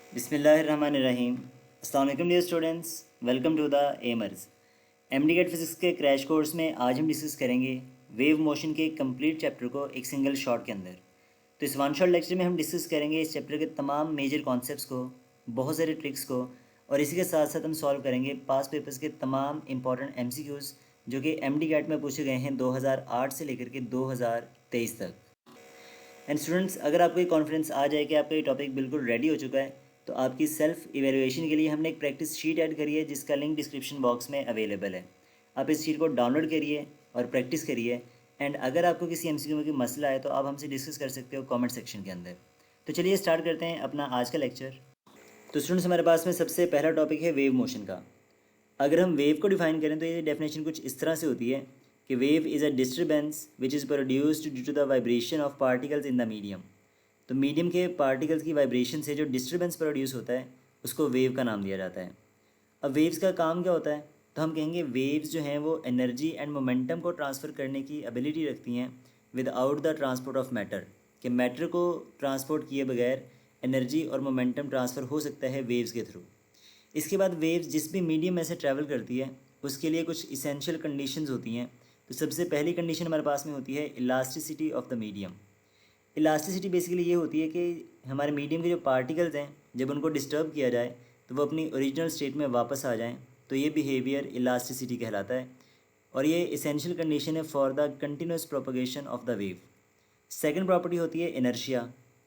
बिस्मिल्लाहिर्रहमानिर्रहीम। अस्सलाम वालेकुम dear students, welcome to the एमर्स एमडी गेट फिज़िक्स के क्रैश कोर्स में आज हम डिस्कस करेंगे वेव मोशन के कंप्लीट चैप्टर को एक सिंगल शॉट के अंदर। तो इस वन शॉट लेक्चर में हम डिस्कस करेंगे इस चैप्टर के तमाम मेजर कॉन्सेप्ट्स को, बहुत सारे ट्रिक्स को, और इसी के साथ साथ हम सॉल्व करेंगे पास पेपर्स के तमाम इंपॉर्टेंट एमसीक्यूज़ जो कि एमडी गेट में पूछे गए हैं 2008 से लेकर के 2023 तक। एंड स्टूडेंट्स, अगर आपको ये कॉन्फिडेंस आ जाए कि आपका ये टॉपिक बिल्कुल रेडी हो चुका है, तो आपकी सेल्फ इवेलुएशन के लिए हमने एक प्रैक्टिस शीट ऐड करी है जिसका लिंक डिस्क्रिप्शन बॉक्स में अवेलेबल है। आप इस शीट को डाउनलोड करिए और प्रैक्टिस करिए। एंड अगर आपको किसी एमसीक्यू में कोई मसला है तो आप हमसे डिस्कस कर सकते हो कमेंट सेक्शन के अंदर। तो चलिए स्टार्ट करते हैं अपना आज का लेक्चर। तो स्टूडेंट्स, हमारे पास में सबसे पहला टॉपिक है वेव मोशन का। अगर हम वेव को डिफाइन करें तो ये डेफिनेशन कुछ इस तरह से होती है कि wave is a disturbance which is produced due to the vibration of particles in the medium. तो मीडियम के पार्टिकल्स की वाइब्रेशन से जो डिस्टर्बेंस प्रोड्यूस होता है उसको वेव का नाम दिया जाता है। अब वेव्स का काम क्या होता है? तो हम कहेंगे वेव्स जो हैं वो एनर्जी एंड मोमेंटम को ट्रांसफ़र करने की एबिलिटी रखती हैं without the transport of matter, कि मैटर को ट्रांसपोर्ट किए बगैर एनर्जी और मोमेंटम ट्रांसफ़र हो सकता है वेव्स के थ्रू। इसके बाद वेव्स जिस भी मीडियम में से ट्रैवल करती है उसके लिए कुछ इसेंशियल कंडीशंस होती हैं। तो सबसे पहली कंडीशन हमारे पास में होती है elasticity of the medium. Elasticity basically ये होती है कि हमारे मीडियम के जो पार्टिकल्स हैं जब उनको डिस्टर्ब किया जाए तो वो अपनी ओरिजिनल स्टेट में वापस आ जाएं, तो ये बिहेवियर इलास्टिसिटी कहलाता है और ये इसेंशियल कंडीशन है for the continuous propagation of the wave. Second property होती है इनर्शिया,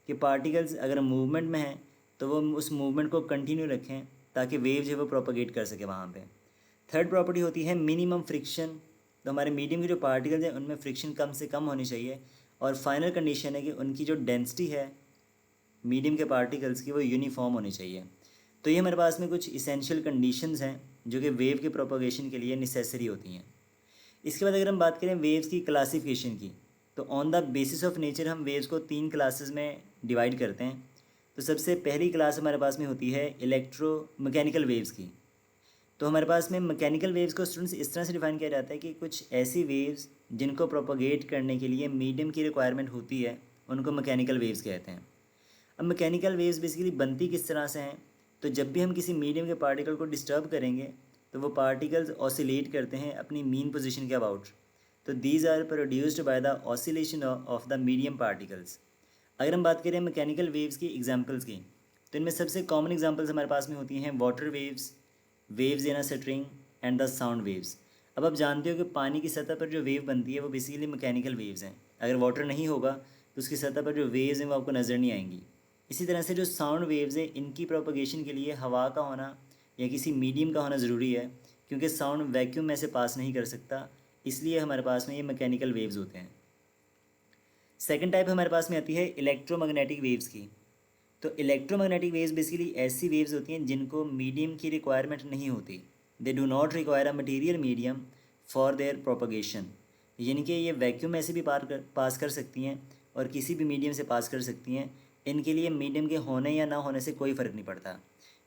कि पार्टिकल्स अगर मूवमेंट में हैं तो वो उस मूवमेंट को कंटिन्यू रखें ताकि वेव जो है वो प्रोपगेट कर सके वहाँ पे। थर्ड प्रॉपर्टी होती है मिनिमम फ्रिक्शन, तो हमारे मीडियम के जो पार्टिकल्स हैं उनमें फ्रिक्शन कम से कम होनी चाहिए। और फाइनल कंडीशन है कि उनकी जो डेंसिटी है मीडियम के पार्टिकल्स की वो यूनिफॉर्म होनी चाहिए। तो ये हमारे पास में कुछ इसेंशियल कंडीशंस हैं जो कि वेव के प्रोपगेशन के लिए नेसेसरी होती हैं। इसके बाद अगर हम बात करें वेव्स की क्लासिफिकेशन की, तो on the basis of nature हम वेव्स को 3 क्लासेस में डिवाइड करते हैं। तो सबसे पहली क्लास हमारे पास में होती है इलेक्ट्रो मैकेनिकल वेव्स की। तो हमारे पास में मैकेनिकल वेव्स को स्टूडेंट्स इस तरह से डिफाइन किया जाता है कि कुछ ऐसी वेव्स जिनको प्रोपोगेट करने के लिए मीडियम की रिक्वायरमेंट होती है उनको मैकेनिकल वेव्स कहते हैं। अब मैकेनिकल वेव्स बेसिकली बनती किस तरह से हैं? तो जब भी हम किसी मीडियम के पार्टिकल को डिस्टर्ब करेंगे तो वो पार्टिकल्स ऑसिलेट करते हैं अपनी मीन पोजीशन के अबाउट। तो these are produced by the oscillation of the medium particles. अगर हम बात करें मैकेनिकल वेव्स की एग्जांपल्स की, तो इनमें सबसे कॉमन एग्जांपल्स हमारे पास में होती हैं water waves, waves in a string and the sound waves. अब आप जानते हो कि पानी की सतह पर जो वेव बनती है वो बेसिकली मैकेनिकल वेव्स हैं। अगर वाटर नहीं होगा तो उसकी सतह पर जो वेव्स हैं वो आपको नज़र नहीं आएंगी। इसी तरह से जो साउंड वेव्स हैं इनकी प्रोपगेशन के लिए हवा का होना या किसी मीडियम का होना ज़रूरी है, क्योंकि साउंड वैक्यूम में से पास नहीं कर सकता, इसलिए हमारे पास में ये मैकेनिकल वेव्स होते हैं। सेकेंड टाइप हमारे पास में आती है इलेक्ट्रोमैग्नेटिक वेव्स की। तो इलेक्ट्रोमैग्नेटिक वेव्स बेसिकली ऐसी वेव्स होती हैं जिनको मीडियम की रिक्वायरमेंट नहीं होती। They do not require a material medium for their propagation, यानी कि ये वैक्यूम में से भी पास कर सकती हैं और किसी भी मीडियम से पास कर सकती हैं। इनके लिए मीडियम के होने या ना होने से कोई फ़र्क नहीं पड़ता।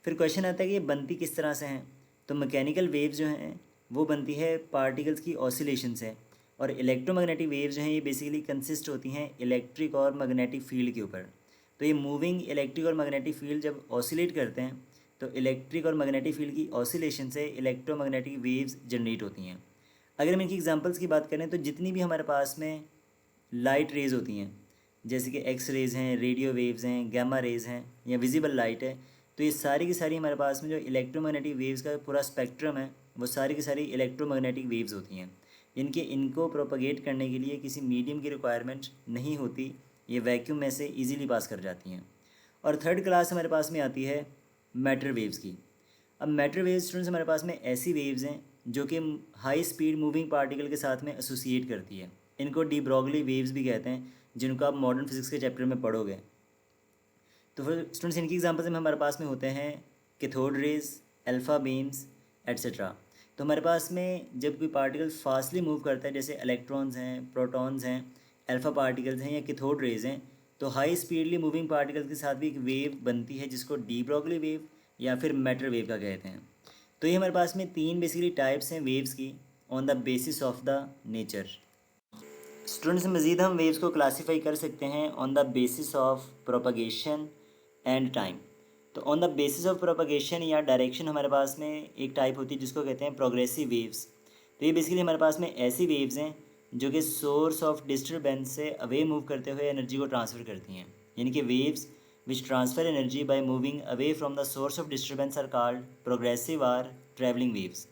फिर क्वेश्चन आता है कि ये बनती किस तरह से हैं? तो मैकेनिकल वेव्स जो हैं वो बनती है पार्टिकल्स की ऑसिलेशन से, और इलेक्ट्रोमैग्नेटिक वेव्स जो हैं ये बेसिकली कंसिस्ट होती हैं इलेक्ट्रिक और मैग्नेटिक फील्ड के ऊपर। तो ये मूविंग इलेक्ट्रिक और मैग्नेटिक फील्ड जब ऑसिलेट करते हैं तो इलेक्ट्रिक और मैग्नेटिक फील्ड की ऑसिलेशन से इलेक्ट्रोमैग्नेटिक वेव्स जनरेट होती हैं। अगर हम इनकी एग्जांपल्स की बात करें तो जितनी भी हमारे पास में लाइट रेज होती हैं, जैसे कि एक्स रेज़ हैं, रेडियो वेव्स हैं, गामा रेज़ हैं या विजिबल लाइट है, तो ये सारी की सारी हमारे पास में जो इलेक्ट्रोमैग्नेटिक वेव्स का पूरा स्पेक्ट्रम है वो सारी की सारी इलेक्ट्रोमैग्नेटिक वेव्स होती हैं, जिनके इनको प्रोपगेट करने के लिए किसी मीडियम की रिक्वायरमेंट नहीं होती, ये वैक्यूम में से ईज़िली पास कर जाती हैं। और थर्ड क्लास हमारे पास में आती है मैटर वेव्स की। अब मैटर वेव्स स्टूडेंट्स हमारे पास में ऐसी वेव्स हैं जो कि हाई स्पीड मूविंग पार्टिकल के साथ में एसोसिएट करती है। इनको डी ब्रॉगली वेव्स भी कहते हैं, जिनको आप मॉडर्न फिजिक्स के चैप्टर में पढ़ोगे। तो फिर स्टूडेंट्स इनकी एग्जांपल्स में हमारे पास में होते हैं cathode rays, alpha beams, etcetera. तो हमारे पास में जब कोई पार्टिकल फास्टली मूव करता है, जैसे इलेक्ट्रॉन्स हैं, प्रोटॉन्स हैं, अल्फ़ा पार्टिकल्स हैं या कैथोड रेज हैं, तो हाई स्पीडली मूविंग पार्टिकल्स के साथ भी एक वेव बनती है जिसको डी ब्रॉगली वेव या फिर मैटर वेव का कहते हैं। तो ये हमारे पास में 3 बेसिकली टाइप्स हैं वेव्स की on the basis of the nature. Students, मज़ीद हम वेव्स को क्लासीफाई कर सकते हैं on the basis of propagation and time. तो on the basis of propagation या डायरेक्शन हमारे पास में एक टाइप होती है जिसको कहते हैं प्रोग्रेसिव वेव्स। तो ये बेसिकली हमारे पास में ऐसी वेव्स हैं जो कि सोर्स ऑफ डिस्टर्बेंस से अवे मूव करते हुए एनर्जी को ट्रांसफ़र करती हैं, यानी कि waves which transfer energy by moving away from the source of disturbance are called progressive or travelling waves.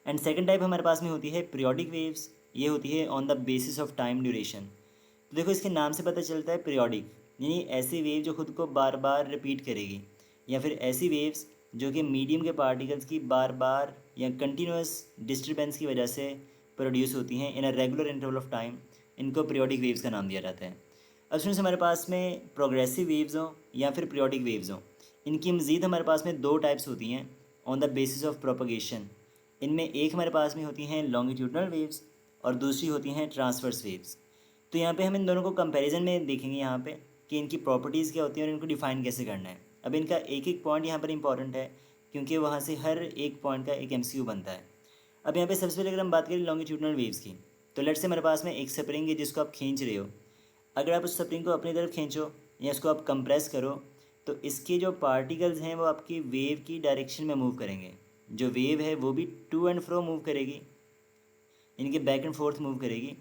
And second type हमारे पास में होती है पीरियोडिक वेव्स। ये होती है on the basis of time duration. तो देखो इसके नाम से पता चलता है पीरियोडिक, यानी ऐसी वेव जो खुद को बार बार रिपीट करेगी, या फिर ऐसी वेव्स जो कि मीडियम के पार्टिकल्स की बार बार या कंटिन्यूस डिस्टर्बेंस की वजह से प्रोड्यूस होती हैं in a regular interval of time. इनको पीरियोडिक वेव्स का नाम दिया जाता है। अब सुनिए हमारे पास में प्रोग्रेसिव वेव्स हों या फिर पीरियोडिक वेव्स हों, इनकी मज़ीद हमारे पास में दो टाइप्स होती हैं on the basis of propagation. इनमें एक हमारे पास में होती हैं लॉन्गिट्यूडनल वेव्स और दूसरी होती हैं ट्रांसवर्स वेव्स। तो यहाँ पे हम इन दोनों को कंपैरिजन में देखेंगे यहाँ पे कि इनकी प्रॉपर्टीज़ क्या होती हैं और इनको डिफ़ाइन कैसे करना है। अब इनका एक एक पॉइंट यहाँ पर इंपॉर्टेंट है क्योंकि वहाँ से हर एक पॉइंट का एक एमसीक्यू बनता है। अब यहाँ पे सबसे पहले अगर हम बात करें लॉन्गिट्यूडनल वेव्स की, तो लेट्स से हमारे पास में एक स्प्रिंग है जिसको आप खींच रहे हो। अगर आप उस स्प्रिंग को अपनी तरफ खींचो या इसको आप कंप्रेस करो तो इसके जो पार्टिकल्स हैं वो आपकी वेव की डायरेक्शन में मूव करेंगे। जो वेव है वो भी टू एंड फ्रो मूव करेगी, इनके बैक एंड फोर्थ मूव करेगी,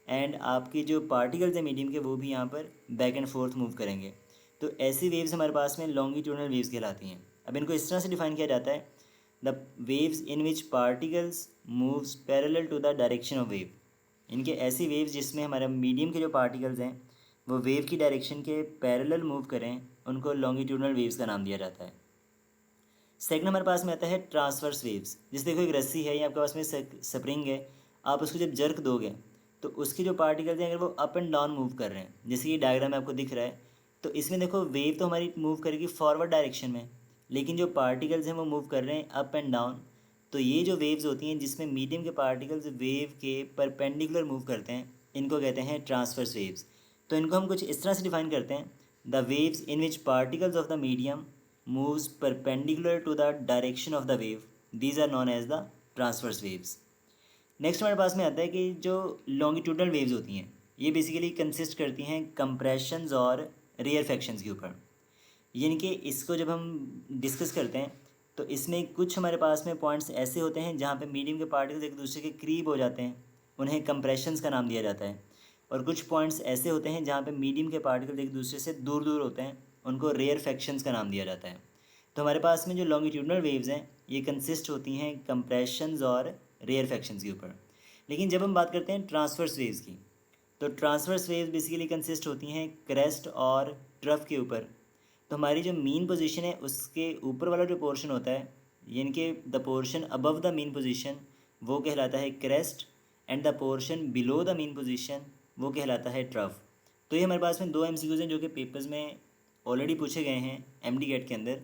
एंड आपके जो पार्टिकल्स हैं मीडियम के वो भी यहाँ पर बैक एंड फोर्थ मूव करेंगे। तो ऐसी वेव्स हमारे पास में लॉन्गिट्यूडनल वेव्स कहलाती हैं। अब इनको इस तरह से डिफाइन किया जाता है, the waves in which particles moves parallel to the direction of wave. इनके ऐसी वेव्स जिसमें हमारे मीडियम के जो पार्टिकल्स हैं वो वेव की डायरेक्शन के पैरेलल मूव करें, उनको लॉन्गिट्यूडनल वेव्स का नाम दिया जाता है। सेकंड हमारे पास में आता है ट्रांसवर्स वेव्स। जैसे देखो एक रस्सी है या आपके पास में स्प्रिंग है, आप उसको जब जर्क दोगे तो उसके जो पार्टिकल्स हैं अगर वो अप एंड डाउन मूव कर रहे हैं, जैसे ये डायग्राम में आपको दिख रहा है, तो इसमें देखो वेव तो हमारी मूव करेगी फॉरवर्ड डायरेक्शन में, लेकिन जो पार्टिकल्स हैं वो मूव कर रहे हैं अप एंड डाउन। तो ये जो वेव्स होती हैं जिसमें मीडियम के पार्टिकल्स वेव के परपेंडिकुलर मूव करते हैं, इनको कहते हैं ट्रांसवर्स वेव्स। तो इनको हम कुछ इस तरह से डिफाइन करते हैं, the waves in which particles of the medium moves perpendicular to the direction of the wave, these are known as the transverse waves। Next हमारे पास में आता है कि जो लॉन्गिट्यूडनल वेव्स होती हैं ये बेसिकली कंसिस्ट करती हैं कंप्रेशंस और रेयरफैक्शंस के ऊपर। यानी कि इसको जब हम डिस्कस करते हैं तो इसमें कुछ हमारे पास में पॉइंट्स ऐसे होते हैं जहाँ पे मीडियम के पार्टिकल्स एक दूसरे के करीब हो जाते हैं, उन्हें कंप्रेशंस का नाम दिया जाता है। और कुछ पॉइंट्स ऐसे होते हैं जहाँ पे मीडियम के पार्टिकल्स एक दूसरे से दूर दूर होते हैं, उनको रेयरफैक्शंस का नाम दिया जाता है। तो हमारे पास में जो लॉन्गिट्यूडनल वेव्स हैं ये कंसिस्ट होती हैं कंप्रेशंस और रेयरफैक्शंस के ऊपर। लेकिन जब हम बात करते हैं ट्रांसवर्स वेव्स की, तो ट्रांसवर्स वेव्स बेसिकली कंसिस्ट होती हैं क्रेस्ट और ट्रफ के ऊपर। तो हमारी जो मीन पोजीशन है उसके ऊपर वाला जो पोर्शन होता है, यानी कि the portion above the mean position, वो कहलाता है crest, and the portion below the mean position वो कहलाता है ट्रफ। तो ये हमारे पास में दो एमसीक्यूज हैं जो कि पेपर्स में ऑलरेडी पूछे गए हैं एमडी गेट के अंदर।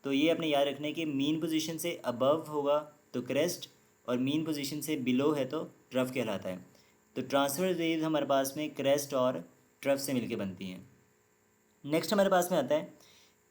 तो ये अपने याद रखना है कि मीन पोजीशन से अबव होगा तो क्रेस्ट और मीन पोजीशन से बिलो है तो ट्रफ कहलाता है। तो ट्रांसवर्स वेव्स हमारे पास में क्रेस्ट और ट्रफ से मिलके बनती हैं। नेक्स्ट हमारे पास में आता है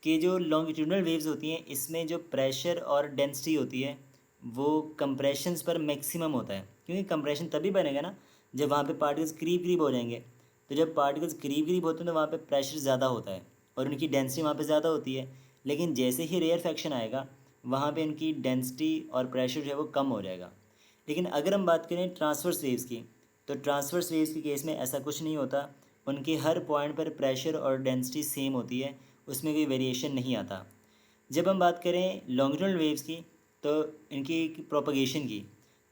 कि जो लॉन्गिट्यूडनल वेव्स होती हैं इसमें जो प्रेशर और डेंसिटी होती है वो कंप्रेशंस पर मैक्सिमम होता है, क्योंकि कंप्रेशन तभी बनेगा ना जब वहाँ पे पार्टिकल्स करीब करीब हो जाएंगे। तो जब पार्टिकल्स करीब करीब होते हैं तो वहाँ पे प्रेशर ज़्यादा होता है और उनकी डेंसिटी वहाँ पे ज़्यादा होती है। लेकिन जैसे ही रेयरफैक्शन आएगा वहाँ पे उनकी डेंसिटी और प्रेशर जो है वो कम हो जाएगा। लेकिन अगर हम बात करें ट्रांसवर्स वेव्स की, तो ट्रांसवर्स वेव्स के केस में ऐसा कुछ नहीं होता। उनके हर पॉइंट पर प्रेशर और डेंसिटी सेम होती है, उसमें कोई वेरिएशन नहीं आता। जब हम बात करें लॉन्गिट्यूडनल वेव्स की तो इनकी प्रोपगेशन की,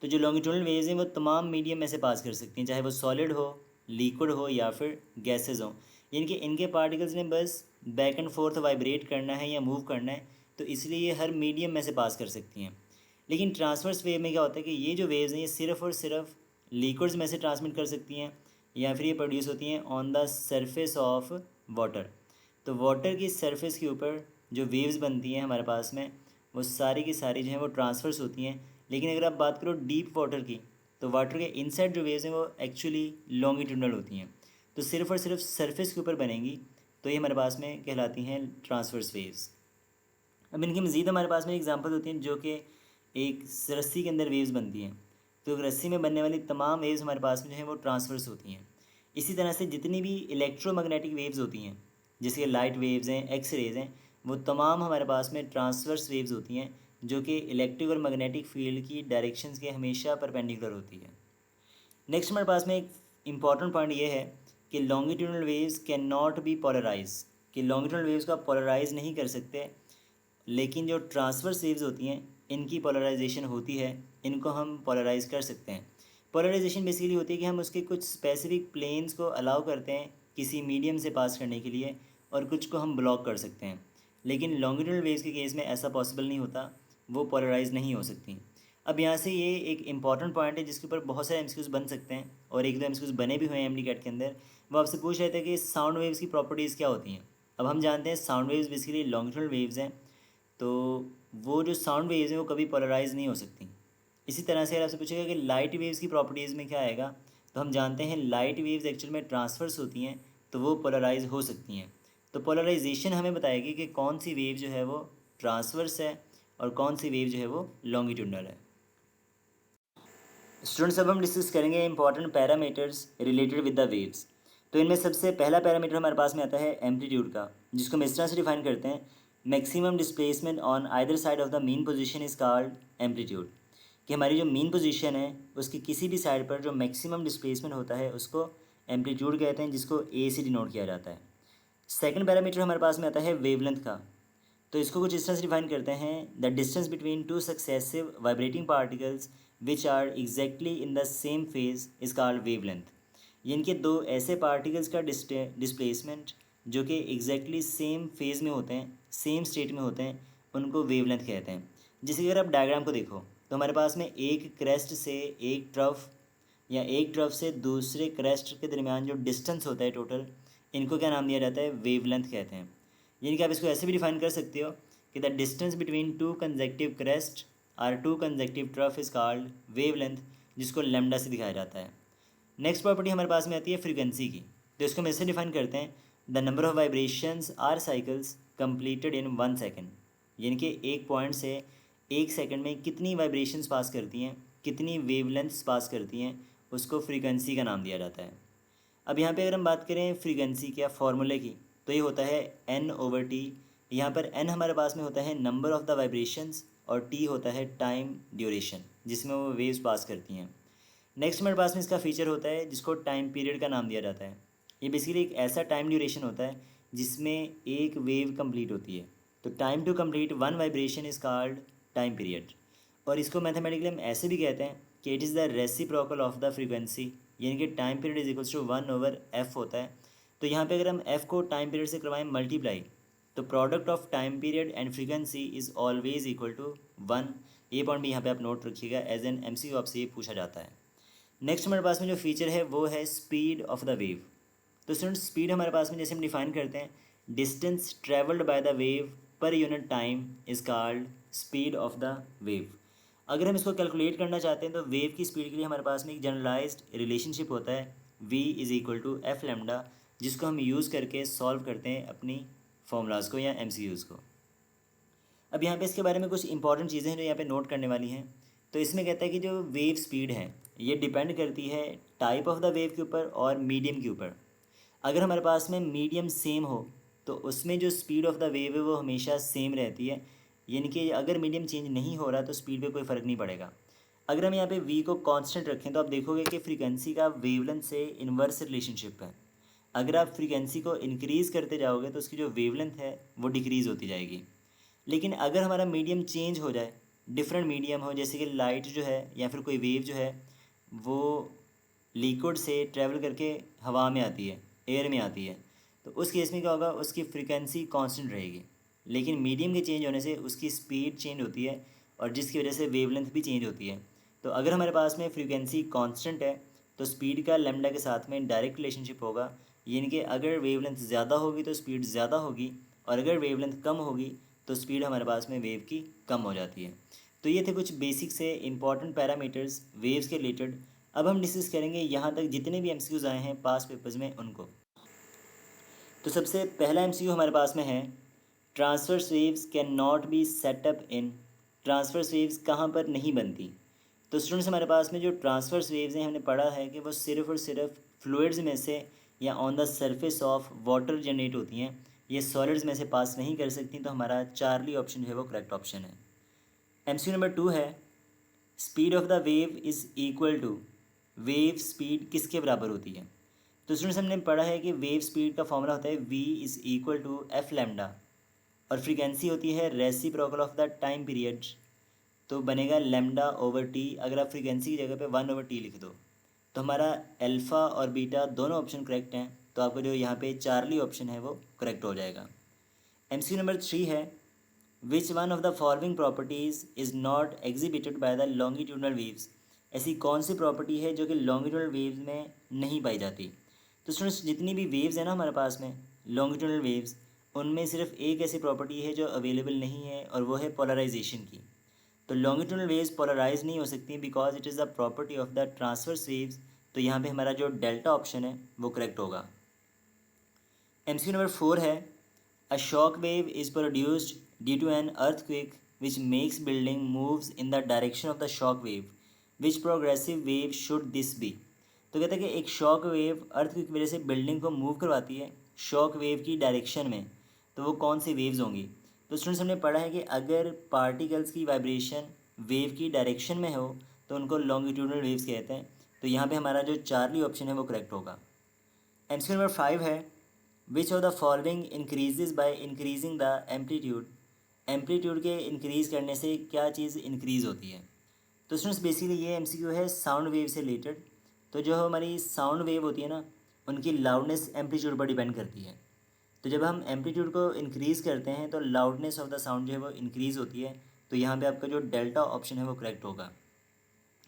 तो जो लॉन्गिट्यूडनल वेव्स हैं वो तमाम मीडियम में से पास कर सकती हैं, चाहे वो सॉलिड हो, लिक्विड हो या फिर गैसेज हो। यानी कि इनके पार्टिकल्स ने बस बैक एंड फोर्थ वाइब्रेट करना है या मूव करना है, तो इसलिए ये हर मीडियम में से पास कर सकती हैं। लेकिन ट्रांसवर्स वेव में क्या होता है कि ये जो वेव्स हैं ये सिर्फ़ और सिर्फ लिक्विड्स में से ट्रांसमिट कर सकती हैं या फिर ये प्रोड्यूस होती हैं on the surface of water. तो वाटर की सरफेस के ऊपर जो वेव्स बनती हैं हमारे पास में वो सारी की सारी जो हैं वो ट्रांसफर्स होती हैं। लेकिन अगर आप बात करो डीप वाटर की, तो वाटर के इनसाइड जो वेव्स हैं वो एक्चुअली लॉन्गिट्यूडनल होती हैं, तो सिर्फ़ और सिर्फ सरफेस के ऊपर बनेंगी, तो ये हमारे पास में कहलाती हैं ट्रांसवर्स वेव्स। अब इनकी मज़ीद हमारे पास में एग्जांपल होती हैं जो कि एक रस्सी के अंदर वेव्स बनती हैं। तो रस्सी में बनने वाली तमाम वेव्स हमारे पास में जो है वो ट्रांसवर्स होती हैं। इसी तरह से जितनी भी इलेक्ट्रोमैग्नेटिक वेव्स होती हैं, जैसे लाइट वेव्स हैं, एक्स रेज हैं, वो तमाम हमारे पास में ट्रांसवर्स वेव्स होती हैं जो कि इलेक्ट्रिक और मैग्नेटिक फील्ड की डायरेक्शंस के हमेशा परपेंडिकुलर होती है। नेक्स्ट हमारे पास में एक इम्पॉर्टेंट पॉइंट ये है कि longitudinal waves can not be polarise, कि लॉन्गिट्यूडनल वेव्स का पोलराइज नहीं कर सकते, लेकिन जो ट्रांसवर्स वेव्स होती हैं इनकी पोलराइजेशन होती है, इनको हम पोलराइज कर सकते हैं। पोलराइजेशन बेसिकली होती है कि हम उसके कुछ स्पेसिफिक प्लेन्स को अलाउ करते हैं किसी मीडियम से पास करने के लिए और कुछ को हम ब्लॉक कर सकते हैं, लेकिन लॉन्गिट्यूडनल वेव्स के केस में ऐसा पॉसिबल नहीं होता, वो पोलराइज नहीं हो सकती। अब यहाँ से ये एक इंपॉर्टेंट पॉइंट है जिसके ऊपर बहुत सारे एमसीक्यूज बन सकते हैं और एक दो एमसीक्यूज बने भी हुए हैं एमडी कैट के अंदर। वो आपसे पूछ रहे थे कि साउंड वेव्स की प्रॉपर्टीज़ क्या होती हैं। अब हम जानते हैं sound waves basically longitudinal waves हैं, तो वो जो साउंड वेव्स हैं वो कभी पोलराइज नहीं हो सकती। इसी तरह से अगर आपसे पूछेगा कि लाइट वेव्स की प्रॉपर्टीज़ में क्या आएगा, तो हम जानते हैं लाइट वेव्स एक्चुअल में ट्रांसफर्स होती हैं, तो वो पोलराइज हो सकती हैं। तो पोलराइजेशन हमें बताएगी कि कौन सी वेव जो है वो ट्रांसवर्स है और कौन सी वेव जो है वो लॉन्गिट्यूडनल है। स्टूडेंट्स, अब हम डिस्कस करेंगे important parameters related with the waves. तो इनमें सबसे पहला पैरामीटर हमारे पास में आता है एम्पलीट्यूड का, जिसको हम इस तरह से डिफाइन करते हैं, maximum displacement on either side of the mean position is called amplitude, कि हमारी जो मीन पोजीशन है उसकी किसी भी साइड पर जो मैक्सिमम डिस्प्लेसमेंट होता है उसको एम्पलीट्यूड कहते हैं, जिसको ए से डिनोट किया जाता है। सेकंड पैरामीटर हमारे पास में आता है वेवलेंथ का, तो इसको कुछ इस तरह से डिफाइन करते हैं, the distance between two successive vibrating particles which are exactly in the same phase is called wavelength. ये इनके दो ऐसे पार्टिकल्स का डिस्प्लेसमेंट जो कि एग्जैक्टली सेम फेज में होते हैं, सेम स्टेट में होते हैं, उनको वेवलेंथ कहते हैं। जैसे कि अगर आप डायग्राम को देखो तो हमारे पास में एक क्रेस्ट से एक ट्रफ या एक ट्रफ से दूसरे क्रेस्ट के दरमियान जो डिस्टेंस होता है टोटल, इनको क्या नाम दिया जाता है, वेवलेंथ कहते हैं। यानी कि आप इसको ऐसे भी डिफाइन कर सकते हो कि the distance between two consecutive crest और two consecutive trough is called wavelength, जिसको लेमडा से दिखाया जाता है। नेक्स्ट प्रॉपर्टी हमारे पास में आती है फ्रीक्वेंसी की, तो इसको हम ऐसे डिफाइन करते हैं, the number of vibrations or cycles completed in 1 second, यानी कि एक पॉइंट से एक सेकंड में कितनी वाइब्रेशंस पास करती हैं, कितनी वेवलेंथ्स पास करती हैं, उसको फ्रीक्वेंसी का नाम दिया जाता है। अब यहाँ पे अगर हम बात करें फ्रीक्वेंसी के फार्मूले की, तो ये होता है n/t। यहाँ पर n हमारे पास में होता है नंबर ऑफ़ द वाइब्रेशंस और t होता है टाइम ड्यूरेशन जिसमें वो वेव्स पास करती हैं। नेक्स्ट हमारे पास में इसका फीचर होता है जिसको टाइम पीरियड का नाम दिया जाता है। ये बेसिकली एक ऐसा टाइम ड्यूरेशन होता है जिसमें एक वेव कंप्लीट होती है, तो time to complete one vibration is called time period. और इसको मैथमेटिकली हम ऐसे भी कहते हैं कि it is the reciprocal of the frequency, यानी कि time period is equals to 1/f होता है। तो यहाँ पे अगर हम f को टाइम पीरियड से करवाएं मल्टीप्लाई, तो product of time period and frequency is always equal to 1। ये पॉइंट भी यहाँ पे आप नोट रखिएगा, एज एन MCQ आपसे ये पूछा जाता है। नेक्स्ट हमारे पास में जो फीचर है वो है स्पीड ऑफ द वेव। तो स्टूडेंट, स्पीड हमारे पास में जैसे हम डिफाइन करते हैं, distance travelled by the wave per unit time is called speed of the wave. अगर हम इसको कैलकुलेट करना चाहते हैं तो वेव की स्पीड के लिए हमारे पास में एक जनरलाइज्ड रिलेशनशिप होता है v is equal to F lambda, जिसको हम यूज़ करके सॉल्व करते हैं अपनी फॉर्मूलाज को या MCQs को। अब यहाँ पे इसके बारे में कुछ इंपॉर्टेंट चीज़ें हैं जो यहाँ पे नोट करने वाली हैं। तो इसमें कहता है कि जो वेव स्पीड है ये डिपेंड करती है टाइप ऑफ द वेव के ऊपर और मीडियम के ऊपर। अगर हमारे पास में मीडियम सेम हो तो उसमें जो स्पीड ऑफ द वेव है वो हमेशा सेम रहती है, यानी कि अगर मीडियम चेंज नहीं हो रहा तो स्पीड पे कोई फ़र्क नहीं पड़ेगा। अगर हम यहाँ पे v को कांस्टेंट रखें तो आप देखोगे कि फ्रीक्वेंसी का वेवलेंथ से इन्वर्स रिलेशनशिप है। अगर आप फ्रीक्वेंसी को इंक्रीज़ करते जाओगे तो उसकी जो वेवलेंथ है वो डिक्रीज़ होती जाएगी। लेकिन अगर हमारा मीडियम चेंज हो जाए, डिफरेंट मीडियम हो, जैसे कि लाइट जो है या फिर कोई वेव जो है वो लिक्विड से ट्रैवल करके हवा में आती है, एयर में आती है, तो उस केस में क्या होगा, उसकी फ्रीक्वेंसी कांस्टेंट रहेगी। लेकिन मीडियम के चेंज होने से उसकी स्पीड चेंज होती है और जिसकी वजह से वेवलेंथ भी चेंज होती है। तो अगर हमारे पास में फ्रीक्वेंसी कांस्टेंट है तो स्पीड का लैम्डा के साथ में डायरेक्ट रिलेशनशिप होगा, यानी कि अगर वेवलेंथ ज़्यादा होगी तो स्पीड ज़्यादा होगी और अगर वेवलेंथ कम होगी तो स्पीड हमारे पास में वेव की कम हो जाती है। तो ये थे कुछ बेसिक से इंपॉर्टेंट पैरामीटर्स वेव्स के रिलेटेड। अब हम डिस्कस करेंगे यहाँ तक जितने भी MCQs आए हैं पास पेपर्स में उनको। तो सबसे पहला MCQ हमारे पास में है, transverse waves can not be set up in. Transverse waves कहाँ पर नहीं बनती। तो स्टूडेंट्स, हमारे पास में जो ट्रांसवर्स वेव्स हैं हमने पढ़ा है कि वो सिर्फ़ और सिर्फ फ्लूइड्स में से या on the surface of water generate होती हैं, ये सॉलिड्स में से पास नहीं कर सकती, तो हमारा चार्ली ऑप्शन जो है वो करेक्ट ऑप्शन है। MCQ नंबर 2 है, speed of the wave is equal to, wave speed किसके बराबर होती है? तो स्टूडेंट्स हमने पढ़ा है कि वेव स्पीड का फॉर्मूला होता है v is equal to F lambda, और फ्रीक्वेंसी होती है reciprocal of the time period, तो बनेगा लैम्डा ओवर टी। अगर आप फ्रीक्वेंसी की जगह पे 1/t लिख दो तो हमारा अल्फ़ा और बीटा दोनों ऑप्शन करेक्ट हैं, तो आपका जो यहाँ पे चार्ली ऑप्शन है वो करेक्ट हो जाएगा। MCQ नंबर 3 है, विच one of the following properties is not exhibited by the longitudinal waves? ऐसी कौन सी प्रॉपर्टी है जो कि लॉन्गिट्यूडनल वेव्स में नहीं पाई जाती? तो स्टूडेंट्स जितनी भी वेव्स है ना हमारे पास में लॉन्गिट्यूडनल वेव्स, उनमें सिर्फ एक ऐसी प्रॉपर्टी है जो अवेलेबल नहीं है, और वो है पोलराइजेशन की। तो लॉन्गिट्यूडनल वेव्स पोलराइज नहीं हो सकती because it is the property of the transverse waves, तो यहाँ पे हमारा जो डेल्टा ऑप्शन है वो करेक्ट होगा। MCQ नंबर 4 है, a shock wave is produced due to an earthquake which makes building moves in the direction of the shock wave, which progressive wave should this be? तो कहते हैं कि एक shock wave earthquake की वजह से building को मूव करवाती है शॉक वेव की डायरेक्शन में, तो वो कौन सी वेव्स होंगी? तो स्टूडेंट्स हमने पढ़ा है कि अगर पार्टिकल्स की वाइब्रेशन वेव की डायरेक्शन में हो तो उनको लॉन्गिट्यूडनल वेव्स कहते हैं, तो यहाँ पे हमारा जो चार्ली ऑप्शन है वो करेक्ट होगा। MCQ नंबर 5 है, which of the following increases by increasing the amplitude? Amplitude के इंक्रीज़ करने से क्या चीज़ इंक्रीज़ होती है? तो स्टूडेंट्स बेसिकली ये MCQ है साउंड वेव से रिलेटेड। तो जो हमारी साउंड वेव होती है ना, उनकी लाउडनेस एम्पलीट्यूड पर डिपेंड करती है। तो जब हम एम्पलीट्यूड को इंक्रीज़ करते हैं तो लाउडनेस ऑफ द साउंड जो है वो इंक्रीज़ होती है, तो यहाँ पे आपका जो डेल्टा ऑप्शन है वो करेक्ट होगा।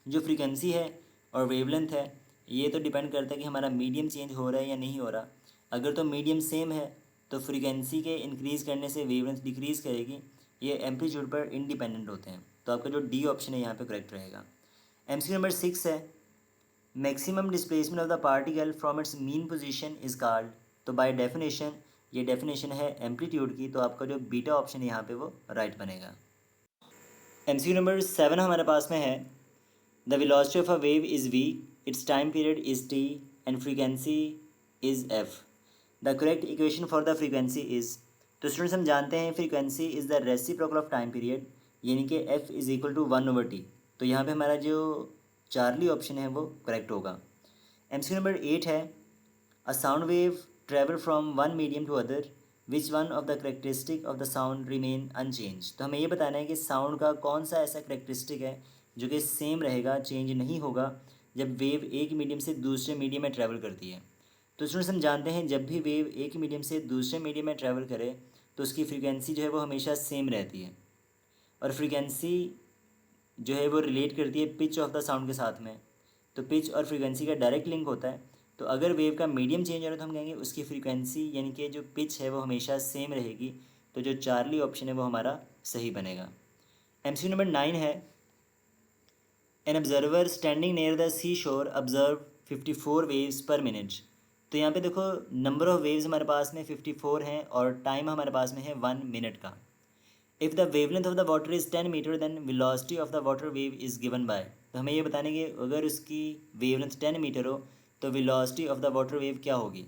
जो फ्रीक्वेंसी है और वेवलेंथ है, ये तो डिपेंड करता है कि हमारा मीडियम चेंज हो रहा है या नहीं हो रहा। अगर तो मीडियम सेम है तो फ्रीक्वेंसी के इंक्रीज़ करने से वेवलेंथ डिक्रीज़ करेगी, ये एम्पलीट्यूड पर इंडिपेंडेंट होते हैं, तो आपका जो डी ऑप्शन है यहाँ पे करेक्ट रहेगा। MCQ नंबर 6 है, maximum displacement of the particle from its mean position is called. तो बाय डेफिनेशन ये डेफिनेशन है एम्पलीट्यूड की, तो आपका जो बीटा ऑप्शन यहाँ पे वो राइट बनेगा। MCQ नंबर 7 हमारे पास में है, the velocity of a wave is v, it's time period is t and frequency is f। The correct equation for the frequency is. तो स्टूडेंट्स हम जानते हैं frequency is the reciprocal of time period, यानी कि f is equal to 1/t, तो यहाँ पे हमारा जो चार्ली ऑप्शन है वो करेक्ट होगा। MCQ नंबर 8 है, a sound wave travel from one medium to other, which one of the characteristic of the sound remain unchange? तो हमें ये बताना है कि साउंड का कौन सा ऐसा करेक्टरिस्टिक है जो कि सेम रहेगा, चेंज नहीं होगा जब वेव एक मीडियम से दूसरे मीडियम में ट्रैवल करती है। तो स्टूडेंट्स हम जानते हैं जब भी वेव एक मीडियम से दूसरे मीडियम में ट्रैवल करे तो उसकी फ्रीक्वेंसी जो है वो हमेशा सेम रहती है, और फ्रीक्वेंसी जो है वो रिलेट करती है पिच ऑफ द साउंड के साथ में, तो पिच और फ्रीक्वेंसी का डायरेक्ट लिंक होता है। तो अगर वेव का मीडियम चेंज हो रहा है तो हम कहेंगे उसकी फ्रीक्वेंसी यानी कि जो पिच है वो हमेशा सेम रहेगी, तो जो चार्ली ऑप्शन है वो हमारा सही बनेगा। MCQ नंबर 9 है, an observer standing near the sea shore observe 54 waves पर मिनट। तो यहाँ पे देखो नंबर ऑफ़ वेव्स हमारे पास में 54 हैं और टाइम हमारे पास में है 1 मिनट का। If the wavelength of the water is 10 metre then velocity of the water wave is given by. तो हमें ये बताने कि अगर उसकी वेवलेंथ 10 मीटर हो तो velocity of the water wave क्या होगी।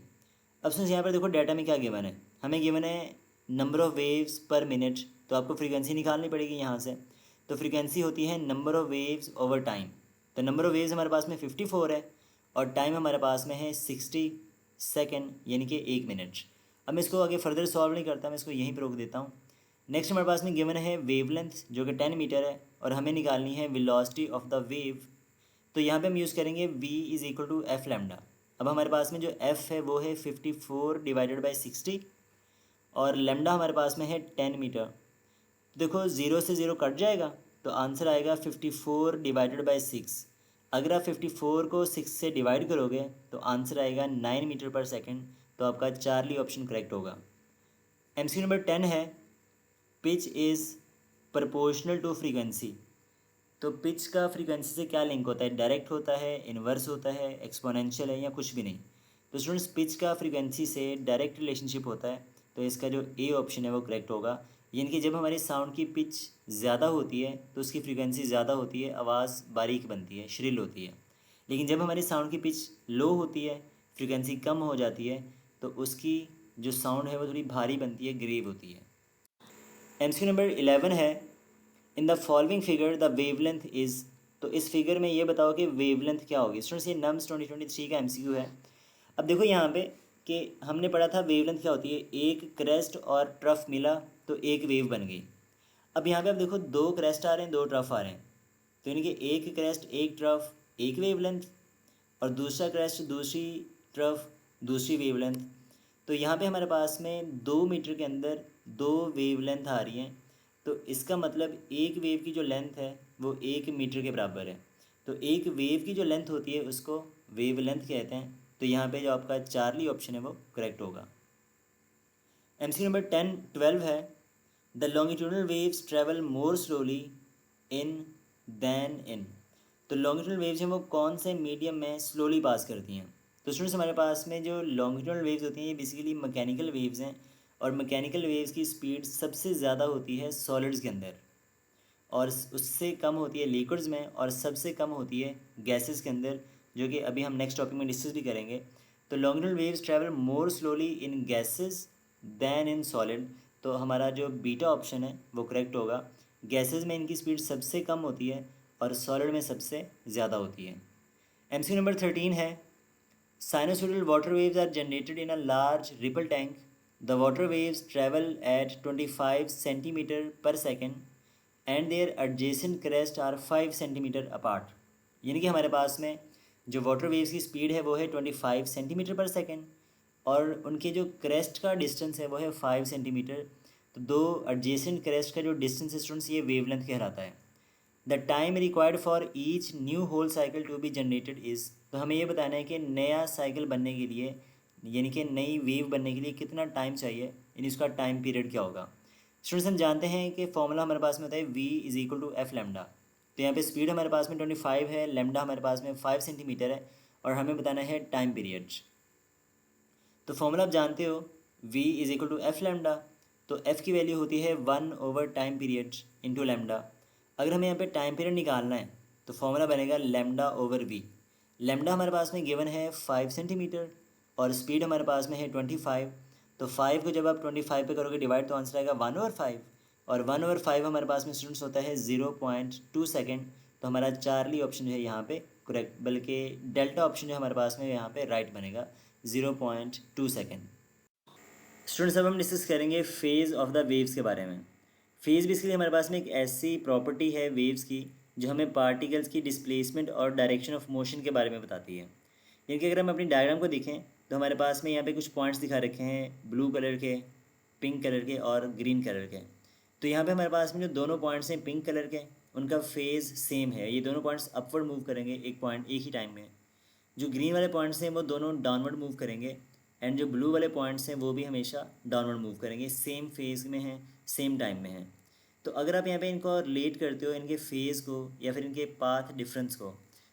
अब सुन यहाँ पर देखो डाटा में क्या गिवन है, हमें गिवन है नंबर ऑफ़ वेव्स पर मिनट, तो आपको फ्रीक्वेंसी निकालनी पड़ेगी यहाँ से। तो फ्रीक्वेंसी होती है number of waves over time, तो नंबर ऑफ़ वेव्स हमारे पास में 54 है और टाइम हमारे पास में है 60 सेकेंड यानी कि 1 मिनट। अब मैं इसको आगे फर्दर सॉल्व नहीं करता, मैं इसको यहीं पर रोक देता हूँ। नेक्स्ट हमारे पास में गिवन है वेवलेंथ जो कि 10 मीटर है और हमें निकालनी है वेलोसिटी ऑफ द वेव, तो यहाँ पे हम यूज़ करेंगे v is equal to F lambda. अब हमारे पास में जो f है वो है 54 डिवाइडेड बाई 60 और लैम्डा हमारे पास में है 10 मीटर। तो देखो 0 से 0 कट जाएगा तो आंसर आएगा 54 डिवाइडेड बाई 6। अगर आप 54 को 6 से डिवाइड करोगे तो आंसर आएगा 9 मीटर पर सेकेंड, तो आपका चार्ली ऑप्शन करेक्ट होगा। MCQ नंबर 10 है, pitch is proportional to frequency. तो पिच का फ्रीक्वेंसी से क्या लिंक होता है, डायरेक्ट होता है, इन्वर्स होता है, एक्सपोनेंशियल है या कुछ भी नहीं? तो स्टूडेंट्स पिच का फ्रीक्वेंसी से डायरेक्ट रिलेशनशिप होता है, तो इसका जो ए ऑप्शन है वो करेक्ट होगा। यानी कि जब हमारी साउंड की पिच ज़्यादा होती है तो उसकी फ्रीक्वेंसी ज़्यादा होती है, आवाज़ बारीक बनती है, श्रिल होती है। लेकिन जब हमारी साउंड की पिच लो होती है, फ्रीक्वेंसी कम हो जाती है, तो उसकी जो साउंड है वो थोड़ी भारी बनती है, ग्रेव होती है। एमसीक्यू नंबर 11 है, in the following figure the wavelength is. तो इस फिगर में ये बताओ कि वेवलेंथ क्या होगी। स्टूडेंट्स ये नम्स 2023 का एमसीक्यू है। अब देखो यहाँ पे कि हमने पढ़ा था वेवलेंथ क्या होती है, एक क्रेस्ट और ट्रफ मिला तो एक वेव बन गई। अब यहाँ पे अब देखो दो क्रेस्ट आ रहे हैं, दो ट्रफ आ रहे हैं, तो यानी कि एक क्रेस्ट एक ट्रफ एक वेवलेंथ, और दूसरा क्रेस्ट दूसरी ट्रफ दूसरी वेवलेंथ। तो यहाँ पे हमारे पास में 2 मीटर के अंदर दो वेवलेंथ आ रही हैं, तो इसका मतलब एक वेव की जो लेंथ है वो 1 मीटर के बराबर है। तो एक वेव की जो लेंथ होती है उसको वेवलेंथ कहते हैं। तो यहाँ पे जो आपका चार्ली ऑप्शन है वो करेक्ट होगा। एमसीक्यू नंबर 12 है, the longitudinal waves travel more slowly in than in. तो लॉन्गिट्यूडनल वेव्स हैं वो कौन से मीडियम में स्लोली पास करती हैं। तो स्टूडेंट्स हमारे पास में जो लॉन्गिट्यूडनल वेव्स होती हैं ये बेसिकली मैकेनिकल वेव्स हैं, और मैकेनिकल वेव्स की स्पीड सबसे ज़्यादा होती है सॉलिड्स के अंदर, और उससे कम होती है लिक्विड्स में, और सबसे कम होती है गैसेस के अंदर, जो कि अभी हम नेक्स्ट टॉपिक में डिस्कस भी करेंगे। तो longitudinal waves travel more slowly in gases than in solid. तो हमारा जो बीटा ऑप्शन है वो करेक्ट होगा। गैसेस में इनकी स्पीड सबसे कम होती है और सॉलिड में सबसे ज़्यादा होती है। एमसीक्यू नंबर 13 है, sinusoidal water waves are generated in a large ripple tank. The water waves travel at 25 centimeter per second and their adjacent crest are 5 centimeter apart. यानी कि हमारे पास में जो वाटर वेव्स की स्पीड है वो है 25 सेंटीमीटर पर सेकेंड, और उनके जो क्रेस्ट का डिस्टेंस है वो है 5 सेंटीमीटर। तो दो एडजेसेंट क्रेस्ट का जो डिस्टेंस है स्टूडेंट्स ये वेवलेंथ कहलाता है। The time required for each new whole cycle to be generated is. तो हमें ये बताना है कि नया साइकिल बनने के लिए, यानी कि नई वेव बनने के लिए कितना टाइम चाहिए, यानी उसका टाइम पीरियड क्या होगा। स्टूडेंट्स हम जानते हैं कि फॉर्मूला हमारे पास में होता है v is equal to F lambda. तो यहाँ पे स्पीड हमारे पास में 25 है, लेमडा हमारे पास में 5 सेंटीमीटर है, और हमें बताना है टाइम पीरियड। तो फॉर्मूला आप जानते हो, v is equal to F lambda. तो f की वैल्यू होती है 1 टाइम पीरियड इंटू लेमडा। अगर हमें यहाँ पे टाइम पीरियड निकालना है तो फॉर्मूला बनेगा लेमडा ओवर वी। लेमडा हमारे पास में गिवन है 5 सेंटीमीटर, और स्पीड हमारे पास में है 25। तो 5 को जब आप 25 पे करोगे डिवाइड तो आंसर आएगा 1/5, और 1/5 हमारे पास में स्टूडेंट्स होता है 0.2 सेकेंड। तो हमारा चार्ली ऑप्शन जो है यहाँ पे करेक्ट, बल्कि डेल्टा ऑप्शन जो हमारे पास में यहाँ पे राइट बनेगा 0.2 सेकेंड। स्टूडेंट्स अब हम डिस्कस करेंगे फेज़ ऑफ द वेव्स के बारे में। फेज़ बेसिकली हमारे पास में एक ऐसी प्रॉपर्टी है वेव्स की जो हमें पार्टिकल्स की डिस्प्लेसमेंट और डायरेक्शन ऑफ मोशन के बारे में बताती है। यानी कि अगर हम अपनी डायग्राम को देखें तो हमारे पास में यहाँ पे कुछ पॉइंट्स दिखा रखे हैं, ब्लू कलर के, पिंक कलर के और ग्रीन कलर के। तो यहाँ पे हमारे पास में जो दोनों पॉइंट्स हैं पिंक कलर के, उनका फेज़ सेम है, ये दोनों पॉइंट्स अपवर्ड मूव करेंगे एक पॉइंट एक ही टाइम में। जो ग्रीन वाले पॉइंट्स हैं वो दोनों डाउनवर्ड मूव करेंगे, एंड जो ब्लू वाले पॉइंट्स हैं वो भी हमेशा डाउनवर्ड मूव करेंगे, सेम फेज़ में हैं, सेम टाइम में हैं। तो अगर आप यहाँ पे इनको रिलेट करते हो इनके फेज़ को या फिर इनके पाथ डिफरेंस को,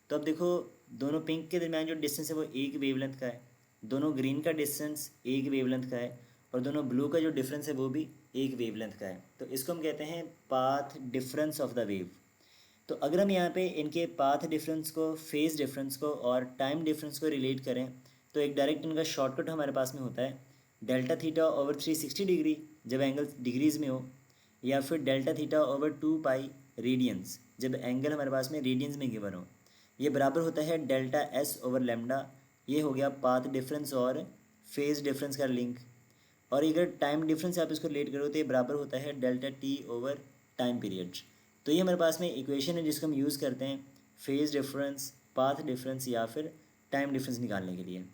तो अब देखो दोनों पिंक के दरमियान जो डिस्टेंस है वो एक वेवलेंथ का है, दोनों ग्रीन का डिस्टेंस एक वेवलेंथ का है, और दोनों ब्लू का जो डिफरेंस है वो भी एक वेवलेंथ का है। तो इसको हम कहते हैं path difference of the wave. तो अगर हम यहाँ पे इनके पाथ डिफरेंस को, फेज़ डिफरेंस को और टाइम डिफरेंस को रिलेट करें तो एक डायरेक्ट इनका शॉर्टकट हमारे पास में होता है डेल्टा थीटा ओवर 360 डिग्री जब एंगल डिग्रीज़ में हो, या फिर डेल्टा थीटा ओवर 2 पाई रेडियंस जब एंगल हमारे पास में रेडियंस में गिवन हो। ये बराबर होता है डेल्टा एस ओवर लेमडा। ये हो गया पाथ डिफरेंस और फेज़ डिफरेंस का लिंक। और अगर टाइम डिफरेंस आप इसको रिलेट करो तो ये बराबर होता है delta T over time period. तो ये हमारे पास में इक्वेशन है जिसको हम यूज़ करते हैं फेज़ डिफरेंस, पाथ डिफरेंस या फिर टाइम डिफरेंस निकालने के लिए।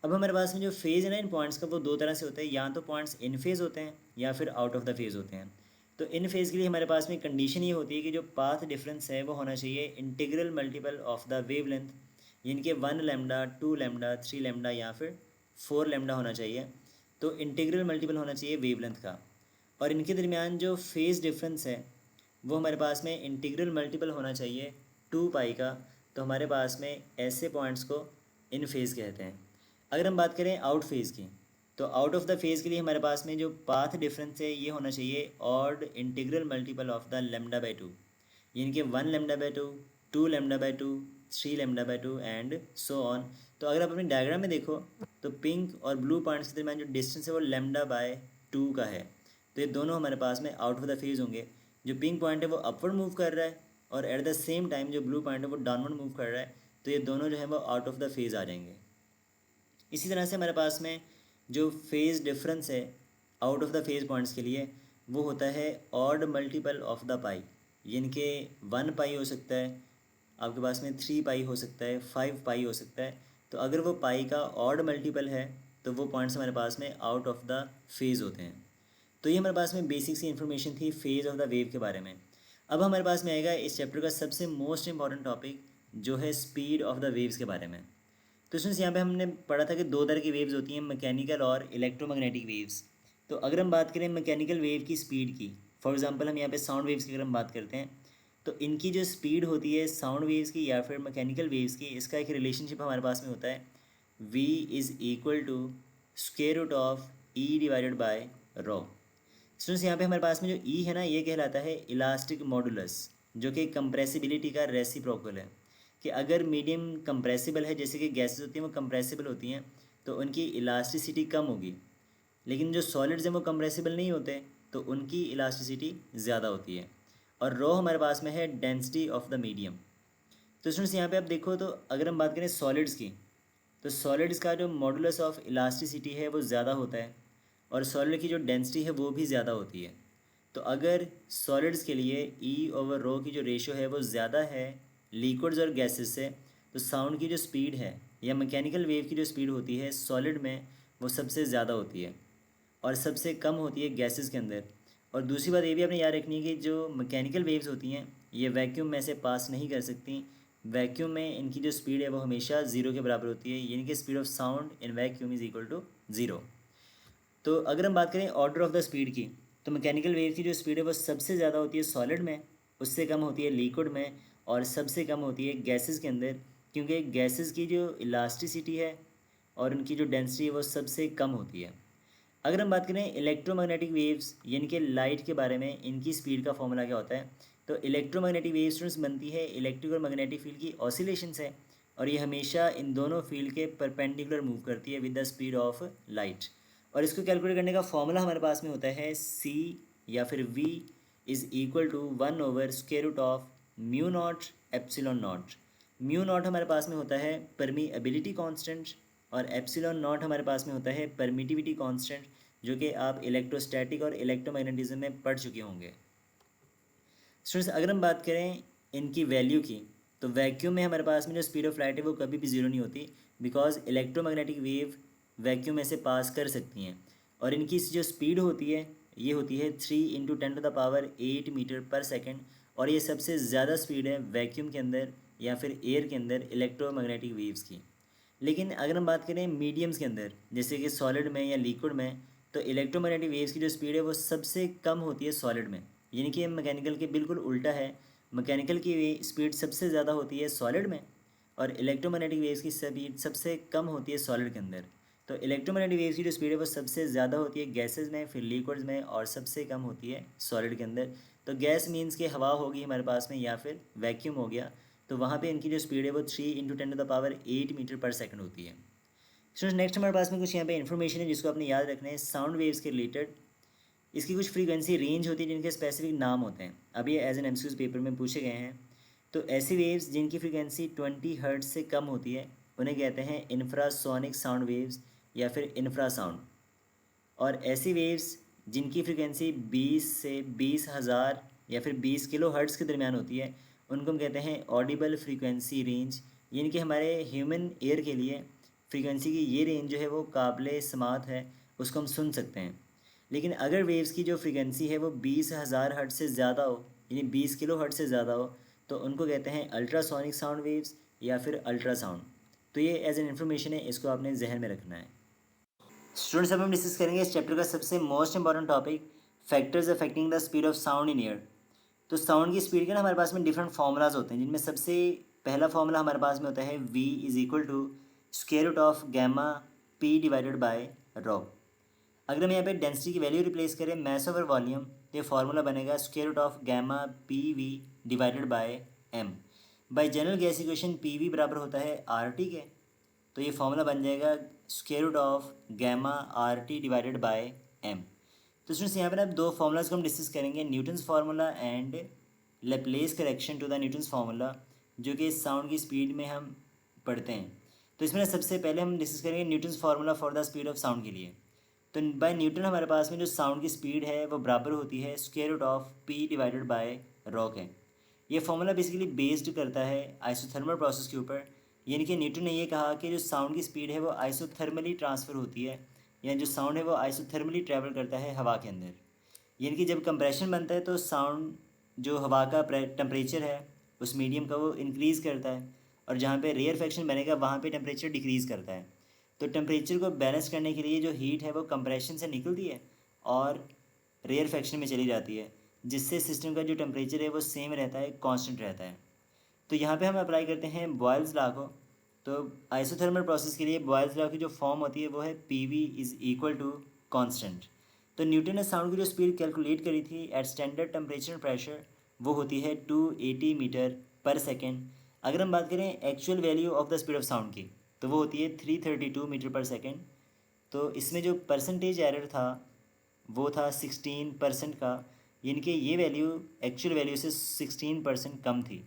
अब हमारे पास में जो फेज़ है ना इन पॉइंट्स का वो दो तरह से होता है, या तो पॉइंट्स इन फेज़ होते हैं या फिर आउट ऑफ द फेज़ होते हैं। तो इन फेज़ के लिए हमारे पास में कंडीशन ये होती है कि जो पाथ डिफरेंस है वो होना चाहिए integral multiple of the wave length, यानी कि 1 लेमडा, 2 लेमडा, 3 लेमडा या फिर 4 लेमडा होना चाहिए। तो इंटीग्रल मल्टीपल होना चाहिए वेवलेंथ का, और इनके दरमियान जो फेज़ डिफरेंस है वो हमारे पास में इंटीग्रल मल्टीपल होना चाहिए 2 पाई का। तो हमारे पास में ऐसे पॉइंट्स को इन फेज़ कहते हैं। अगर हम बात करें आउट फेज़ की, तो आउट ऑफ द फेज़ के लिए हमारे पास में जो पाथ डिफरेंस है ये होना चाहिए odd integral multiple of the lambda by 2, यानी कि 1 lambda by 2, 2 lambda by 2, 3 λ/2 and so on. तो अगर आप अपनी डायग्राम में देखो तो पिंक और ब्लू पॉइंट्स के दरमियान जो डिस्टेंस है वो λ/2 का है। तो ये दोनों हमारे पास में आउट ऑफ द फेज़ होंगे। जो पिंक पॉइंट है वो अपवर्ड मूव कर रहा है और एट द सेम टाइम जो ब्लू पॉइंट है वो डाउनवर्ड मूव कर रहा है। तो ये दोनों जो है वो आउट ऑफ द फेज़ आ जाएंगे। इसी तरह से हमारे पास में जो फेज़ डिफरेंस है out of the phase points के लिए वो होता है ऑड मल्टीपल ऑफ द पाई, यानी कि 1 पाई हो सकता है, आपके पास में 3 पाई हो सकता है, 5 पाई हो सकता है। तो अगर वो पाई का ऑड मल्टीपल है तो वो पॉइंट्स हमारे पास में आउट ऑफ द फेज़ होते हैं। तो ये हमारे पास में बेसिक सी इन्फॉर्मेशन थी फेज़ ऑफ द वेव के बारे में। अब हमारे पास में आएगा इस चैप्टर का सबसे मोस्ट इंपॉर्टेंट टॉपिक जो है स्पीड ऑफ द वेव्स के बारे में। तो स्टूडेंट्स यहाँ पे हमने पढ़ा था कि 2 तरह की वेव्स होती हैं, मैकेनिकल और इलेक्ट्रोमैग्नेटिक वेव्स। तो अगर हम बात करें मैकेनिकल वेव की स्पीड की, फॉर एग्जांपल हम यहाँ पे साउंड वेव्स की अगर हम बात करते हैं तो इनकी जो स्पीड होती है साउंड वेव्स की या फिर मैकेनिकल वेव्स की, इसका एक रिलेशनशिप हमारे पास में होता है v is equal to square root of E divided by rho. Students यहाँ पे हमारे पास में जो ई है ना ये कहलाता है इलास्टिक मॉडुलस, जो कि कंप्रेसिबिलिटी का रेसिप्रोकल है। कि अगर मीडियम कंप्रेसिबल है, जैसे कि गैसेस होती हैं वो कंप्रेसिबल होती हैं तो उनकी इलास्टिसिटी कम होगी, लेकिन जो सॉलिड्स हैं वो कंप्रेसिबल नहीं होते तो उनकी इलास्टिसिटी ज़्यादा होती है। और रो हमारे पास में है डेंसिटी ऑफ द मीडियम। तो स्टूडेंट्स यहाँ पे आप देखो तो अगर हम बात करें सॉलिड्स की तो सॉलिड्स का जो मॉडुलस ऑफ इलास्टिसिटी है वो ज़्यादा होता है और सॉलिड की जो डेंसिटी है वो भी ज़्यादा होती है। तो अगर सॉलिड्स के लिए ई ओवर रो की जो रेशो है वो ज़्यादा है लिक्विड्स और गैसेस से, तो साउंड की जो स्पीड है या मैकेनिकल वेव की जो स्पीड होती है सॉलिड में वो सबसे ज़्यादा होती है और सबसे कम होती है गैसेस के अंदर। और दूसरी बात ये भी आपने याद रखनी है कि जो मैकेनिकल वेव्स होती हैं ये वैक्यूम में से पास नहीं कर सकती। वैक्यूम में इनकी जो स्पीड है वो हमेशा ज़ीरो के बराबर होती है, यानी कि speed of sound in vacuum is equal to zero. तो अगर हम बात करें ऑर्डर ऑफ द स्पीड की तो मैकेनिकल वेव की जो स्पीड है वो सबसे ज़्यादा होती है सॉलिड में, उससे कम होती है लिक्विड में और सबसे कम होती है गैसेस के अंदर, क्योंकि गैसेस की जो इलास्टिसिटी है और उनकी जो डेंसिटी है वो सबसे कम होती है। अगर हम बात करें इलेक्ट्रोमैग्नेटिक वेव्स यानी कि लाइट के बारे में, इनकी स्पीड का फॉर्मूला क्या होता है, तो इलेक्ट्रोमैग्नेटिक वेव स्टूडेंट्स बनती है इलेक्ट्रिक और मैग्नेटिक फील्ड की ऑसिलेशन से और ये हमेशा इन दोनों फील्ड के परपेंडिकुलर मूव करती है with the speed of light. और इसको कैलकुलेट करने का फॉर्मूला हमारे पास में होता है c या फिर v is equal to 1 over square root of mu naught epsilon naught. Mu naught हमारे पास में होता है परमीएबिलिटी कांस्टेंट और एप्सिलॉन नॉट हमारे पास में होता है परमिटिविटी कांस्टेंट, जो कि आप इलेक्ट्रोस्टैटिक और इलेक्ट्रोमैग्नेटिज्म में पढ़ चुके होंगे। स्टूडेंट्स अगर हम बात करें इनकी वैल्यू की तो वैक्यूम में हमारे पास में जो स्पीड ऑफ लाइट है वो कभी भी ज़ीरो नहीं होती, बिकॉज इलेक्ट्रोमैग्नेटिक वेव वैक्यूम में से पास कर सकती हैं और इनकी जो स्पीड होती है ये होती है 3 × 10⁸ मीटर पर सेकेंड और ये सबसे ज़्यादा स्पीड है वैक्यूम के अंदर या फिर एयर के अंदर इलेक्ट्रोमैग्नेटिक वेव्स की। लेकिन अगर हम बात करें मीडियम्स के अंदर जैसे कि सॉलिड में या लिक्विड में, तो इलेक्ट्रोमैग्नेटिक वेव्स की जो स्पीड है वो सबसे कम होती है सॉलिड में, यानी कि मैकेनिकल के बिल्कुल उल्टा है। मैकेनिकल की स्पीड सबसे ज़्यादा होती है सॉलिड में और इलेक्ट्रोमैग्नेटिक वेव्स की स्पीड सबसे कम होती है सॉलिड के अंदर। तो इलेक्ट्रोमैग्नेटिक वेव्स की जो स्पीड है वो सबसे ज़्यादा होती है गैसेज में, फिर लिक्विड्स में और सबसे कम होती है सॉलिड के अंदर। तो गैस मीन्स कि हवा होगी हमारे पास में या फिर वैक्यूम हो गया, तो वहाँ पे इनकी जो स्पीड है वो 3 × 10⁸ मीटर पर सेकंड होती है। स्टूडेंट्स नेक्स्ट हमारे पास में कुछ यहाँ पे इन्फॉर्मेशन है जिसको आपने याद रखना है साउंड वेव्स के रिलेटेड। इसकी कुछ फ्रीक्वेंसी रेंज होती है जिनके स्पेसिफिक नाम होते हैं, अब ये एज एन एमसीक्यूज पेपर में पूछे गए हैं। तो ऐसी वेव्स जिनकी फ्रीक्वेंसी 20 हर्ट्ज से कम होती है उन्हें कहते हैं इंफ्रासोनिक साउंड वेव्स या फिर इंफ्रासाउंड। और ऐसी वेव्स जिनकी फ्रीक्वेंसी 20 से 20,000 या फिर 20 किलो हर्ट्ज के दरमियान होती है उनको हम कहते हैं ऑडिबल फ्रीक्वेंसी रेंज, यानी कि हमारे ह्यूमन ईयर के लिए फ्रीक्वेंसी की ये रेंज जो है वो काबिल समात है, उसको हम सुन सकते हैं। लेकिन अगर वेव्स की जो फ्रीक्वेंसी है वो 20,000 हर्ट्ज से ज़्यादा हो, यानी 20 किलो हर्ट्ज से ज़्यादा हो, तो उनको कहते हैं अल्ट्रासोनिक साउंड वेव्स या फिर अल्ट्रासाउंड। तो ये एज एन इन्फॉर्मेशन है, इसको आपने जहन में रखना है। स्टूडेंट्स अब हम डिस्कस करेंगे इस चैप्टर का सबसे most important topic factors affecting the speed of sound in year. तो साउंड की स्पीड के ना हमारे पास में डिफरेंट फार्मूलाज होते हैं, जिनमें सबसे पहला फार्मूला हमारे पास में होता है v is equal to square root of gamma p divided by rho. अगर हम यहाँ पे डेंसिटी की वैल्यू रिप्लेस करें मैस ओवर वॉल्यूम तो ये फार्मूला बनेगा square root of gamma P V divided by m। By general gas equation P V बराबर होता है आर टी के, तो ये फॉर्मूला बन जाएगा square root of gamma R T divided by M. तो स्टूडेंट्स यहाँ पर आप दो फार्मूलाज को हम डिस्कस करेंगे, Newton's formula and Laplace correction to the Newton's formula, जो कि साउंड की स्पीड में हम पढ़ते हैं। तो इसमें सबसे पहले हम डिस्कस करेंगे Newton's formula for the speed of sound के लिए। तो बाय न्यूटन हमारे पास में जो साउंड की स्पीड है वो बराबर होती है square root of P divided by rho है। ये फॉर्मूला बेसिकली बेस्ड करता है आइसोथर्मल प्रोसेस के ऊपर, यानी कि न्यूटन ने ये कहा कि जो साउंड की स्पीड है वो आइसोथर्मली ट्रांसफ़र होती है, यानी जो साउंड है वो आइसोथर्मली ट्रैवल करता है हवा के अंदर। यानी कि जब कंप्रेशन बनता है तो साउंड जो हवा का टेम्परेचर है उस मीडियम का वो इंक्रीज़ करता है, और जहाँ पे रेयरफेक्शन बनेगा वहाँ पे टेम्परेचर डिक्रीज़ करता है। तो टेम्परेचर को बैलेंस करने के लिए जो हीट है वो कंप्रेशन से निकलती है और रेयरफेक्शन में चली जाती है, जिससे सिस्टम का जो टेम्परेचर है वो सेम रहता है, कांस्टेंट रहता है। तो यहाँ पे हम अप्लाई करते हैं बॉयल्स लॉ को। तो आइसोथर्मल प्रोसेस के लिए बॉयल्स लॉ की जो फॉर्म होती है वो है P V is equal to constant. तो न्यूटन ने साउंड की जो स्पीड कैलकुलेट करी थी at standard temperature and pressure, वो होती है 280 मीटर पर सेकेंड। अगर हम बात करें actual value of the speed of sound की, तो वो होती है 332 मीटर पर सेकेंड। तो इसमें जो परसेंटेज एरर था वो था 16% का, यानी कि ये वैल्यू एक्चुअल वैल्यू से 16% कम थी।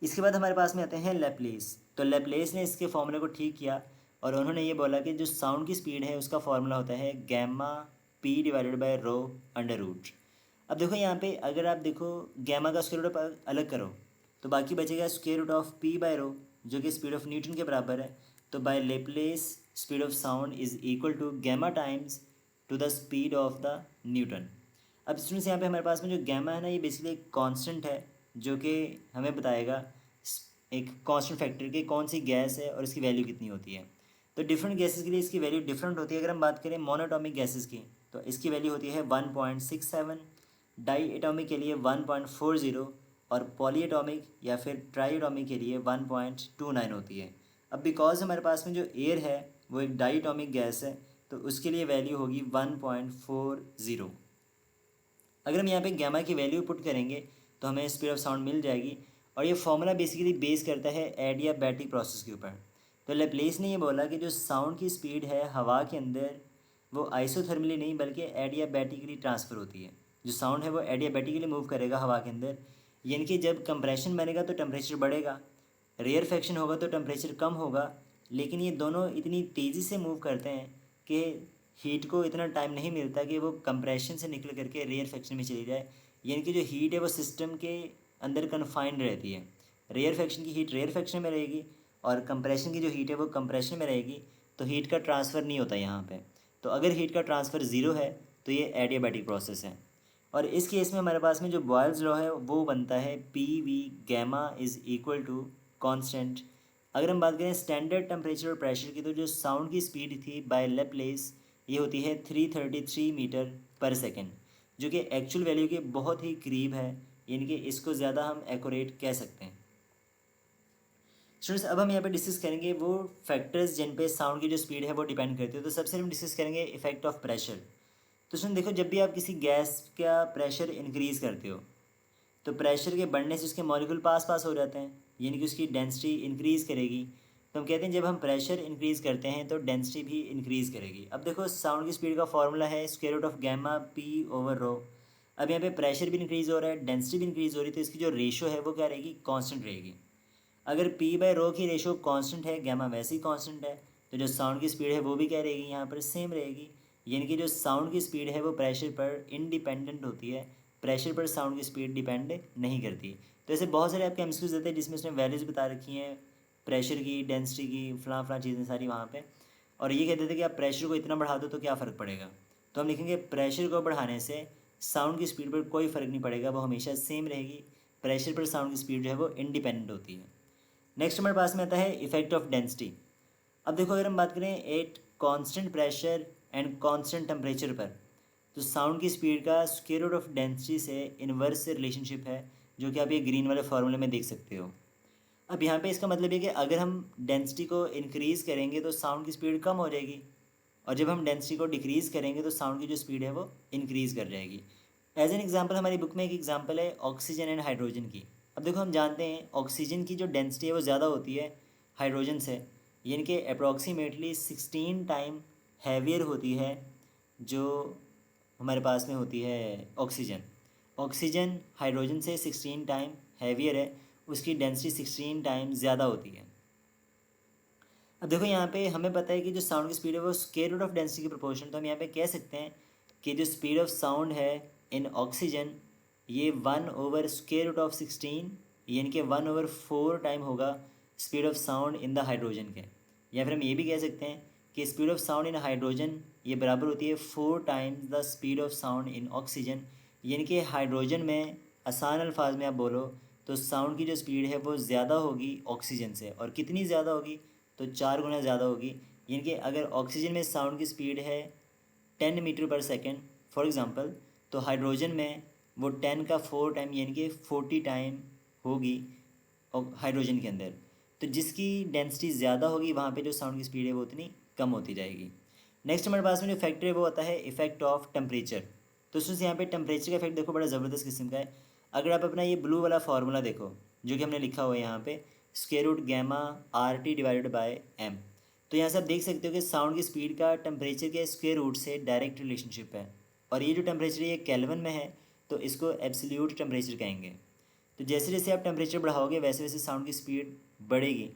इसके बाद हमारे पास में आते हैं लेप्लेस। तो लेप्लेस ने इसके फॉर्मूले को ठीक किया और उन्होंने ये बोला कि जो साउंड की स्पीड है उसका फॉर्मूला होता है gamma P divided by rho under root. अब देखो यहाँ पे अगर आप देखो गैमा का स्क्वायर रूट अलग करो तो बाकी बचेगा square root of P by rho, जो कि स्पीड ऑफ न्यूटन के बराबर है। तो by Laplace speed of sound is equal to gamma times to the speed of the Newton. अब स्टूडेंट्स यहाँ पे हमारे पास में जो गैमा है ना, ये बेसिकली एक कांस्टेंट है जो कि हमें बताएगा एक कांस्टेंट फैक्टर कि कौन सी गैस है और इसकी वैल्यू कितनी होती है। तो डिफरेंट गैसेस के लिए इसकी वैल्यू डिफरेंट होती है। अगर हम बात करें मोनोटॉमिक गैसेस की तो इसकी वैल्यू होती है 1.67, डाई एटॉमिक के लिए 1.40 और पॉलीएटॉमिक या फिर ट्राई एटॉमिक के लिए 1.29 होती है। अब बिकॉज हमारे पास में जो एयर है वो एक डाई एटॉमिक गैस है, तो उसके लिए वैल्यू होगी 1.40। अगर हम यहाँ पे गैमा की वैल्यू पुट करेंगे तो हमें स्पीड ऑफ साउंड मिल जाएगी, और ये फॉर्मूला बेसिकली बेस करता है एडियाबैटिक प्रोसेस के ऊपर। तो लेप्लेस ने ये बोला कि जो साउंड की स्पीड है हवा के अंदर वो आइसोथर्मली नहीं बल्कि एडियाबैटिकली ट्रांसफ़र होती है। जो साउंड है वो एडियाबैटिकली मूव करेगा हवा के अंदर, यानी कि जब कंप्रेशन बनेगा तो टेम्परेचर बढ़ेगा, रेयरफेक्शन होगा तो टेम्परेचर कम होगा, लेकिन ये दोनों इतनी तेज़ी से मूव करते हैं कि हीट को इतना टाइम नहीं मिलता कि वो कंप्रेशन से निकल करके रेयरफेक्शन में चली जाए। यानी कि जो हीट है वो सिस्टम के अंदर कन्फाइंड रहती है। रेयरफेक्शन की हीट रेयरफेक्शन में रहेगी और कंप्रेशन की जो हीट है वो कंप्रेशन में रहेगी, तो हीट का ट्रांसफ़र नहीं होता यहाँ पे। तो अगर हीट का ट्रांसफ़र ज़ीरो है तो ये एडियाबैटिक प्रोसेस है। और इस केस में हमारे पास में जो बॉयल्स लॉ है वो बनता है P V gamma is equal to constant. अगर हम बात करें स्टैंडर्ड टेम्परेचर और प्रेशर की, तो जो साउंड की स्पीड थी बाय लेप्लेस ये होती है 333 मीटर पर सेकेंड, जो कि एक्चुअल वैल्यू के बहुत ही करीब है, यानी कि इसको ज़्यादा हम एक्यूरेट कह सकते हैं। स्टूडेंट्स अब हम यहाँ पे डिस्कस करेंगे वो फैक्टर्स जिन पे साउंड की जो स्पीड है वो डिपेंड करती है। तो सबसे हम डिस्कस करेंगे इफेक्ट ऑफ प्रेशर। तो स्टूडेंट देखो, जब भी आप किसी गैस का प्रेशर इंक्रीज़ करते हो तो प्रेशर के बढ़ने से उसके मॉलिक्यूल पास पास हो जाते हैं, यानी कि उसकी डेंसिटी इंक्रीज़ करेगी। तो हम कहते हैं जब हम प्रेशर इंक्रीज़ करते हैं तो डेंसिटी भी इंक्रीज़ करेगी। अब देखो साउंड की स्पीड का फॉर्मूला है square root of gamma P over rho. अब यहाँ पे प्रेशर भी इंक्रीज़ हो रहा है, डेंसिटी भी इंक्रीज़ हो रही है, तो इसकी जो रेशो है वो क्या रहेगी, कांस्टेंट रहेगी। अगर पी बाय रो की रेशो कांस्टेंट है, गैमा वैसे ही कांस्टेंट है, तो जो साउंड की स्पीड है वो भी क्या रहेगी, यहाँ पर सेम रहेगी। यानी कि जो साउंड की स्पीड है वो प्रेशर पर इंडिपेंडेंट होती है, प्रेशर पर साउंड की स्पीड डिपेंड नहीं करती। तो ऐसे बहुत सारे आपके एमसीक्यूज देते हैं जिसमें उसने वैल्यूज़ बता रखी हैं प्रेशर की, डेंसिटी की, फलां चीज़ें सारी वहाँ पे, और ये कहते थे कि आप प्रेशर को इतना बढ़ा दो तो क्या फ़र्क पड़ेगा। तो हम लिखेंगे प्रेशर को बढ़ाने से साउंड की स्पीड पर कोई फ़र्क नहीं पड़ेगा, वो हमेशा सेम रहेगी। प्रेशर पर साउंड की स्पीड जो है वो इंडिपेंडेंट होती है। नेक्स्ट हमारे पास में आता है इफेक्ट ऑफ डेंसिटी। अब देखो अगर हम बात करें at constant pressure and constant temperature पर, तो साउंड की स्पीड का स्क्वायर रूट ऑफ डेंसिटी से इन्वर्स से रिलेशनशिप है, जो कि आप ये ग्रीन वाले फार्मूले में देख सकते हो। अब यहाँ पे इसका मतलब है कि अगर हम डेंसिटी को इंक्रीज़ करेंगे तो साउंड की स्पीड कम हो जाएगी, और जब हम डेंसिटी को डिक्रीज़ करेंगे तो साउंड की जो स्पीड है वो इंक्रीज़ कर जाएगी। एज एन एग्जांपल हमारी बुक में एक एग्जांपल है ऑक्सीजन एंड हाइड्रोजन की। अब अब देखो हम जानते हैं ऑक्सीजन की जो डेंसिटी है वो ज़्यादा होती है हाइड्रोजन से, यानी कि अप्रॉक्सीमेटली 16 टाइम हैवियर होती है जो हमारे पास में होती है ऑक्सीजन। ऑक्सीजन हाइड्रोजन से 16 टाइम हैवियर है, उसकी डेंसिटी 16 टाइम ज़्यादा होती है। अब देखो यहाँ पे हमें पता है कि जो साउंड की स्पीड है वो स्क्वायर रूट ऑफ डेंसिटी की प्रोपोर्शन, तो हम यहाँ पे कह सकते हैं कि जो स्पीड ऑफ साउंड है इन ऑक्सीजन ये 1 ओवर स्क्वायर रूट ऑफ 16, यानी कि 1/4 टाइम होगा speed of sound in the hydrogen के। या फिर हम ये भी कह सकते हैं कि speed of sound in hydrogen ये बराबर होती है 4 times the speed of sound in oxygen, यानी कि हाइड्रोजन में आसान अल्फाज में आप बोलो तो साउंड की जो स्पीड है वो ज़्यादा होगी ऑक्सीजन से। और कितनी ज़्यादा होगी? तो 4 गुना ज़्यादा होगी। यानी कि अगर ऑक्सीजन में साउंड की स्पीड है 10 metre per second for example, तो हाइड्रोजन में वो 10 का 4 टाइम यानी कि 40 टाइम होगी हाइड्रोजन के अंदर। तो जिसकी डेंसिटी ज़्यादा होगी वहाँ पे जो साउंड की स्पीड है वो उतनी कम होती जाएगी। नेक्स्ट हमारे पास में जो फैक्टर है वो आता है इफेक्ट ऑफ टेम्परेचर। तो उसमें यहाँ पे टेम्परेचर का इफेक्ट देखो बड़ा ज़बरदस्त किस्म का है। अगर आप अपना ये ब्लू वाला फार्मूला देखो जो कि हमने लिखा हुआ है यहाँ पे square root gamma RT divided by M, तो यहाँ से आप देख सकते हो कि साउंड की स्पीड का टेम्परेचर के स्क्वायर रूट से डायरेक्ट रिलेशनशिप है। और ये जो टेम्परेचर ये केल्विन में है तो इसको एब्सोल्यूट टेम्परेचर कहेंगे। तो जैसे जैसे आप टेम्परेचर बढ़ाओगे वैसे वैसे साउंड की स्पीड बढ़ेगी।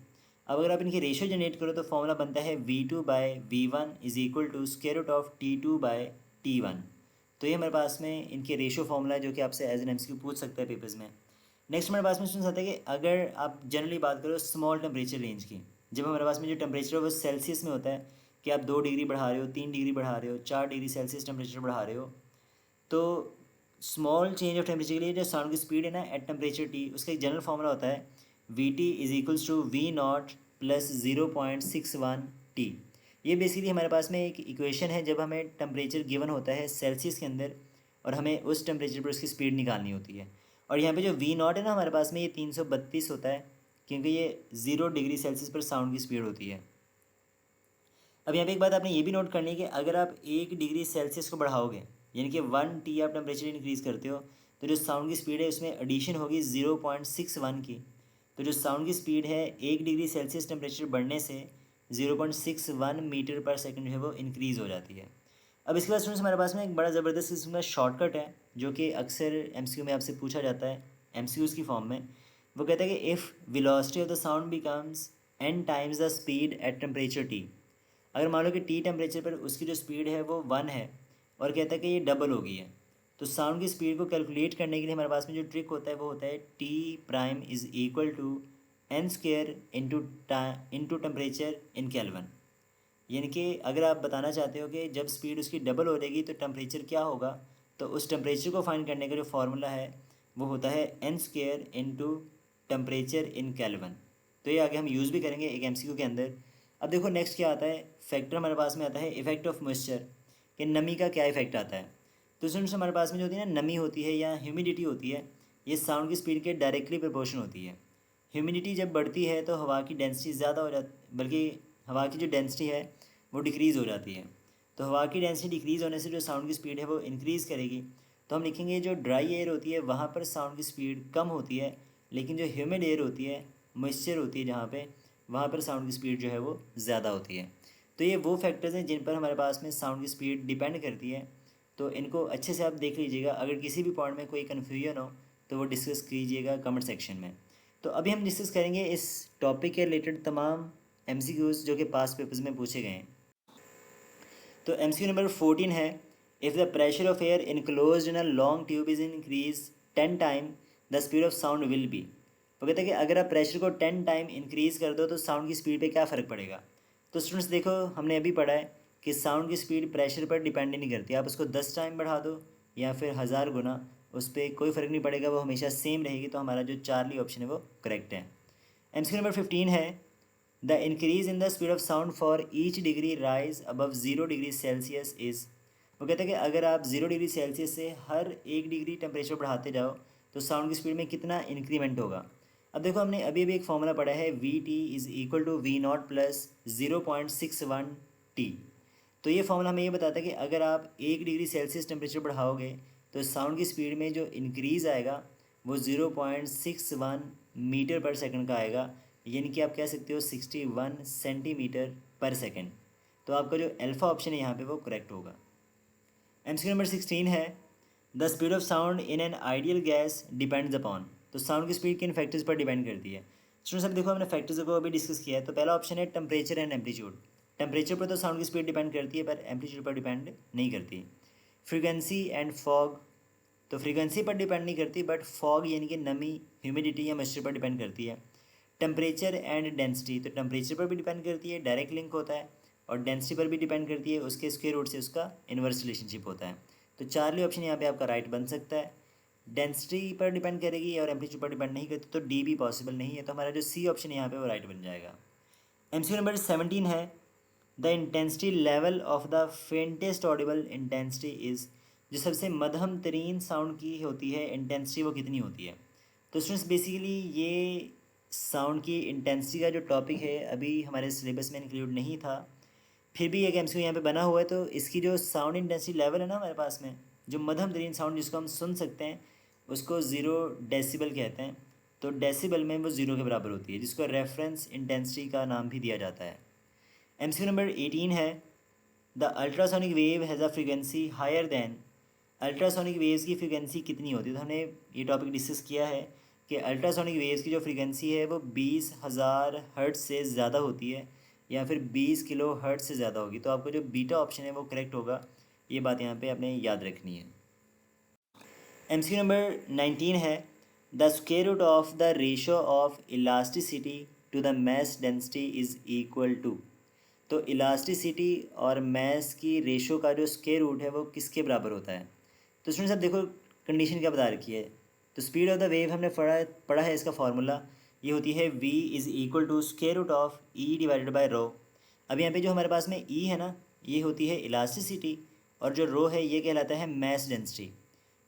अब अगर आप इनकी रेशियो जनरेट करो तो फॉर्मूला बनता है V2/V1 is equal to square root of T2/T1। तो ये हमारे पास में इनके रेशियो फॉर्मूला है जो कि आपसे एज एन MCQ पूछ सकता है पेपर्स में। नेक्स्ट हमारे पास में सुन सकते हैं कि अगर आप जनरली बात करो स्मॉल टेम्परेचर रेंज की, जब हमारे पास में जो टेम्परेचर है वो सेल्सियस में होता है कि आप 2 डिग्री बढ़ा रहे हो, 3 डिग्री बढ़ा रहे हो, 4 डिग्री सेल्सियस टेम्परेचर बढ़ा रहे हो, तो स्मॉल चेंज ऑफ टेम्परेचर के लिए जो साउंड की स्पीड है ना एट टेम्परेचर T, उसका एक जनरल फार्मूला होता है VT is equals to V0 plus 0.61T। ये बेसिकली हमारे पास में एक इक्वेशन है जब हमें टेम्परेचर गिवन होता है सेल्सियस के अंदर और हमें उस टेम्परेचर पर उसकी स्पीड निकालनी होती है। और यहाँ पे जो V0 है ना हमारे पास में ये 332 होता है क्योंकि ये 0 डिग्री सेल्सियस पर साउंड की स्पीड होती है। अब यहाँ पे एक बात आपने ये भी नोट करनी है कि अगर आप 1 डिग्री सेल्सियस को बढ़ाओगे यानी कि 1T आप टेम्परेचर इंक्रीज़ करते हो तो जो साउंड की स्पीड है उसमें एडिशन होगी 0.61 की। तो जो साउंड की स्पीड है 1 डिग्री सेल्सियस टेम्परेचर बढ़ने से 0.61 मीटर पर सेकंड जो है वो इंक्रीज़ हो जाती है। अब इसके बाद स्टूडेंट्स हमारे पास में एक बड़ा ज़बरदस्त किस्म का शॉर्टकट है जो कि अक्सर MCQ में आपसे पूछा जाता है MCQs की फॉर्म में। वो कहता है कि if velocity of the sound becomes n times the speed at temperature T। अगर मान लो कि T टेम्परेचर पर उसकी जो स्पीड है वो 1 है और कहता है कि ये डबल हो गई है, तो साउंड की स्पीड को कैलकुलेट करने के लिए हमारे पास में जो ट्रिक होता है वो होता है T prime is equal to n square into temperature in kelvin. यानी कि अगर आप बताना चाहते हो कि जब स्पीड उसकी डबल हो जाएगी तो टेम्परेचर क्या होगा, तो उस टेम्परेचर को फाइंड करने का जो फार्मूला है वो होता है n square into temperature in kelvin. तो ये आगे हम यूज़ भी करेंगे एक MCQ के अंदर। अब देखो नेक्स्ट क्या आता है, फैक्टर हमारे पास में आता है इफेक्ट ऑफ मॉइस्चर, कि नमी का क्या इफेक्ट आता है। तो स्टूडेंट्स हमारे पास में जो होती है ना नमी होती है या ह्यूमिडिटी होती है, ये साउंड की स्पीड के डायरेक्टली प्रोपोर्शन होती है। ह्यूमिडिटी जब बढ़ती है तो हवा की डेंसिटी ज़्यादा हो जाती, बल्कि हवा की जो डेंसिटी है वो डिक्रीज़ हो जाती है। तो हवा की डेंसिटी डिक्रीज़ होने से जो साउंड की स्पीड है वो इंक्रीज़ करेगी। तो हम लिखेंगे जो ड्राई एयर होती है वहाँ पर साउंड की स्पीड कम होती है, लेकिन जो ह्यूमिड एयर होती है, मॉइस्चर होती है जहाँ पे, वहाँ पर साउंड की स्पीड जो है वो ज़्यादा होती है। तो ये वो फैक्टर्स हैं जिन पर हमारे पास में साउंड की स्पीड डिपेंड करती है। तो इनको अच्छे से आप देख लीजिएगा, अगर किसी भी पॉइंट में कोई कन्फ्यूजन हो तो वो डिस्कस कीजिएगा कमेंट सेक्शन में। तो अभी हम डिस्कस करेंगे इस टॉपिक के रिलेटेड तमाम MCQs जो कि पास्ट पेपर्स में पूछे गए हैं। तो MCQ नंबर 14 है, if the pressure of air enclose in a long tube is increase 10 time the speed of sound will be. वो कहते हैं कि अगर आप प्रेशर को 10 टाइम इंक्रीज़ कर दो तो साउंड की स्पीड पे क्या फ़र्क पड़ेगा। तो स्टूडेंट्स देखो हमने अभी पढ़ा है कि साउंड की स्पीड प्रेशर पर डिपेंड नहीं करती, आप उसको 10 टाइम बढ़ा दो या फिर 1000 गुना, उस पर कोई फ़र्क नहीं पड़ेगा, वो हमेशा सेम रहेगी। तो हमारा जो चार्ली ऑप्शन है वो करेक्ट है। MCQ नंबर 15 है, the increase in the speed of sound for each degree rise above 0 degree Celsius is. वो कहते हैं कि अगर आप 0 डिग्री सेल्सियस से हर 1 डिग्री टेम्परेचर बढ़ाते जाओ तो साउंड की स्पीड में कितना इंक्रीमेंट होगा। अब देखो हमने अभी अभी एक फॉर्मूला पढ़ा है VT is equal to V0 plus 0.61T। तो ये फॉर्मूला हमें ये बताता है कि अगर आप 1 डिग्री सेल्सियस टेम्परेचर बढ़ाओगे तो साउंड की स्पीड में जो इंक्रीज़ आएगा वो 0.61 मीटर पर सेकंड का आएगा, यानी कि आप कह सकते हो 61 सेंटीमीटर पर सेकंड। तो आपका जो अल्फ़ा ऑप्शन है यहाँ पे वो करेक्ट होगा। एमसीक्यू नंबर 16 है, the speed of sound in an ideal gas depends upon. तो साउंड की स्पीड किन फैक्टर्स पर डिपेंड करती है। स्टूडेंट्स अब देखो हमने फैक्टर्स को अभी डिस्कस किया है। तो पहला ऑप्शन है टेम्परेचर एंड एम्पलीट्यूड। टेम्परेचर पर तो साउंड की स्पीड डिपेंड करती है पर एम्पलीट्यूड पर डिपेंड नहीं करती। फ्रीक्वेंसी एंड फॉग, तो फ्रीक्वेंसी पर डिपेंड नहीं करती बट फॉग यानी कि नमी, ह्यूमिडिटी या मॉइस्चर पर डिपेंड करती है। टेम्परेचर एंड डेंसिटी, तो टेम्परेचर पर भी डिपेंड करती है, डायरेक्ट लिंक होता है, और डेंसिटी पर भी डिपेंड करती है, उसके स्क्वायर रूट से उसका इन्वर्स रिलेशनशिप होता है। तो चार्ली ऑप्शन यहाँ पे आपका राइट बन सकता है। डेंसिटी पर डिपेंड करेगी और एम्पलीट्यूड पर डिपेंड नहीं करती, तो डी भी पॉसिबल नहीं है, तो हमारा जो सी ऑप्शन यहाँ पे वो राइट बन जाएगा। एमसीक्यू नंबर 17 है, the intensity level of the faintest Audible intensity is. जो सबसे मध्यम तरीन साउंड की होती है इंटेंसिटी वो कितनी होती है। तो स्टूडेंट्स बेसिकली ये साउंड की इंटेंसिटी का जो टॉपिक है अभी हमारे सिलेबस में इंक्लूड नहीं था, फिर भी एक एमसीक्यू यहाँ पे बना हुआ है। तो इसकी जो साउंड इंटेंसिटी लेवल है ना हमारे पास में, जो मध्यम तरीन साउंड जिसको हम सुन सकते हैं उसको 0 डेसिबल कहते हैं। तो डेसिबल में वो 0 के बराबर होती है, जिसको रेफरेंस इंटेंसिटी का नाम भी दिया जाता है। एमसीक्यू नंबर 18 है, the ultrasonic wave has a frequency higher than. Ultrasonic waves की फ्रीक्वेंसी कितनी होती है। तो हमने ये टॉपिक डिस्कस किया है कि अल्ट्रासोनिक वेव्स की जो फ्रीक्वेंसी है वो 20,000 हर्ट्ज से ज़्यादा होती है या फिर 20 किलो हर्ट्ज से ज़्यादा होगी। तो आपको जो बीटा ऑप्शन है वो करेक्ट होगा, ये बात यहाँ पे आपने याद रखनी है। एमसीक्यू नंबर 19 है, the square root of the ratio of elasticity to the mass density is equal to. तो इलास्टिसिटी और मास की रेशो का जो स्क्वायर रूट है वो किसके बराबर होता है। तो स्टूडेंट्स अब देखो कंडीशन क्या बता रखी है। तो स्पीड ऑफ द वेव हमने पढ़ा है, इसका फार्मूला ये होती है v is equal to square root of E divided by rho. अब यहाँ पे जो हमारे पास में e है ना, ये होती है इलास्टिसिटी, और जो रो है ये कहलाता है मास डेंसिटी।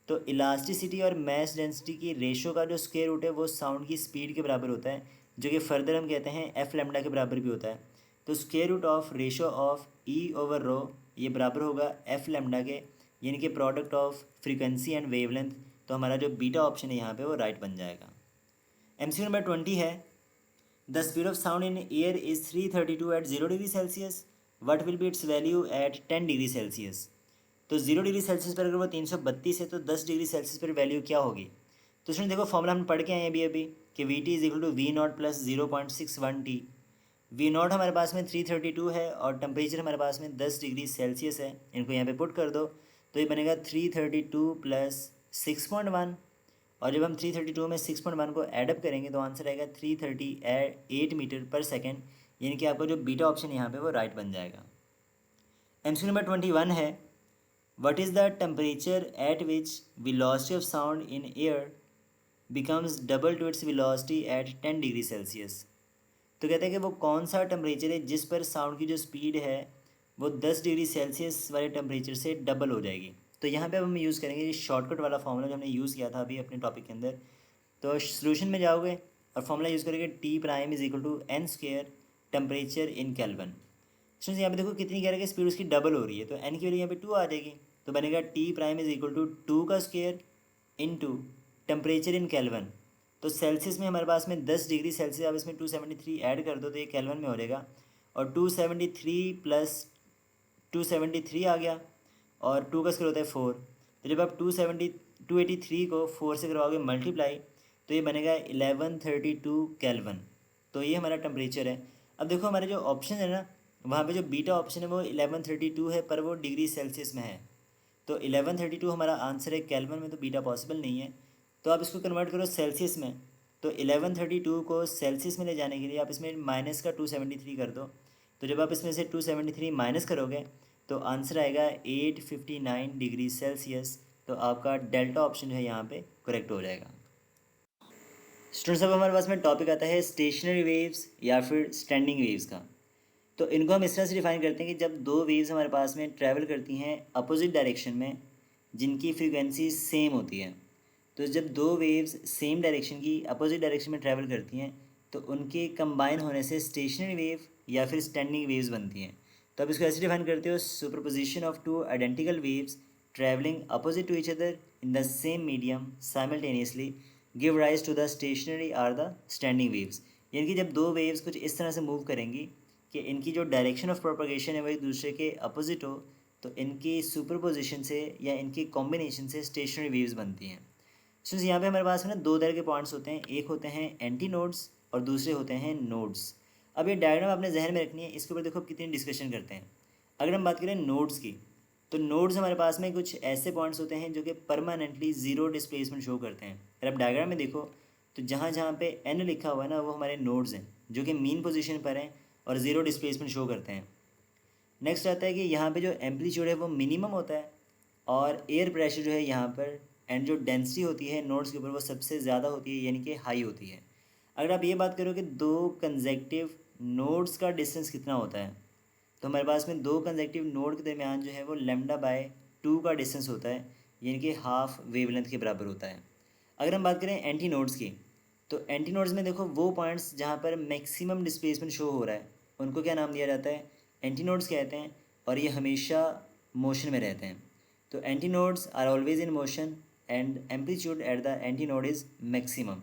तो इलास्टिसिटी और मास डेंसिटी की रेशो का जो स्क्वायर रूट है वो साउंड की स्पीड के बराबर होता है, जो कि फर्दर हम कहते हैं एफ लेमडा के बराबर भी होता है। तो square root of ratio of E over rho ये बराबर होगा एफ लेमडा के, यानी कि product of frequency and wavelength. तो हमारा जो बीटा ऑप्शन है यहाँ पे वो राइट बन जाएगा। एमसीक्यू नंबर 20 है, the speed of sound in air is 332 at 0 degree Celsius, what will be its value at 10 degree Celsius. तो 0 डिग्री सेल्सियस पर अगर वो 332 है तो 10 डिग्री सेल्सियस पर वैल्यू क्या होगी। तो उसमें देखो फॉर्मूला हम पढ़ के आए अभी अभी कि V T is equal to V naught plus 0.61 T. V naught हमारे पास में 332 है और टेम्परेचर हमारे पास में 10 डिग्री सेल्सियस है, इनको यहाँ पे पुट कर दो तो ये बनेगा 332 प्लस 6.1, और जब हम 332 में 6.1 को एडअप करेंगे तो आंसर आएगा 338 मीटर पर सेकेंड, यानी कि आपका जो बीटा ऑप्शन यहाँ पे वो राइट बन जाएगा। एमसीक्यू नंबर 21 है, what is the temperature at which velocity of sound in air becomes double to its velocity at 10 degree Celsius. तो कहते हैं कि वो कौन सा टेम्परेचर है जिस पर साउंड की जो स्पीड है वो 10 डिग्री सेल्सियस वाले टेम्परेचर से डबल हो जाएगी। तो यहाँ पे अब हम यूज़ करेंगे ये शॉर्टकट वाला फॉर्मूला जो हमने यूज़ किया था अभी अपने टॉपिक के अंदर। तो सोल्यूशन में जाओगे और फॉर्मूला यूज़ करेंगे T prime is equal to N square temperature in kelvin. Students यहाँ पे देखो कितनी कह रहे हैं कि स्पीड उसकी डबल हो रही है, तो एन की वैल्यू यहाँ पे 2 आ जाएगी, तो बनेगा T prime is equal to 2 का square into temperature in kelvin. तो सेल्सियस में हमारे पास में 10 डिग्री सेल्सियस, आप इसमें 273 ऐड कर दो तो ये केल्विन में हो जाएगा, और 273 प्लस 273 आ गया, और 2 का स्क्वायर होता है 4। तो जब आप 283 को 4 से करवाओगे मल्टीप्लाई तो ये बनेगा 1132 केल्विन। तो ये हमारा टेम्परेचर है। अब देखो हमारे जो ऑप्शन है ना वहाँ पे जो बीटा ऑप्शन है वो 1132 है पर वो डिग्री सेल्सियस में है, तो 1132 हमारा आंसर है, केल्विन में तो बीटा पॉसिबल नहीं है। तो आप इसको कन्वर्ट करो सेल्सियस में, तो 1132 को सेल्सियस में ले जाने के लिए आप इसमें माइनस का 273 कर दो, तो जब आप इसमें से 273 माइनस करोगे तो आंसर आएगा 859 डिग्री सेल्सियस। तो आपका डेल्टा ऑप्शन जो है यहाँ पे करेक्ट हो जाएगा। स्टूडेंट्स अब हमारे पास में टॉपिक आता है स्टेशनरी वेव्स या फिर स्टैंडिंग वेव्स का। तो इनको हम इस तरह से डिफाइन करते हैं कि जब दो वेव्स हमारे पास में ट्रैवल करती हैं अपोजिट डायरेक्शन में जिनकी फ्रीक्वेंसी सेम होती है, तो जब दो वेव्स सेम डायरेक्शन की अपोजिट डायरेक्शन में ट्रैवल करती हैं तो उनके कंबाइन होने से स्टेशनरी वेव या फिर स्टैंडिंग वेव्स बनती हैं। तो आप इसको ऐसे डिफाइन करते हो, superposition of two identical waves travelling opposite to each other in the same medium simultaneously give rise to the stationary or the standing waves. यानी कि जब दो वेव्स कुछ इस तरह से मूव करेंगी कि इनकी जो डायरेक्शन ऑफ प्रोपगेशन है वो एक दूसरे के अपोजिट हो, तो इनकी सुपरपोजिशन से या इनकी कॉम्बिनेशन से स्टेशनरी वेव्स बनती हैं। सो यहाँ पे हमारे पास में ना दो तरह के पॉइंट्स होते हैं, एक होते हैं एंटी नोड्स और दूसरे होते हैं नोड्स। अब ये डायग्राम आपने जहन में रखनी है, इसके ऊपर देखो कितनी डिस्कशन करते हैं। अगर हम बात करें नोड्स की, तो नोड्स हमारे पास में कुछ ऐसे पॉइंट्स होते हैं जो कि परमानेंटली ज़ीरो डिस्प्लेसमेंट शो करते हैं। अगर आप डायग्राम में देखो तो जहाँ जहाँ पे एन लिखा हुआ है ना, वो हमारे नोड्स हैं जो कि मीन पोजीशन पर हैं और ज़ीरो डिस्प्लेसमेंट शो करते हैं। नेक्स्ट आता है कि यहाँ पे जो एम्पलीट्यूड है वो मिनिमम होता है और एयर प्रेशर जो है यहाँ पर एंड जो डेंसिटी होती है नोड्स के ऊपर वो सबसे ज़्यादा होती है, यानी कि हाई होती है। अगर आप ये बात करो कि दो कंजेक्टिव नोड्स का डिस्टेंस कितना होता है, तो हमारे पास में दो कंजेक्टिव नोड के दरमियान जो है वो λ/2 का डिस्टेंस होता है, यानी कि हाफ वेवलेंथ के बराबर होता है। अगर हम बात करें एंटी नोड्स की, तो एंटी नोड्स में देखो वो पॉइंट्स जहाँ पर मैक्सिमम डिस्प्लेसमेंट शो हो रहा है उनको क्या नाम दिया जाता है, एंटी नोड्स कहते हैं, और ये हमेशा मोशन में रहते हैं। तो anti nodes are always in motion and amplitude at the anti node is maximum.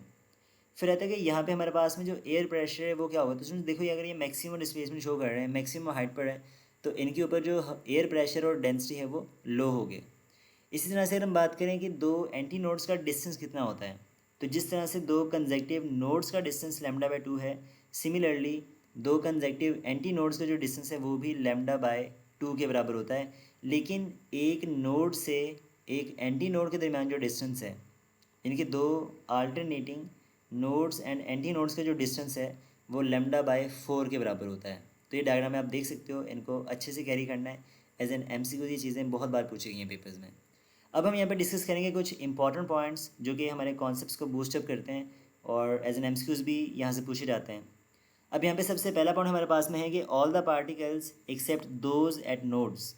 फिर रहता है कि यहाँ पे हमारे पास में जो एयर प्रेशर है वो क्या होगा, तो उसमें देखो अगर ये मैक्सिमम डिस्प्लेसमेंट शो कर रहे हैं, मैक्सिमम हाइट पर है, तो इनके ऊपर जो एयर प्रेशर और डेंसिटी है वो लो हो गए। इसी तरह से अगर हम बात करें कि दो एंटी नोड्स का डिस्टेंस कितना होता है, तो जिस तरह से दो कंजेक्टिव नोड्स का डिस्टेंस λ/2 है, सिमिलरली दो कंजेक्टिव एंटी नोड्स का जो डिस्टेंस है वो भी λ/2 के बराबर होता है। लेकिन एक नोड से एक एंटी नोड के दरमियान जो डिस्टेंस है, यानी कि दो alternating nodes and anti nodes का जो डिस्टेंस है वो λ/4 के बराबर होता है। तो ये डायग्राम में आप देख सकते हो, इनको अच्छे से कैरी करना है। एज एन MCQ ये चीज़ें बहुत बार पूछी गई हैं पेपर्स में। अब हम यहाँ पे डिस्कस करेंगे कुछ इंपॉर्टेंट पॉइंट्स जो कि हमारे कॉन्सेप्ट्स को बूस्टअप करते हैं और एज एन MCQs भी यहाँ से पूछे जाते हैं। अब यहाँ पे सबसे पहला पॉइंट हमारे पास में है कि all the particles except those at nodes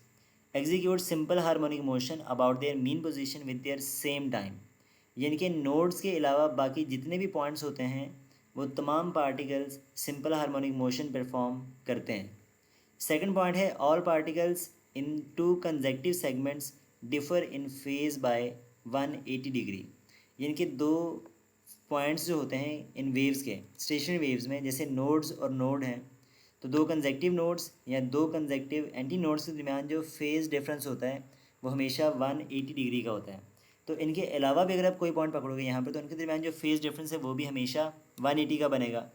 execute simple harmonic motion about their mean position with their same time. यानी कि नोड्स के अलावा बाकी जितने भी पॉइंट्स होते हैं वो तमाम particles simple harmonic motion perform करते हैं। सेकंड पॉइंट है all particles in to conjunctive segments differ in phase by 180 degree. यानी कि दो पॉइंट्स जो होते हैं इन वेव्स के स्टेशनरी वेव्स में, जैसे नोड्स और नोड हैं, तो दो कंजेक्टिव नोड्स या दो कंजेक्टिव एंटी नोड्स के दरमियान जो फेज़ डिफरेंस होता है वो हमेशा 180 डिग्री का होता है। तो इनके अलावा भी अगर आप कोई पॉइंट पकड़ोगे यहाँ पर, तो उनके दरमियान जो फेज़ डिफरेंस है वो भी हमेशा 180 का बनेगा।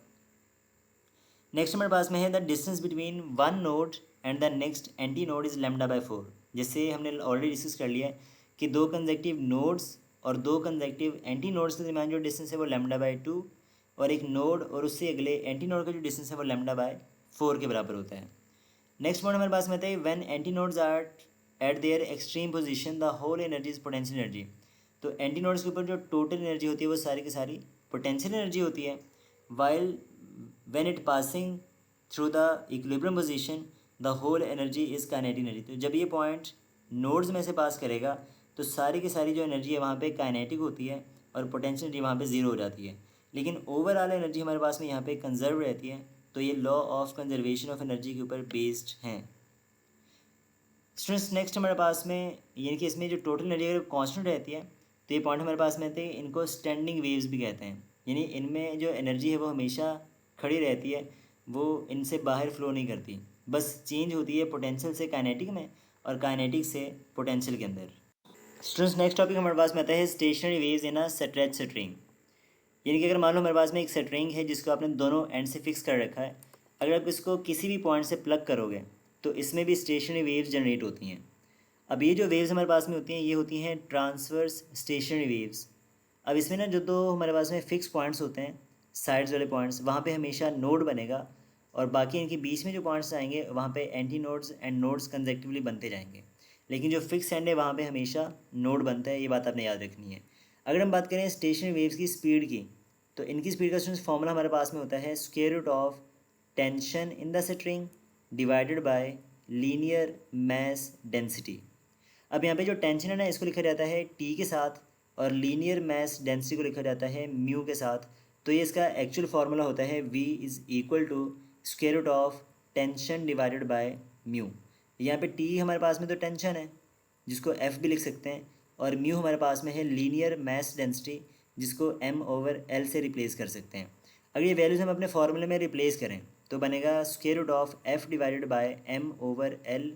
नेक्स्ट हमारे पास में है the distance between one node and the next anti node is λ/4। जैसे हमने ऑलरेडी डिस्कस कर लिया है कि दो कंजेक्टिव नोड्स और दो कंजेक्टिव एंटी नोड्स के दरमियान जो डिस्टेंस है वो λ/2 और एक नोड और उससे अगले एंटी नोड का जो डिस्टेंस है वो λ/4 के बराबर होता है। नेक्स्ट पॉइंट हमारे पास में आता है when anti nodes are at their extreme position the whole energy is potential energy. तो एंटी नोड्स के ऊपर जो टोटल एनर्जी होती है वो सारी की सारी पोटेंशियल एनर्जी होती है, while when it passing through the equilibrium position the whole energy is kinetic energy. तो जब ये पॉइंट नोड्स में से पास करेगा तो सारी की सारी जो एनर्जी है वहाँ पे काइनेटिक होती है और पोटेंशियल एनर्जी वहाँ पे ज़ीरो हो जाती है, लेकिन ओवरऑल एनर्जी हमारे पास में यहाँ पे कंजर्व रहती है। तो ये law of conservation of energy के ऊपर बेस्ड हैं। स्टूडेंट्स नेक्स्ट हमारे पास में यानी कि इसमें जो टोटल एनर्जी अगर कांस्टेंट रहती है तो ये पॉइंट हमारे पास में आते हैं, इनको स्टैंडिंग वेव्स भी कहते हैं। यानी इनमें जो एनर्जी है वो हमेशा खड़ी रहती है, वो इनसे बाहर फ्लो नहीं करती, बस चेंज होती है पोटेंशियल से काइनेटिक में और काइनेटिक से पोटेंशियल के अंदर। स्टूडेंट्स नेक्स्ट टॉपिक हमारे पास में आता है stationery waves in a stretch string. यानी कि अगर मान लो हमारे पास में एक स्ट्रिंग है जिसको आपने दोनों एंड से फिक्स कर रखा है, अगर आप इसको किसी भी पॉइंट से प्लग करोगे तो इसमें भी स्टेशनरी वेव्स जनरेट होती हैं। अब ये जो वेव्स हमारे पास में होती हैं ये होती हैं ट्रांसवर्स स्टेशनरी वेव्स। अब इसमें ना जो दो हमारे पास में फिक्स पॉइंट्स होते हैं साइड्स वाले पॉइंट्स, वहाँ पे हमेशा नोड बनेगा और बाकी इनके बीच में जो पॉइंट्स आएंगे वहाँ पे anti nodes end nodes conjunctively बनते जाएंगे, लेकिन जो फिक्स एंड है वहाँ पे हमेशा नोड बनता है। ये बात आपने याद रखनी है। अगर हम बात करें स्टेशनरी वेव्स की स्पीड की, तो इनकी स्पीड का स्टूडेंट्स फॉर्मूला हमारे पास में होता है square root of tension in the string divided by linear mass density. अब यहाँ पे जो टेंशन है ना इसको लिखा जाता है टी के साथ और लीनियर मास डेंसिटी को लिखा जाता है म्यू के साथ। तो ये इसका एक्चुअल फार्मूला होता है V is equal to square root of tension divided by mu. यहाँ पे टी हमारे पास में तो टेंशन है जिसको F भी लिख सकते हैं, और म्यू हमारे पास में है लीनियर मास डेंसिटी जिसको m/l से रिप्लेस कर सकते हैं। अगर ये वैल्यूज़ हम अपने फॉर्मूले में रिप्लेस करें तो बनेगा square root of f divided by m/l।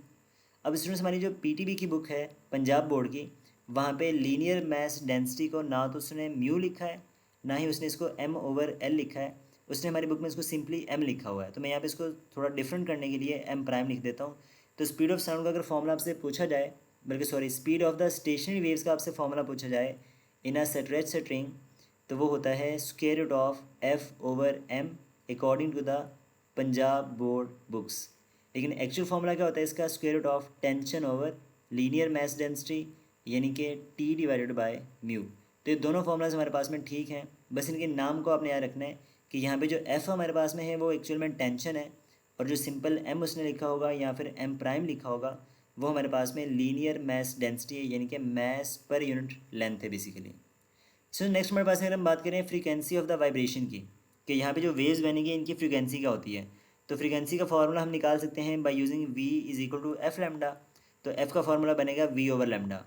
अब स्टूडेंट्स हमारी जो पीटीबी की बुक है पंजाब बोर्ड की, वहाँ पे लीनियर मास डेंसिटी को ना तो उसने म्यू लिखा है, ना ही उसने इसको m/l लिखा है। उसने हमारी बुक में इसको सिंपली m लिखा हुआ है। तो मैं यहाँ पे इसको थोड़ा डिफरेंट करने के लिए m प्राइम लिख देता हूँ। तो स्पीड ऑफ साउंड का अगर फॉर्मूला आपसे पूछा जाए, बल्कि sorry, speed of the stationery waves का आपसे फॉर्मूला पूछा जाए इन अ स्ट्रेच स्ट्रिंग, तो वो होता है square root of f/m according to the Punjab board books. लेकिन एक्चुअल फॉर्मूला क्या होता है इसका? Square root of tension over linear mass density, यानी कि T डिवाइडेड बाय म्यू। तो ये दोनों फॉर्मूलाज हमारे पास में ठीक हैं, बस इनके नाम को आपने याद रखना है कि यहाँ पे जो F हमारे पास में है वो एक्चुअल में टेंशन है, और जो सिंपल M उसने लिखा होगा या फिर M प्राइम लिखा होगा वो हमारे पास में लीनियर मास डेंसिटी है, यानी कि मास पर यूनिट लेंथ है बेसिकली। सो नेक्स्ट हमारे पास अगर हम बात करें फ्रीक्वेंसी ऑफ द वाइब्रेशन की, कि यहाँ पे जो वेव्स बनेंगी इनकी फ्रीक्वेंसी क्या होती है, तो फ्रीक्वेंसी का फॉर्मूला हम निकाल सकते हैं by using v is equal to F lambda. तो f का फॉर्मूला बनेगा v ओवर लैम्डा।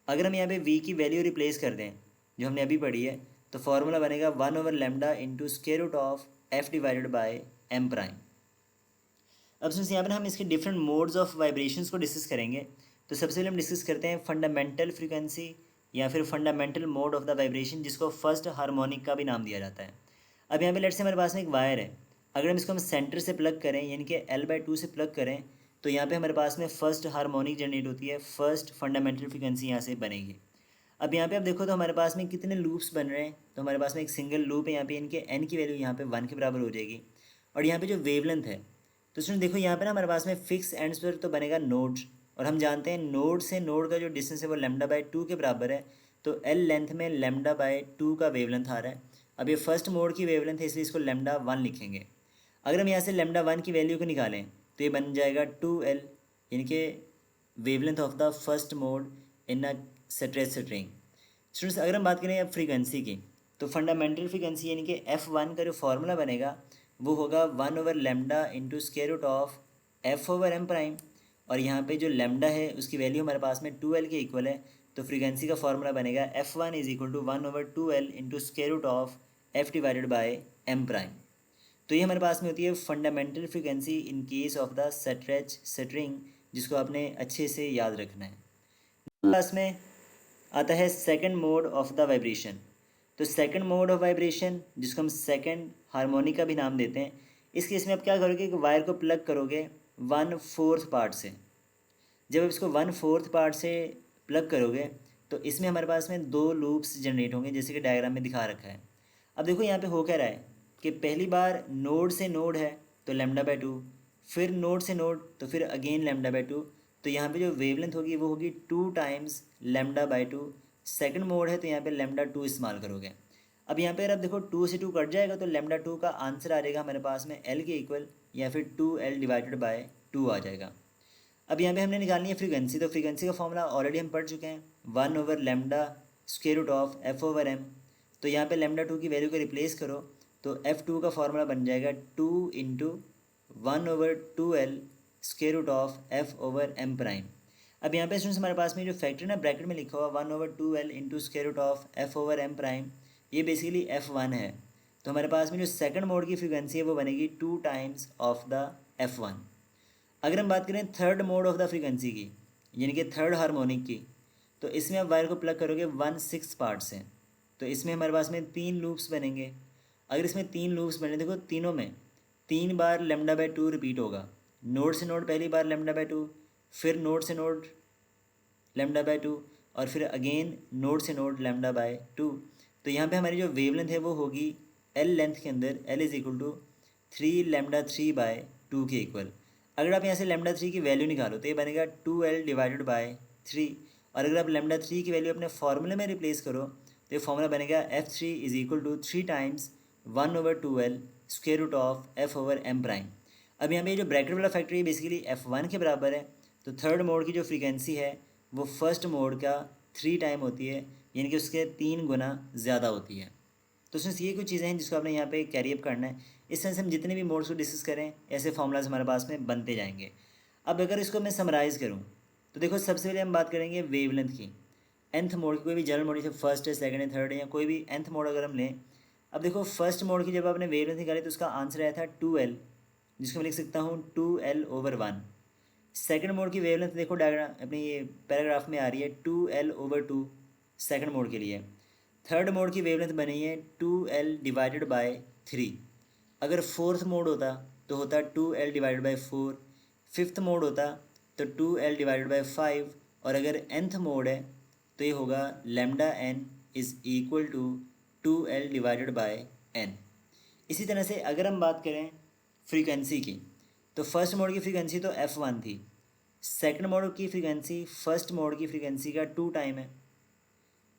अगर हम यहाँ पे v की वैल्यू रिप्लेस कर दें जो हमने अभी पढ़ी है, तो फॉर्मूला बनेगा 1 over lambda into square root of f divided by m prime. अब सिंस यहाँ पर हम इसके डिफरेंट मोड्स ऑफ वाइब्रेशंस को डिस्कस करेंगे, तो सबसे पहले हम डिस्कस करते हैं फंडामेंटल फ्रीक्वेंसी या फिर fundamental mode of the vibration, जिसको फर्स्ट हार्मोनिक का भी नाम दिया जाता है। अब यहाँ पे लेट्स से हमारे पास में एक वायर है, अगर हम इसको हम सेंटर से प्लग करें यानी कि L/2 से प्लग करें, तो यहाँ पे हमारे पास में फर्स्ट हार्मोनिक जनरेट होती है, फर्स्ट फंडामेंटल फ्रीक्वेंसी यहाँ से बनेगी। अब यहाँ पे आप देखो तो हमारे पास में कितने लूप्स बन रहे हैं, तो हमारे पास में एक सिंगल लूप है, यहाँ पे इनके n की वैल्यू यहाँ पे 1 के बराबर हो जाएगी। और यहाँ पे जो वेवलेंथ है, तो सुन देखो यहाँ पे ना हमारे पास में फिक्स एंड्स पर तो बनेगा नोड, और हम जानते हैं नोड से नोड का जो डिस्टेंस है वो λ/2 के बराबर है। तो L लेंथ में λ/2 का वेवलेंथ आ रहा है। अब ये फर्स्ट मोड की वेवलेंथ है, इसलिए इसको λ1 लिखेंगे। अगर हम यहाँ से λ1 की वैल्यू को निकालें तो ये बन जाएगा 2L, यानी कि wavelength of the first mode in a stretch string. Students अगर हम बात करें अब फ्रीक्वेंसी की, तो फंडामेंटल फ्रीक्वेंसी यानी कि F1 का जो फॉर्मूला बनेगा वो होगा 1 over lambda into square root of f over m prime. और यहाँ पे जो लैम्डा है उसकी वैल्यू हमारे पास में 2L के इक्वल है, तो फ्रीक्वेंसी का फॉर्मूला बनेगा F1 is equal to 1 over 2L into square root of f divided by m prime. तो ये हमारे पास में होती है fundamental frequency in case of the stretch string, जिसको आपने अच्छे से याद रखना है। क्लास में आता है second mode of the vibration. तो सेकंड मोड ऑफ वाइब्रेशन, जिसको हम सेकंड हार्मोनिक का भी नाम देते हैं, इस केस में आप क्या करोगे कि वायर को प्लग करोगे 1/4 पार्ट से। जब आप इसको 1/4 पार्ट से प्लग करोगे तो इसमें हमारे पास में 2 लूप्स जनरेट होंगे, जैसे कि डायग्राम में दिखा रखा है। अब देखो यहाँ पे हो क्या रहा है कि पहली बार नोड से नोड है तो λ/2, फिर नोड से नोड तो फिर अगेन λ/2। तो यहाँ पे जो वेवलेंथ होगी वो होगी 2 टाइम्स λ/2। सेकंड मोड है तो यहाँ पे λ2 इस्तेमाल करोगे। अब यहाँ पे अगर आप देखो 2 से 2 कट जाएगा तो λ2 का आंसर आ जाएगा हमारे पास में L के इक्वल, या फिर 2L डिवाइडेड बाय 2 आ जाएगा। अब यहाँ पे हमने निकालनी है फ्रीक्वेंसी, तो फ्रीक्वेंसी का फॉर्मूला ऑलरेडी हम पढ़ चुके हैं, 1 over lambda square root of f over m। तो यहाँ पे λ2 की वैल्यू को रिप्लेस करो तो f2 का फॉर्मूला बन जाएगा 2 into 1 over 2L square root of f over m prime. अब यहाँ पे स्टूडेंट्स हमारे पास में जो फैक्टर ना ब्रैकेट में लिखा हुआ 1 over 2L into square root of f over m prime, ये बेसिकली f1 है। तो हमारे पास में जो सेकंड मोड की फ्रीक्वेंसी है वो बनेगी 2 टाइम्स ऑफ द f1। अगर हम बात करें third mode of the frequency की, यानी कि थर्ड हार्मोनिक की, तो इसमें आप वायर को प्लग करोगे 1/6 पार्ट से। तो इसमें हमारे पास में 3 लूप्स बनेंगे। अगर इसमें 3 लूप्स बने, देखो तीनों में 3 बार λ/2 रिपीट होगा। नोड से नोड पहली बार λ/2, फिर नोड से नोड λ/2, और फिर अगेन नोड से नोड λ/2। तो यहाँ पे हमारी जो वेवलेंथ है वो होगी L लेंथ के अंदर L इज इक्वल टू 3λ3/2 के इक्वल। अगर आप यहाँ से λ3 की वैल्यू निकालो तो ये बनेगा 2L डिवाइडेड बाय 3। और अगर आप λ3 की वैल्यू अपने फॉर्मूले में रिप्लेस करो तो ये फॉर्मूला बनेगा F3 is equal to 3 times 1 over 2L square root of f over m prime. अब यहाँ पे जो ब्रैकेट वाला फैक्टर है बेसिकली f1 के बराबर है। तो थर्ड मोड की जो फ्रीक्वेंसी है वो फर्स्ट मोड का 3 टाइम होती है, यानी कि उसके 3 गुना ज़्यादा होती है। तो उसमें ये कुछ चीज़ें हैं जिसको आपने यहाँ पे कैरी अप करना है। इस तरह से हम जितने भी मोड्स को डिस्कस करें ऐसे फॉर्मूलाज हमारे पास में बनते जाएंगे। अब अगर इसको मैं समराइज़ करूँ तो देखो सबसे पहले हम बात करेंगे वेवलेंथ की। nth मोड की कोई भी जनरल मोड जैसे फर्स्ट है, सेकंड है, थर्ड है, या कोई भी nth मोड अगर हम लें। अब देखो फर्स्ट मोड की जब आपने वेवलेंथ निकाली तो उसका आंसर आया था 2L, जिसको मैं लिख सकता हूँ 2L/1। सेकंड मोड की वेवलेंथ देखो डायग्राम अपनी ये पैराग्राफ में आ रही है 2L/2 सेकंड मोड के लिए। थर्ड मोड की वेवलेंथ बनी है 2L/3। अगर फोर्थ मोड होता तो होता 2L/4। फिफ्थ मोड होता तो 2L/5। और अगर nth मोड है तो ये होगा λn is equal to 2L/n। इसी तरह से अगर हम बात करें फ्रीक्वेंसी की, तो फर्स्ट मोड की फ्रीक्वेंसी तो f1 थी। सेकंड मोड की फ्रीक्वेंसी फर्स्ट मोड की फ्रीक्वेंसी का 2 टाइम है,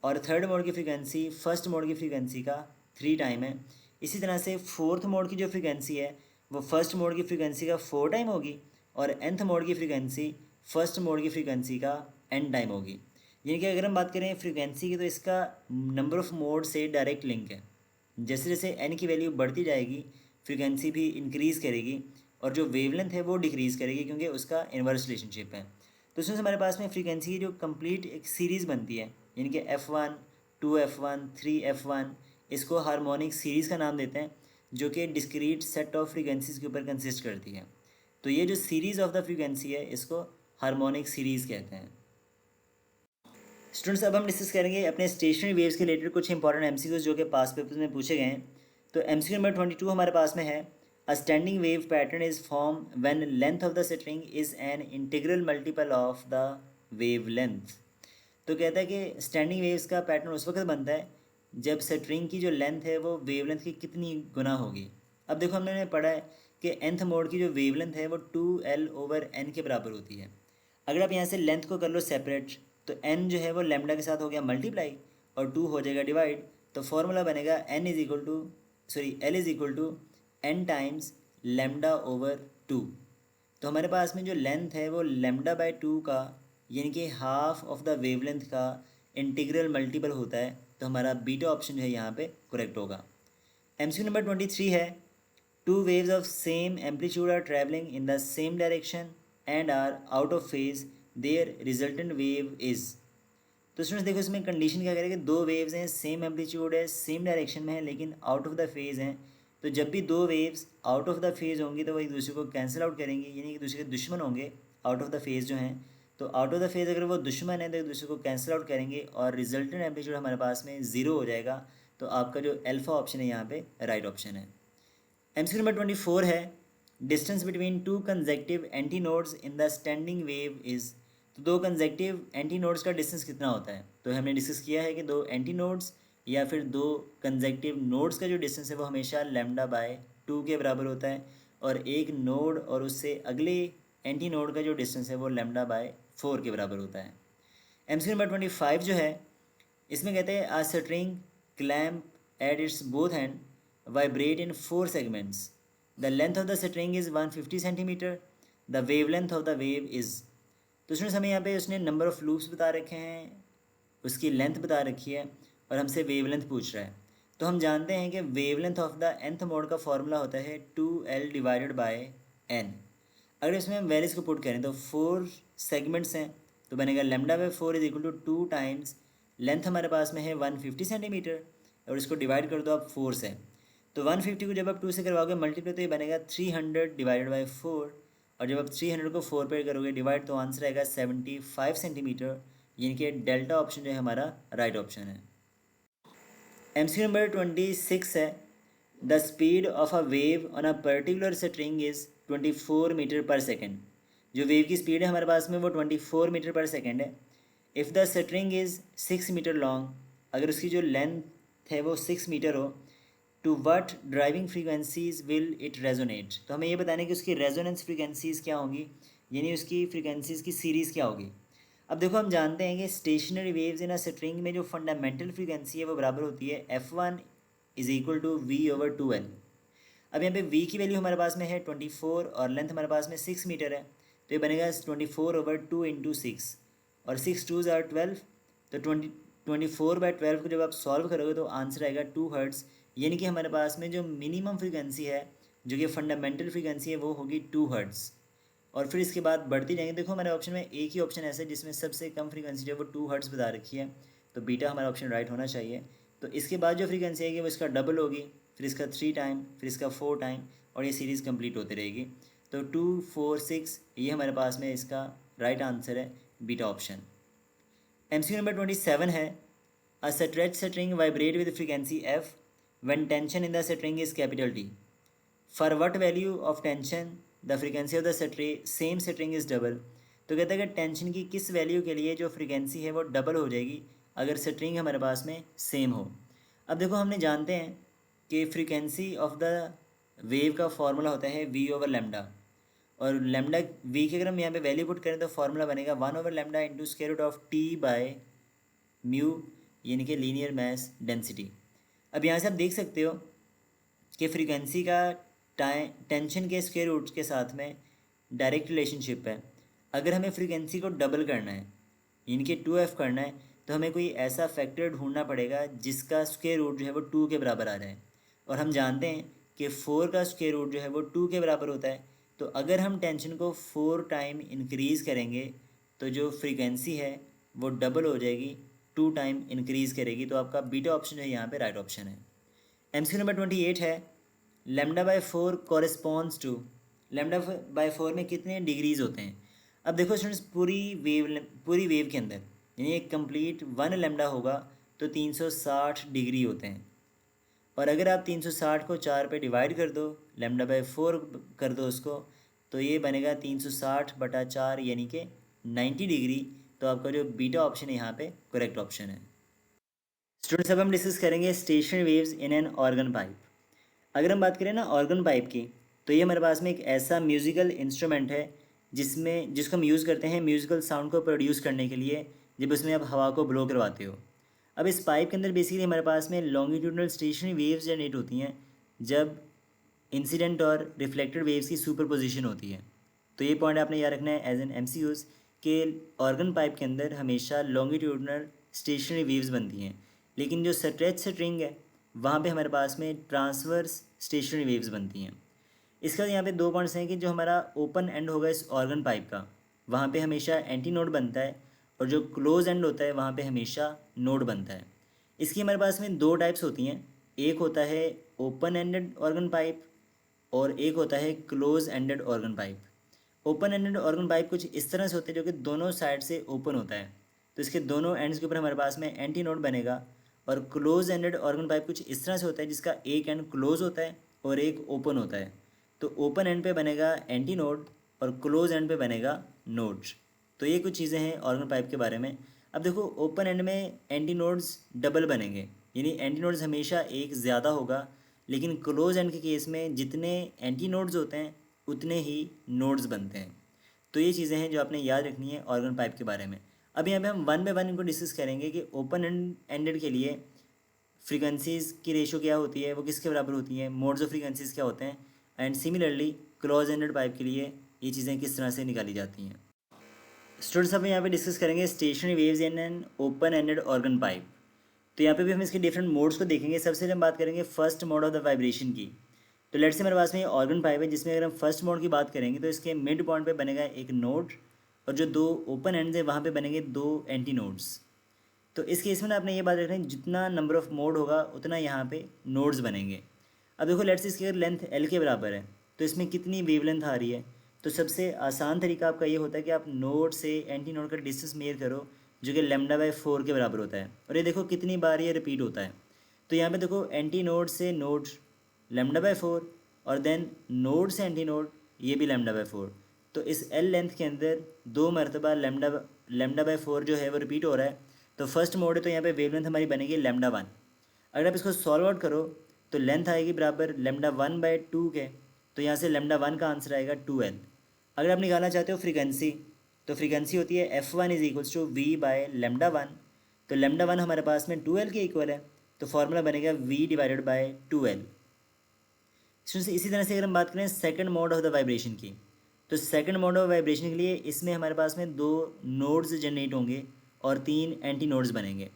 और थर्ड मोड की फ्रीक्वेंसी फर्स्ट मोड की फ्रीक्वेंसी का 3 टाइम है। इसी तरह से फोर्थ मोड की जो फ्रीक्वेंसी है वो फर्स्ट मोड की फ्रीक्वेंसी का 4 टाइम होगी, और nth मोड की फ्रीक्वेंसी फर्स्ट मोड की फ्रीक्वेंसी का n टाइम होगी। यानी कि अगर हम बात करें फ्रीक्वेंसी की तो इसका नंबर ऑफ़ मोड से डायरेक्ट लिंक है। जैसे जैसे n की वैल्यू बढ़ती जाएगी फ्रीक्वेंसी भी इंक्रीज़ करेगी, और जो वेवलेंथ है वो डिक्रीज़ करेगी, क्योंकि उसका इन्वर्स रिलेशनशिप है। तो उसमें हमारे पास में फ्रीक्वेंसी की जो कंप्लीट एक सीरीज़ बनती है, यानी कि F1, 2F1, 3F1, इसको हार्मोनिक सीरीज़ का नाम देते हैं, जो कि डिस्क्रीट सेट ऑफ फ्रीक्वेंसीज़ के ऊपर कंसिस्ट करती है। तो ये जो सीरीज़ ऑफ द फ्रीक्वेंसी है इसको हार्मोनिक सीरीज़ कहते हैं। स्टूडेंट्स अब हम डिस्कस करेंगे अपने स्टेशनरी वेव्स के रिलेटेड कुछ इंपॉर्टेंट एमसीक्यूज जो कि पास पेपर्स में पूछे गए हैं। तो एमसीक्यू नंबर 22 हमारे पास में है, a standing wave pattern is form when length of the string is an integral multiple of the wave length. तो कहता है कि स्टैंडिंग वेव्स का पैटर्न उस वक्त बनता है जब स्ट्रिंग की जो लेंथ है वो वेवलेंथ की कितनी गुना होगी। अब देखो हमने पढ़ा है कि nth मोड की जो वेवलेंथ है वो 2L/n के बराबर होती है। अगर आप यहाँ से लेंथ को कर लो सेपरेट, तो n जो है वो लेमडा के साथ हो गया मल्टीप्लाई, और 2 हो जाएगा डिवाइड। तो फॉर्मूला बनेगा L is equal to n times λ/2। तो हमारे पास में जो लेंथ है वो λ/2 का, यानी कि हाफ ऑफ द वेवलेंथ का इंटीग्रल मल्टीपल होता है। तो हमारा बीटा ऑप्शन जो है यहाँ पे करेक्ट होगा। एमसीक्यू नंबर 23 है, two waves of same amplitude are travelling in the same direction and are out of phase, their resultant wave is. तो स्टूडेंट्स देखो इसमें कंडीशन क्या करेगा कि दो वेव्स हैं, सेम एम्पलीट्यूड है, सेम डायरेक्शन में है, लेकिन आउट ऑफ द फेज़ हैं। तो जब भी दो waves out of the phase होंगी तो वो एक दूसरे को कैंसिल आउट करेंगी, यानी एक दूसरे के दुश्मन होंगे आउट ऑफ द फेज़ जो हैं। तो आउट ऑफ द फेज़ अगर वो दुश्मन है तो एक दूसरे को कैंसिल आउट करेंगे, और रिजल्टेंट एम्पलीट्यूड हमारे पास में 0 हो जाएगा। तो आपका जो अल्फा ऑप्शन है यहाँ पे राइट ऑप्शन है। एमसीक्यू नंबर 24 है, distance between to consecutive anti nodes in the standing wave is. तो दो कंसेक्टिव एंटी नोड्स का डिस्टेंस कितना होता है। तो हमने डिस्कस किया है कि दो एंटी नोड्स या फिर दो कंसेक्टिव नोड्स का जो डिस्टेंस है वो हमेशा λ/2 के बराबर होता है, और एक नोड और उससे अगले एंटी नोड का जो डिस्टेंस है वो λ/4 के बराबर होता है। एमसीक्यू नंबर 25 जो है, इसमें कहते हैं a string clamp at its both hand vibrate in 4 segments. The length of the string is 150 centimeter. The wavelength of the wave is। तो स्टूडेंट्स हमें यहाँ पे उसने नंबर ऑफ़ लूप्स बता रखे हैं, उसकी लेंथ बता रखी है, और हमसे वेवलेंथ पूछ रहा है। तो हम जानते हैं कि wavelength of the nth mode का फॉर्मूला होता है 2L/n। अगर इसमें हम वैल्यूज़ को पुट करें तो 4 सेगमेंट्स हैं, तो बनेगा λ/4 is equal to 2 times length हमारे पास में है 150 सेंटीमीटर, और इसको डिवाइड कर दो आप 4 से। तो 150 को जब आप 2 से करवाओगे मल्टीप्लाई तो ये बनेगा 300/4, और जब आप 300 को 4 पे करोगे डिवाइड तो आंसर आएगा 75 सेंटीमीटर, यानी कि डेल्टा ऑप्शन जो है हमारा राइट ऑप्शन है। एमसीक्यू नंबर 26 है, the speed of a wave on a particular string is 24 metre per second. जो वेव की स्पीड है हमारे पास में वो 24 मीटर पर सेकेंड है। If the string is 6 metre long, अगर उसकी जो लेंथ है वो 6 मीटर हो, to what driving frequencies will it resonate. तो हमें ये बताना है कि उसकी रेजोनेंस फ्रीक्वेंसीज़ क्या होंगी, यानी उसकी फ्रीक्वेंसीज़ की सीरीज़ क्या होगी। अब देखो हम जानते हैं कि stationery waves in a string में जो फंडामेंटल फ्रीक्वेंसी है वो बराबर होती है F1 is equal to V/2L। अब यहाँ पे V की वैल्यू हमारे पास में है 24, और लेंथ हमारे पास में 6 मीटर है, तो ये बनेगा 24/2 × 6, और 6 2s are 12। तो 24/12 को जब आप सॉल्व करोगे तो आंसर आएगा 2 हर्ट्ज़, यानी कि हमारे पास में जो मिनिमम फ्रीक्वेंसी है जो कि फंडामेंटल फ्रीक्वेंसी है वो होगी 2 हर्ट्ज़। और फिर इसके बाद बढ़ती जाएंगे। देखो हमारे ऑप्शन में एक ही ऑप्शन ऐसा है जिसमें सबसे कम फ्रीक्वेंसी जो है वो 2 हर्ट्ज़ बता रखी है, तो बीटा हमारा ऑप्शन राइट होना चाहिए। तो इसके बाद जो फ्रीक्वेंसी आएगी वो इसका डबल होगी, फिर इसका 3 टाइम, फिर इसका 4 टाइम, और ये सीरीज़ कंप्लीट होती रहेगी। तो 2 4 6 ये हमारे पास में इसका राइट आंसर है बीटा ऑप्शन। MCQ नंबर 27 है, a stretch string vibrate with frequency f when tension in the string is capital T. For what value of tension the frequency of the same string is double. तो कहता है कि tension की किस value के लिए जो फ्रीक्वेंसी है वो डबल हो जाएगी अगर स्ट्रिंग हमारे पास में सेम हो। अब देखो हमने जानते हैं कि फ्रीक्वेंसी ऑफ द वेव का फॉर्मूला होता है v/λ, और लैम्डा v की अगर हम यहाँ पे वैल्यू पुट करें तो फॉर्मूला बनेगा 1/λ into square root of t by mu, यानी कि लीनियर मास डेंसिटी। अब यहाँ से आप देख सकते हो कि फ्रीक्वेंसी का टेंशन के स्क्वायर रूट के साथ में डायरेक्ट रिलेशनशिप है। अगर हमें फ्रीक्वेंसी को डबल करना है, यानी कि 2f करना है, तो हमें कोई ऐसा फैक्टर ढूंढना पड़ेगा जिसका स्क्वायर रूट जो है वो 2 के बराबर आ रहा है, और हम जानते हैं कि 4 का स्क्वायर रूट जो है वो 2 के बराबर होता है। तो अगर हम टेंशन को 4 टाइम इंक्रीज़ करेंगे तो जो फ्रीक्वेंसी है वो डबल हो जाएगी, 2 टाइम इंक्रीज़ करेगी। तो आपका बीटा ऑप्शन जो है यहाँ पे राइट ऑप्शन है। MCQ नंबर 28 है, λ/4 कॉरेस्पॉन्ड्स टू, λ/4 में कितने डिग्रीज होते हैं। अब देखो स्टूडेंट्स, पूरी वेव के अंदर यानी एक कंप्लीट 1 लैम्डा होगा तो 360 डिग्री होते हैं, और अगर आप 360 को 4 पे डिवाइड कर दो, λ/4 कर दो उसको, तो ये बनेगा 360/4 यानी कि 90 डिग्री। तो आपका जो बीटा ऑप्शन है यहाँ पे करेक्ट ऑप्शन है। स्टूडेंट्स अब हम डिस्कस करेंगे stationery waves in an organ pipe. अगर हम बात करें ना ऑर्गन पाइप की, तो ये हमारे पास में एक ऐसा म्यूज़िकल इंस्ट्रूमेंट है जिसको हम यूज़ करते हैं म्यूज़िकल साउंड को प्रोड्यूस करने के लिए, जब उसमें आप हवा को ब्लो करवाते हो। अब इस पाइप के अंदर बेसिकली हमारे पास में लॉन्गिट्यूडनल स्टेशनरी वेव्स जनरेट होती हैं जब इंसिडेंट और रिफ्लेक्टेड वेव्स की सुपरपोजिशन होती है। तो ये पॉइंट आपने याद रखना है एज एन MCQs के ऑर्गन पाइप के अंदर हमेशा लॉन्गिट्यूडनल स्टेशनरी वेव्स बनती हैं, लेकिन जो स्ट्रेच स्ट्रिंग है वहाँ पे हमारे पास में ट्रांसवर्स स्टेशनरी वेव्स बनती हैं। इसका यहाँ पे 2 पॉइंट्स हैं कि जो हमारा ओपन एंड होगा इस ऑर्गन पाइप का, वहाँ पे हमेशा एंटी नोड बनता है, और जो क्लोज एंड होता है वहाँ पे हमेशा नोड बनता है। इसकी हमारे पास में 2 टाइप्स होती हैं, एक होता है ओपन एंडेड ऑर्गन पाइप और एक होता है close ended organ pipe. Open ended organ pipe कुछ इस तरह से होते हैं जो कि दोनों साइड से ओपन होता है, तो इसके दोनों एंड्स के ऊपर हमारे पास में एंटी नोड बनेगा। और क्लोज एंडेड ऑर्गन पाइप कुछ इस तरह से होता है जिसका एक एंड क्लोज होता है और एक ओपन होता है। तो ओपन एंड पे बनेगा एंटी नोड और क्लोज एंड पे बनेगा नोड। तो ये कुछ चीज़ें हैं ऑर्गन पाइप के बारे में। अब देखो ओपन एंड में एंटी नोड्स डबल बनेंगे, यानी एंटी नोड्स हमेशा एक ज़्यादा होगा, लेकिन क्लोज एंड के केस में जितने एंटी नोड्स होते हैं उतने ही नोड्स बनते हैं। तो ये चीज़ें हैं जो आपने याद रखनी है ऑर्गन पाइप के बारे में। अब यहाँ पे हम 1 बाय 1 इनको डिस्कस करेंगे कि ओपन एंडेड के लिए फ्रीक्वेंसीज़ की रेशो क्या होती है, वो किसके बराबर होती है, मोड्स ऑफ फ्रीक्वेंसीज़ क्या होते हैं, and similarly close ended pipe के लिए ये चीज़ें किस तरह से निकाली जाती हैं। स्टूडेंट्स अब यहाँ पे डिस्कस करेंगे stationery waves in an open ended organ pipe. तो यहाँ पे भी हम इसके डिफरेंट मोड्स को देखेंगे। सबसे पहले हम बात करेंगे first mode of the vibration की। तो लेट्स से हमारे पास में ये ऑर्गन पाइप है जिसमें अगर हम फर्स्ट मोड की बात करेंगे तो इसके मिड पॉइंट पे बनेगा एक नोड, और जो 2 ओपन एंड्स है वहाँ पे बनेंगे 2 एंटी नोड्स। तो इस केस में ना आपने ये बात रखना है, जितना नंबर ऑफ मोड होगा उतना यहाँ पे नोड्स बनेंगे। अब देखो लेट्स इसकी अगर लेंथ L के बराबर है तो इसमें कितनी वेवलेंथ आ रही है। तो सबसे आसान तरीका आपका ये होता है कि आप नोड से एंटी नोड का डिस्टेंस मेयर करो, जो कि λ/4 के बराबर होता है, और ये देखो कितनी बार ये रिपीट होता है। तो यहाँ पे देखो एंटी नोड से नोड λ/4, और देन नोड से एंटी नोड ये भी λ/4। तो इस L लेंथ के अंदर 2 मरतबा λ/4 जो है वो रिपीट हो रहा है। तो फर्स्ट मोड है तो यहाँ पे वेवलेंथ हमारी बनेगी λ1। अगर आप इसको सॉल्व आउट करो तो लेंथ आएगी बराबर λ1/2 के, तो यहाँ से λ1 का आंसर आएगा 2L। अगर आप निकालना चाहते हो फ्रीक्वेंसी, तो फ्रीक्वेंसी होती है F1 = V/λ1। तो λ1 हमारे पास में 2L के इक्वल है, तो फॉर्मूला बनेगा V/2L। इसी तरह से अगर हम बात करें second mode of the vibration की, तो सेकंड मोड ऑफ वाइब्रेशन के लिए इसमें हमारे पास में 2 नोड्स जनरेट होंगे और 3 एंटी नोड्स बनेंगे।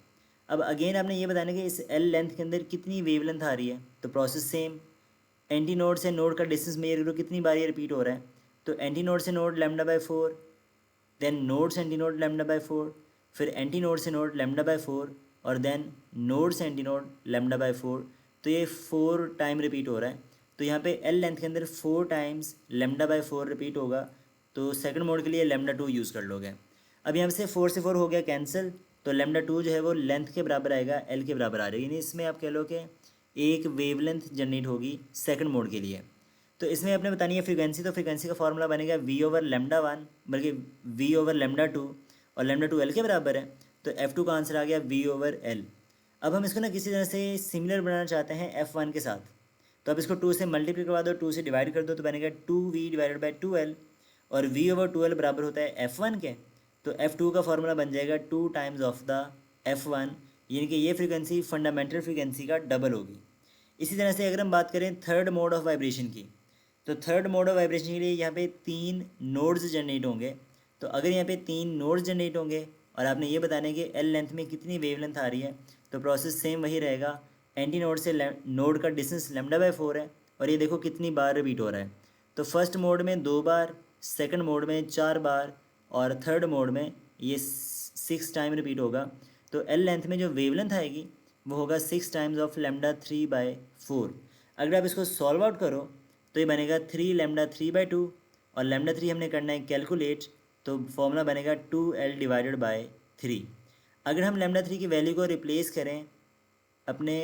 अब अगेन आपने ये बताना कि इस L लेंथ के अंदर कितनी वेवलेंथ आ रही है। तो प्रोसेस सेम, एंटी नोड से नोड का डिस्टेंस मेजर करो कितनी बार ये रिपीट हो रहा है। तो एंटी नोड से node lambda by 4, then node से एंटी नोड लेमडा बाई 4, फिर एंटी नोड से नोड लेमडा बाई 4, और देन नोड से एंटी नोड लेमडा बाई 4। तो ये 4 टाइम रिपीट हो रहा है। तो यहाँ पे एल लेंथ के अंदर 4 टाइम्स लेमडा बाई 4 रिपीट होगा। तो सेकंड मोड के लिए लेमडा 2 यूज़ कर लोगे। अब यहाँ से 4 से 4 हो गया कैंसिल, तो लेमडा 2 जो है वो लेंथ के बराबर आएगा, एल के बराबर आ रही है। यानी इसमें आप कह लो कि एक वेवलेंथ जनरेट होगी सेकंड मोड के लिए। तो इसमें आपने बतानी है फ्रीक्वेंसी, तो फ्रीक्वेंसी का फॉर्मूला बनेगा वी ओवर लेमडा 1, बल्कि वी ओवर लेमडा 2, और लेमडा 2 एल के बराबर है। तो F2 का आंसर आ गया वी ओवर एल। अब हम इसको ना किसी तरह से सिमिलर बनाना चाहते हैं F1 के साथ, तो अब इसको 2 से मल्टीप्लाई करवा दो, 2 से डिवाइड कर दो, तो बनेगा 2v डिवाइडेड बाई 2l, और v ओवर 2l बराबर होता है F1 के। तो F2 का फॉर्मूला बन जाएगा 2 टाइम्स ऑफ द F1, यानी कि ये फ्रीक्वेंसी फंडामेंटल फ्रीक्वेंसी का डबल होगी। इसी तरह से अगर हम बात करें थर्ड मोड ऑफ वाइब्रेशन की, तो थर्ड मोड ऑफ वाइब्रेशन के लिए यहाँ पे 3 नोड्स जनरेट होंगे। तो अगर यहाँ पे 3 नोड्स जनरेट होंगे और आपने ये बताना है कि एल लेंथ में कितनी वेवलेंथ आ रही है, तो प्रोसेस सेम वही रहेगा। एंटी नोड से नोड का डिस्टेंस लेमडा बाई 4 है, और ये देखो कितनी बार रिपीट हो रहा है। तो फर्स्ट मोड में 2 बार, सेकंड मोड में 4 बार, और थर्ड मोड में ये 6 टाइम रिपीट होगा। तो एल लेंथ में जो वेवलेंथ आएगी वो होगा 6 टाइम्स ऑफ लेमडा 3 बाई 4। अगर आप इसको सॉल्व आउट करो तो ये बनेगा 3 लेमडा 3 बाई 2, और लेमडा 3 हमने करना है कैलकुलेट, तो फॉर्मूला बनेगा 2l डिवाइडेड बाई 3। अगर हम लेमडा 3 की वैल्यू को रिप्लेस करें अपने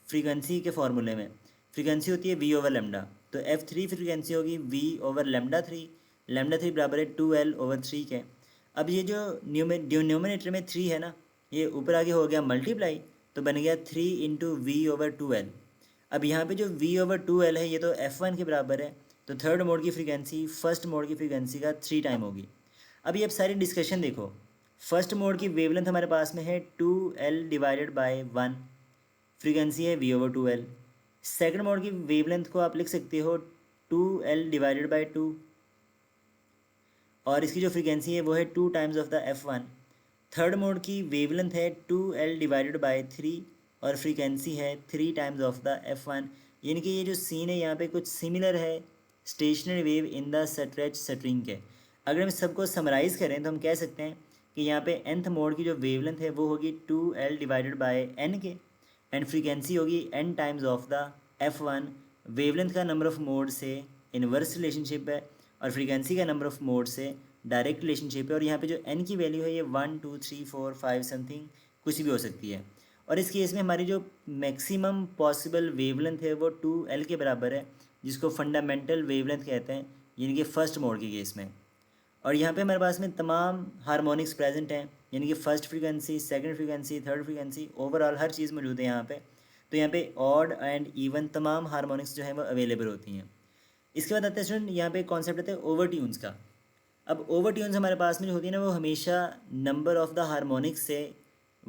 फ्रीक्वेंसी के फार्मूले में, फ्रीक्वेंसी होती है वी ओवर लेमडा, तो F3 फ्रीक्वेंसी होगी वी ओवर लेमडा 3, लेमडा 3 बराबर है 2l ओवर 3 के। अब ये जो न्यूमिनेटर में 3 है ना, ये ऊपर आगे हो गया मल्टीप्लाई, तो बन गया 3 इंटू वी ओवर 2l। अब यहाँ पे जो v ओवर 2l है ये तो F1 के बराबर है, तो थर्ड मोड की फ्रीक्वेंसी फर्स्ट मोड की फ्रीक्वेंसी का 3 टाइम होगी। अब ये अब सारी डिस्कशन देखो, फर्स्ट मोड की वेवलेंथ हमारे पास में है 2l डिवाइडेड बाय 1, फ्रीक्वेंसी है v over 2l। Second mode की वेवलेंथ को आप लिख सकते हो 2l डिवाइडेड बाय 2, और इसकी जो फ्रीक्वेंसी है वो है 2 times of the F1। Third mode की वेवलेंथ है 2l डिवाइडेड बाय 3, और फ्रीक्वेंसी है 3 टाइम्स ऑफ द F1। यानी कि ये जो सीन है यहाँ पे कुछ सिमिलर है stationary wave in the stretch string के। अगर हम सबको समराइज़ करें तो हम कह सकते हैं कि यहाँ पे nth मोड की जो वेवलेंथ है वो होगी 2l डिवाइडेड बाय n के, एंड फ्रीक्वेंसी होगी n times of the F1। Wavelength का नंबर ऑफ मोड से इनवर्स रिलेशनशिप है, और फ्रीक्वेंसी का नंबर ऑफ मोड से डायरेक्ट रिलेशनशिप है। और यहाँ पे जो n की वैल्यू है ये 1 2 3 4 5 समथिंग कुछ भी हो सकती है। और इस केस में हमारी जो मैक्सिमम पॉसिबल वेवलेंथ है वो 2l के बराबर है, जिसको फंडामेंटल वेवलेंथ कहते हैं, यानी कि फ़र्स्ट मोड के केस में। और यहाँ पे हमारे पास में तमाम हार्मोनिक्स प्रेजेंट हैं, यानी कि first frequency, second frequency, third frequency, overall हर चीज़ मौजूद है यहाँ पे। तो यहाँ पे ऑड एंड इवन तमाम हार्मोनिक्स जो है वो अवेलेबल होती हैं। इसके बाद आते हैं स्टूडेंट, यहाँ पे कॉन्सेप्ट आता है ओवर ट्यून्स का। अब ओवर ट्यून्स हमारे पास में जो होती है ना, वो हमेशा नंबर ऑफ़ द हार्मोनिक्स से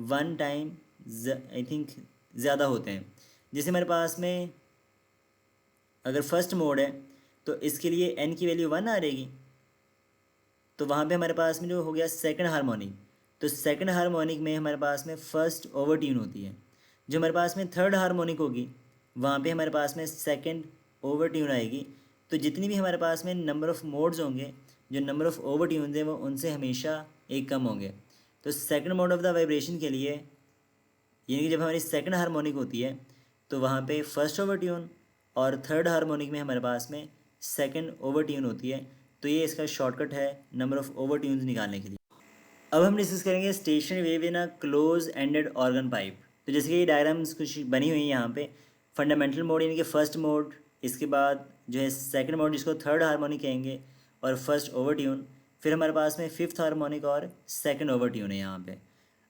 1 टाइम आई थिंक ज़्यादा होते हैं। जैसे हमारे पास में अगर फर्स्ट मोड है तो इसके लिए n की वैल्यू 1 आ रहेगी, तो वहाँ पे हमारे पास में जो हो गया सेकंड हार्मोनिक, तो सेकंड हार्मोनिक में हमारे पास में फर्स्ट ओवर ट्यून होती है। जो हमारे पास में थर्ड हार्मोनिक होगी वहाँ पे हमारे पास में सेकंड ओवर ट्यून आएगी। तो जितनी भी हमारे पास में नंबर ऑफ़ मोड्स होंगे, जो नंबर ऑफ़ ओवर ट्यून्स हैं वो उनसे हमेशा एक कम होंगे। तो second mode of the vibration के लिए, यानी कि जब हमारी सेकंड हार्मोनिक होती है तो वहाँ पे फर्स्ट ओवर ट्यून, और थर्ड हार्मोनिक में हमारे पास में सेकंड ओवर ट्यून होती है। तो ये इसका शॉर्टकट है नंबर ऑफ़ ओवर ट्यून्स निकालने के लिए। अब हम डिस्कस करेंगे stationary wave in a close ended organ pipe. तो जैसे कि ये डायग्राम्स कुछ बनी हुई है यहाँ पे, फंडामेंटल मोड यानी कि फर्स्ट मोड, इसके बाद जो है सेकंड मोड जिसको थर्ड हार्मोनिक कहेंगे, और फर्स्ट ओवर ट्यून, फिर हमारे पास में फिफ्थ हार्मोनिक और सेकंड ओवर ट्यून है यहाँ पे।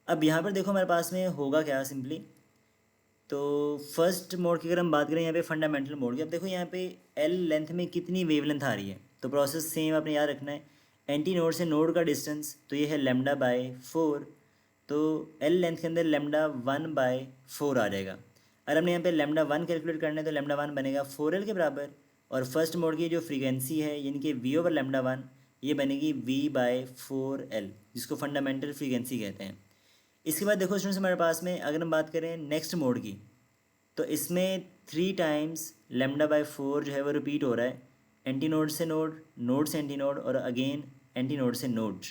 अब यहाँ पर देखो हमारे पास में होगा क्या सिंपली, तो फर्स्ट मोड की अगर हम बात करें यहाँ पे फंडामेंटल मोड की, अब देखो यहाँ पे एल लेंथ में कितनी वेवलेंथ आ रही है, तो प्रोसेस सेम आपने याद रखना है। एंटी नोड से नोड का डिस्टेंस तो ये है लेमडा बाय 4, तो एल लेंथ के अंदर लेमडा 1 बाय 4 आ जाएगा। अगर हमने यहाँ पे लेमडा 1 कैलकुलेट करना है तो लेमडा 1 बनेगा 4l के बराबर, और फर्स्ट मोड की जो फ्रीक्वेंसी है यानी कि वी ओवर लेमडा 1 ये बनेगी v बाय 4l, जिसको फंडामेंटल फ्रीक्वेंसी कहते हैं। इसके बाद देखो स्टूडेंट्स हमारे पास में अगर हम बात करें नेक्स्ट मोड की, तो इसमें 3 टाइम्स लेमडा बाय 4 जो है वो रिपीट हो रहा है। एंटी नोड से नोड, नोड से एंटी नोड और अगेन एंटी नोड से नोड।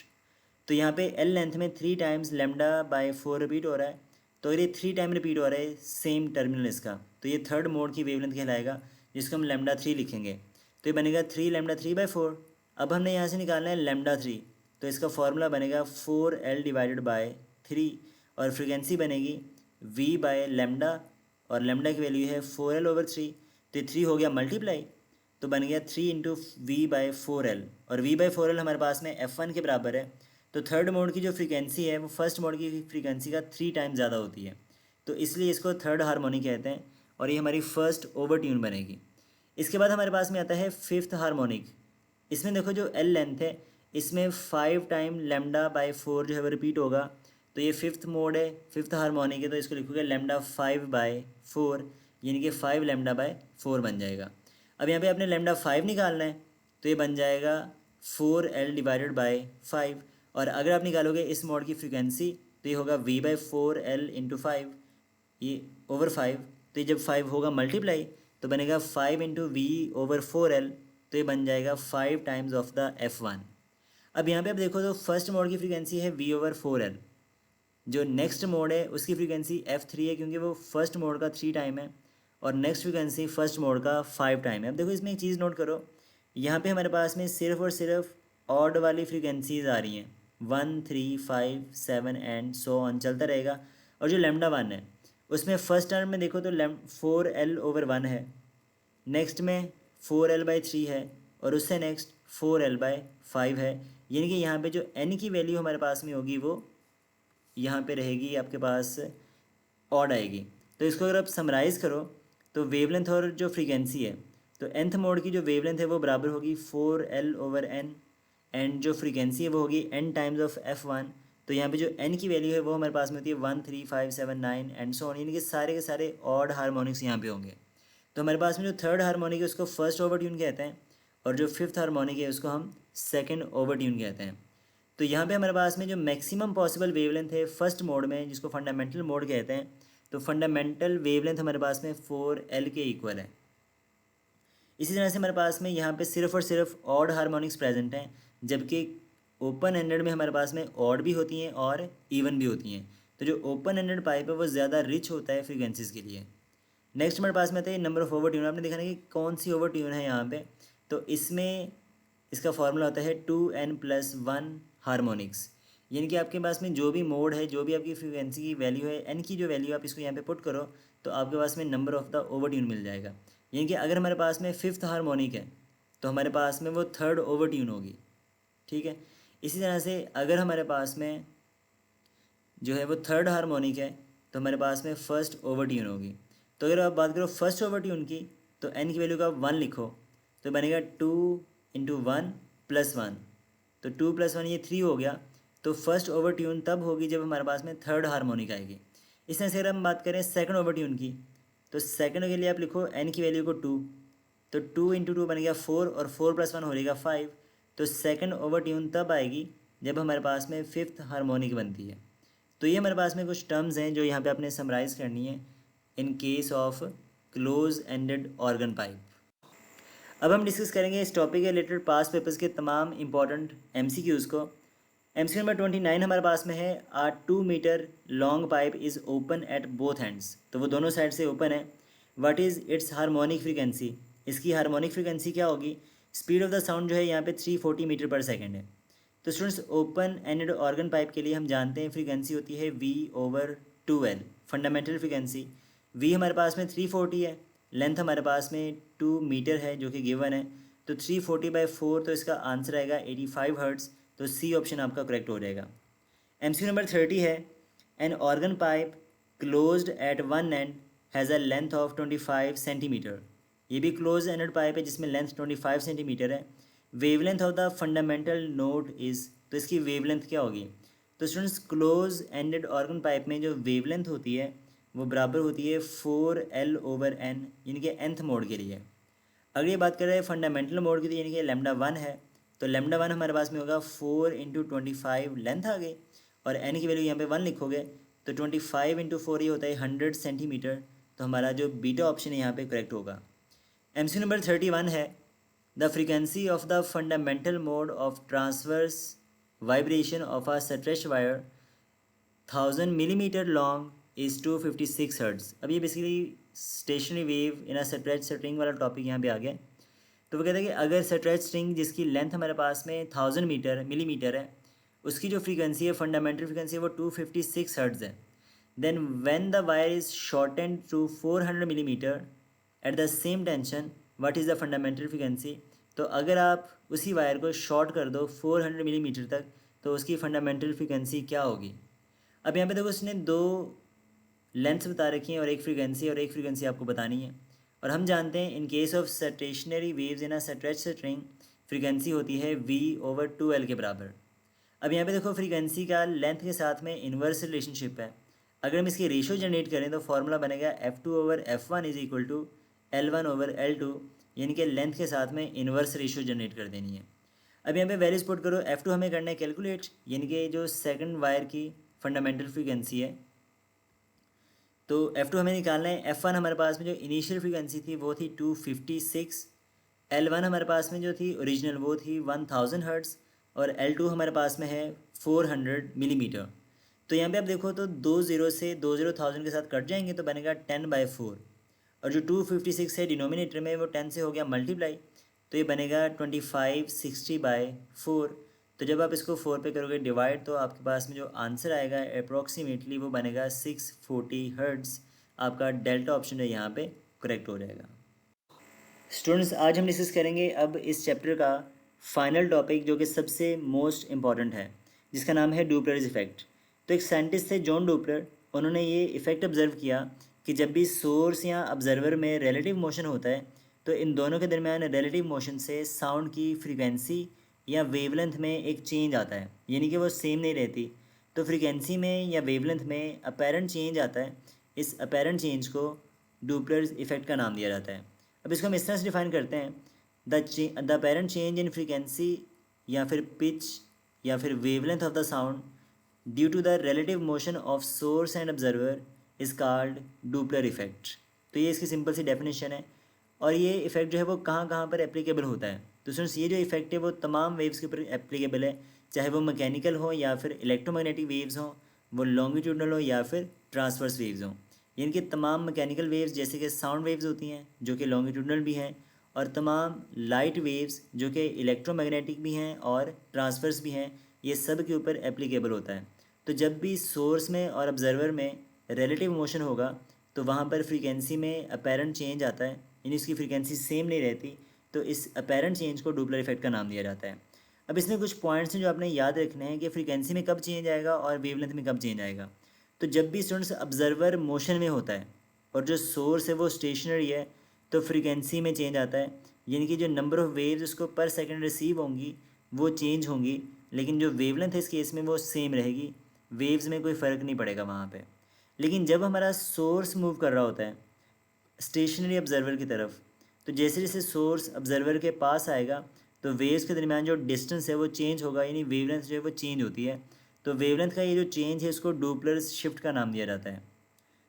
तो यहाँ पे एल लेंथ में 3 टाइम्स लेमडा बाय 4 रिपीट हो रहा है। तो अगर ये 3 टाइम रिपीट हो रहा है सेम टर्मिनल इसका, तो ये थर्ड मोड की वेवलेंथ कहलाएगा, जिसको हम लेमडा 3 लिखेंगे। तो ये बनेगा 3 लेमडा 3/4। अब हमने यहाँ से निकालना है लेमडा 3, तो इसका फॉर्मूला बनेगा 4L डिवाइडेड बाय 3 और फ्रीक्वेंसी बनेगी V बाय लेमडा, और लेमडा की वैल्यू है 4L/3। तो ये 3 हो गया मल्टीप्लाई, तो बन गया 3 इंटू V/4L, और V/4L हमारे पास में F1 के बराबर है। तो थर्ड मोड की जो फ्रीक्वेंसी है वो फर्स्ट मोड की फ्रीक्वेंसी का 3 टाइम ज़्यादा होती है, तो इसलिए इसको थर्ड हार्मोनिक कहते हैं, और ये हमारी फर्स्ट ओवर ट्यून बनेगी। इसके बाद हमारे पास में आता है फिफ्थ हार्मोनिक। इसमें देखो जो एल लेंथ है इसमें 5 टाइम लेमडा बाय 4 जो है वो रिपीट होगा, तो ये फिफ्थ मोड है, फिफ्थ हार्मोनिक है, तो इसको लिखोगे लेमडा 5/4, यानी कि 5 लेमडा बाय 4 बन जाएगा। अब यहाँ पे आपने लेमडा 5 निकालना है, तो ये बन जाएगा 4L डिवाइडेड बाय 5, और अगर आप निकालोगे इस मोड की फ्रीक्वेंसी तो ये होगा V/4L इंटू 5, ये ओवर 5। तो ये जब 5 होगा मल्टीप्लाई तो बनेगा 5 इंटू V/4L, तो ये बन जाएगा 5 टाइम्स ऑफ द F1। अब यहाँ पे आप देखो तो फर्स्ट मोड की फ्रीक्वेंसी है V/4L, जो नेक्स्ट मोड है उसकी फ्रीक्वेंसी F3 है, क्योंकि वो फर्स्ट मोड का 3 टाइम है, और नेक्स्ट फ्रीक्वेंसी फर्स्ट मोड का 5 टाइम है। अब देखो इसमें एक चीज़ नोट करो, यहाँ पे हमारे पास में सिर्फ और सिर्फ ऑड वाली फ्रीक्वेंसीज आ रही हैं, 1 3 5 7 एंड सो ऑन चलता रहेगा। और जो लेमडा 1 है उसमें फर्स्ट टर्म में देखो तो 4L/1 है, नेक्स्ट में 4L/3 है, और उससे नेक्स्ट 4L/5 है, यानी कि यहाँ पे जो n की वैल्यू हमारे पास में होगी वो यहाँ पे रहेगी आपके पास ऑड आएगी। तो इसको अगर आप समराइज़ करो तो वेवलेंथ और जो फ्रीक्वेंसी है, तो nth मोड की जो वेवलेंथ है वो बराबर होगी 4L/n, एंड जो फ्रीक्वेंसी है वो होगी n टाइम्स ऑफ F1। तो यहाँ पे जो n की वैल्यू है वो हमारे पास में होती है 1 3 5 7 9 एंड सो ऑन, यानी कि सारे के सारे ऑड हार्मोनिक्स यहाँ पे होंगे। तो हमारे पास में जो थर्ड हार्मोनिक है उसको फर्स्ट ओवर ट्यून कहते हैं, और जो फिफ्थ हार्मोनिक है उसको हम सेकंड ओवर ट्यून कहते हैं। तो यहाँ पे हमारे पास में जो मैक्सिमम पॉसिबल वेवलेंथ है फर्स्ट मोड में, जिसको फंडामेंटल मोड कहते हैं, तो फंडामेंटल वेवलेंथ हमारे पास में 4L के इक्वल है। इसी तरह से हमारे पास में यहाँ पे सिर्फ और सिर्फ ऑड हार्मोनिक्स प्रेजेंट हैं, जबकि ओपन एंडेड में हमारे पास में ऑड भी होती हैं और इवन भी होती हैं। तो जो ओपन एंडेड पाइप है वो ज़्यादा रिच होता है फ्रीक्वेंसीज के लिए। नेक्स्ट हमारे पास में आता है नंबर ऑफ ओवर ट्यून। आपने देखा ना कि कौन सी ओवर ट्यून है यहाँ पे, तो इसमें इसका फॉर्मूला होता है 2n+1 हार्मोनिक्स, यानी कि आपके पास में जो भी मोड है, जो भी आपकी फ्रीक्वेंसी की वैल्यू है, n की जो वैल्यू आप इसको यहाँ पे पुट करो तो आपके पास में number of the overtone मिल जाएगा। यानी कि अगर हमारे पास में फिफ्थ हार्मोनिक है तो हमारे पास में वो थर्ड ओवर ट्यून होगी, ठीक है। इसी तरह से अगर हमारे पास में जो है वो थर्ड हार्मोनिक है तो हमारे पास में फर्स्ट ओवर ट्यून होगी। तो अगर आप बात करो फर्स्ट ओवर ट्यून की, तो n की वैल्यू का 1 लिखो तो बनेगा 2 इंटू 1+1, तो 2+1 ये 3 हो गया। तो फर्स्ट ओवर ट्यून तब होगी जब हमारे पास में थर्ड हार्मोनिक आएगी। इस तरह से अगर हम बात करें सेकंड ओवर ट्यून की, तो सेकंड के लिए आप लिखो n की वैल्यू को 2, तो 2 इंटू 2 बन गया 4, और 4+1 हो जाएगा 5। तो सेकंड ओवर ट्यून तब आएगी जब हमारे पास में फिफ्थ हार्मोनिक बनती है। तो ये हमारे पास में कुछ टर्म्स हैं जो यहाँ पे आपने समराइज़ करनी है इन case of close ended organ pipe. अब हम डिस्कस करेंगे इस टॉपिक के रिलेटेड पास्ट पेपर्स के तमाम इंपॉर्टेंट MCQs को। MCQ नंबर 29 हमारे पास में है, a 2 metre long pipe is open at both hands, तो वो दोनों साइड से ओपन है। What is its harmonic frequency, इसकी हार्मोनिक फ्रीक्वेंसी क्या होगी। स्पीड ऑफ द साउंड जो है यहाँ पे 340 मीटर पर सेकेंड है। तो students open ended organ pipe के लिए हम जानते हैं फ्रीक्वेंसी होती है V/2L, फंडामेंटल फ्रीक्वेंसी। V हमारे पास में 340 है, लेंथ हमारे पास में 2 मीटर है जो कि गिवन है, तो 340/4, तो इसका आंसर आएगा 85 हर्ट्ज़। तो सी ऑप्शन आपका करेक्ट हो जाएगा। MCQ नंबर 30 है, an organ pipe closed eight one and has a length of 25 centimetre. ये भी क्लोज एंडेड पाइप है जिसमें लेंथ 25 सेंटीमीटर है। Wavelength of the fundamental node is, तो इसकी वेवलेंथ क्या होगी। तो students close ended organ pipe में जो वेवलेंथ होती है वो बराबर होती है 4L/n, यानी कि nth मोड के लिए। अगर ये बात कर रहे हैं फंडामेंटल मोड की, तो यानी कि लेमडा 1 है, तो लेमडा 1 हमारे पास में होगा 4 इंटू 25 लेंथ आ गई, और n की वैल्यू यहाँ पे 1 लिखोगे तो 25 इंटू 4 ये होता है 100 सेंटीमीटर। तो हमारा जो बीटा ऑप्शन है यहाँ पे करेक्ट होगा। MCQ नंबर 31 है, the frequency of the fundamental mode of transverse vibration of a stretch wire 1000 mm long is 256 hertz. अब ये basically stationary wave in a stretch string वाला टॉपिक यहाँ पे आ गया। तो वो कहता है कि अगर स्ट्रेच स्ट्रिंग जिसकी लेंथ हमारे पास में 1000 मिलीमीटर है, उसकी जो फ्रीक्वेंसी है फंडामेंटल फ्रीक्वेंसी है वो 256 हर्ट्ज़ है, then when the wire is shortened to 400 millimetre at the same tension, what is the fundamental frequency. तो अगर आप उसी वायर को शॉर्ट कर दो 400 मिलीमीटर तक, तो उसकी फंडामेंटल फ्रीक्वेंसी क्या होगी। अब यहाँ पे देखो उसने दो लेंथ्स बता रखी हैं और एक फ्रीक्वेंसी आपको बतानी है। और हम जानते हैं इन case of stationery waves in a stretch string frequency होती है v/2L के बराबर। अब यहाँ पे देखो फ्रीक्वेंसी का लेंथ के साथ में इन्वर्स रिलेशनशिप है। अगर हम इसकी रेशो जनरेट करें तो फॉर्मूला बनेगा F2/F1 is equal to L1/L2, यानी कि लेंथ के साथ में इन्वर्स रेशो जनरेट कर देनी है। अब यहाँ पे वैल्यूज पुट करो। F2 हमें करना है कैलकुलेट, यानी कि जो सेकंड वायर की फंडामेंटल फ्रीक्वेंसी है, तो F2 हमें निकालना है। F1 हमारे पास में जो इनिशियल फ्रीक्वेंसी थी वो थी 256, L1 हमारे पास में जो थी ओरिजिनल वो थी 1000 हर्ट्ज़, और L2 हमारे पास में है 400 मिलीमीटर। तो यहाँ पे आप देखो तो 20 से 20,000 के साथ कट जाएंगे तो बनेगा 10/4, और जो 256 है डिनोमिनेटर में वो 10 से हो गया मल्टीप्लाई, तो ये बनेगा 2560/4। तो जब आप इसको 4 पे करोगे डिवाइड तो आपके पास में जो आंसर आएगा अप्रॉक्सीमेटली वो बनेगा 640 हर्ट्ज़। आपका डेल्टा ऑप्शन है यहाँ पे करेक्ट हो जाएगा। स्टूडेंट्स, आज हम डिस्कस करेंगे अब इस चैप्टर का फाइनल टॉपिक जो कि सबसे मोस्ट इम्पॉर्टेंट है, जिसका नाम है डुपलर्स इफ़ेक्ट। तो एक साइंटिस्ट थे जॉन डुपलर, उन्होंने ये इफ़ेक्ट ऑब्जर्व किया कि जब भी सोर्स या ऑब्जर्वर में रिलेटिव मोशन होता है तो इन दोनों के दरमियान रिलेटिव मोशन से साउंड की फ्रीक्वेंसी या वेवलेंथ में एक चेंज आता है, यानी कि वो सेम नहीं रहती। तो फ्रीक्वेंसी में या वेवलेंथ में अपेरेंट चेंज आता है। इस अपेरेंट चेंज को डुपलर्स इफ़ेक्ट का नाम दिया जाता है। अब इसको हम इस तरह से डिफाइन करते हैं, the apparent change in frequency या फिर पिच या फिर wavelength of the sound due to the relative motion of source and observer is called Doppler effect. तो ये इसकी सिंपल सी डेफिनेशन है। और ये इफेक्ट जो है वो कहाँ कहाँ पर एप्लीकेबल होता है। तो फ्रेंड्स, ये जो इफेक्ट है वो तमाम वेव्स के ऊपर एप्लीकेबल है, चाहे वो मैकेनिकल हो या फिर इलेक्ट्रोमैग्नेटिक वेव्स हों, वो लॉन्गिट्यूडनल हो या फिर ट्रांसवर्स वेव्स हों। यानी कि तमाम मैकेनिकल वेव्स जैसे कि साउंड वेव्स होती हैं जो कि लॉन्गिट्यूडनल भी हैं, और तमाम लाइट वेव्स जो कि इलेक्ट्रोमैग्नेटिक भी हैं और ट्रांसवर्स भी हैं, ये सब के ऊपर एप्लीकेबल होता है। तो जब भी सोर्स में और ऑब्जर्वर में रिलेटिव मोशन होगा तो वहाँ पर फ्रीक्वेंसी में अपेरेंट चेंज आता है, यानी इसकी फ्रीक्वेंसी सेम नहीं रहती। तो इस अपेरेंट चेंज को डुपलर इफेक्ट का नाम दिया जाता है। अब इसमें कुछ पॉइंट्स हैं जो आपने याद रखने हैं कि फ्रीक्वेंसी में कब चेंज आएगा और वेवलेंथ में कब चेंज आएगा। तो जब भी स्टूडेंट्स ऑब्जर्वर मोशन में होता है और जो सोर्स है वो स्टेशनरी है तो फ्रीक्वेंसी में चेंज आता है, यानी कि जो नंबर ऑफ़ वेव्स उसको पर सेकंड रिसीव होंगी वो चेंज होंगी, लेकिन जो वेवलेंथ है इस केस में वो सेम रहेगी। वेव्स में कोई फ़र्क नहीं पड़ेगा वहाँ पे। लेकिन जब हमारा सोर्स मूव कर रहा होता है स्टेशनरी ऑब्जर्वर की तरफ, तो जैसे जैसे सोर्स ऑब्जर्वर के पास आएगा तो वेव्स के दरमियान जो डिस्टेंस है वो चेंज होगा, यानी वेवलेंथ जो है वो चेंज होती है। तो वेवलेंथ का ये जो चेंज है इसको डुपलर्स शिफ्ट का नाम दिया जाता है।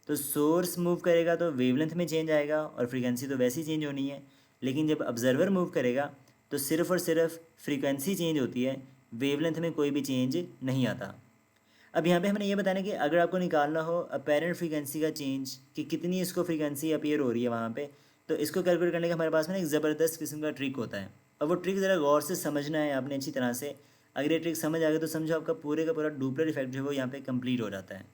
तो सोर्स मूव करेगा तो वेवलेंथ में चेंज आएगा और फ्रीक्वेंसी तो वैसे ही चेंज होनी है, लेकिन जब ऑब्जर्वर मूव करेगा तो सिर्फ़ और सिर्फ फ्रीक्वेंसी चेंज होती है, वेवलेंथ में कोई भी चेंज नहीं आता। अब यहाँ पे हमने ये बताना कि अगर आपको निकालना हो अपेरेंट फ्रीक्वेंसी का चेंज कि कितनी इसको फ्रीक्वेंसी अपीयर हो रही है वहाँ पे, तो इसको कैलकुलेट करने का हमारे पास में एक ज़बरदस्त किस्म का ट्रिक होता है। और वो ट्रिक ज़रा गौर से समझना है आपने अच्छी तरह से। अगर ये ट्रिक समझ आ गया तो समझो आपका पूरे का पूरा डुपलर इफेक्ट जो है वो यहाँ पे कंप्लीट हो जाता है।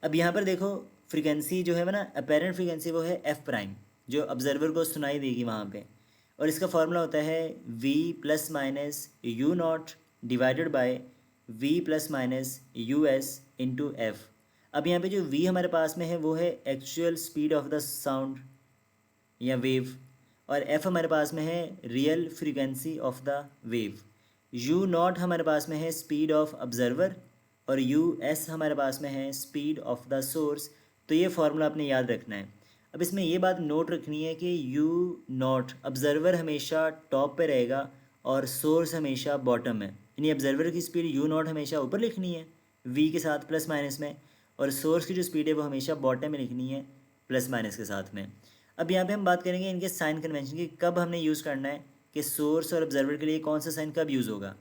अब यहाँ पर देखो फ्रीक्वेंसी जो है ना अपेरेंट फ्रीक्वेंसी वो है एफ प्राइम, जो ऑब्जर्वर को सुनाई देगी वहाँ पे। और इसका फार्मूला होता है v plus minus U not divided bye v plus minus U S into F. अब यहाँ पे जो v हमारे पास में है वो है actual speed of the sound या वेव, और f हमारे पास में है real frequency of the wave. u not हमारे पास में है स्पीड ऑफ ऑब्जर्वर, और यू एस हमारे पास में है स्पीड ऑफ द सोर्स। तो ये फार्मूला आपने याद रखना है। अब इसमें ये बात नोट रखनी है कि यू नॉट ऑब्जर्वर हमेशा टॉप पे रहेगा और सोर्स हमेशा बॉटम में, यानी ऑब्जर्वर की स्पीड यू नॉट हमेशा ऊपर लिखनी है वी के साथ प्लस माइनस में, और सोर्स की जो स्पीड है वो हमेशा बॉटम में लिखनी है प्लस माइनस के साथ में। अब यहाँ पे हम बात करेंगे इनके साइन कन्वेंशन की, कब हमने यूज़ करना है कि सोर्स और ऑब्जर्वर के लिए कौन सा साइन कब यूज़ होगा।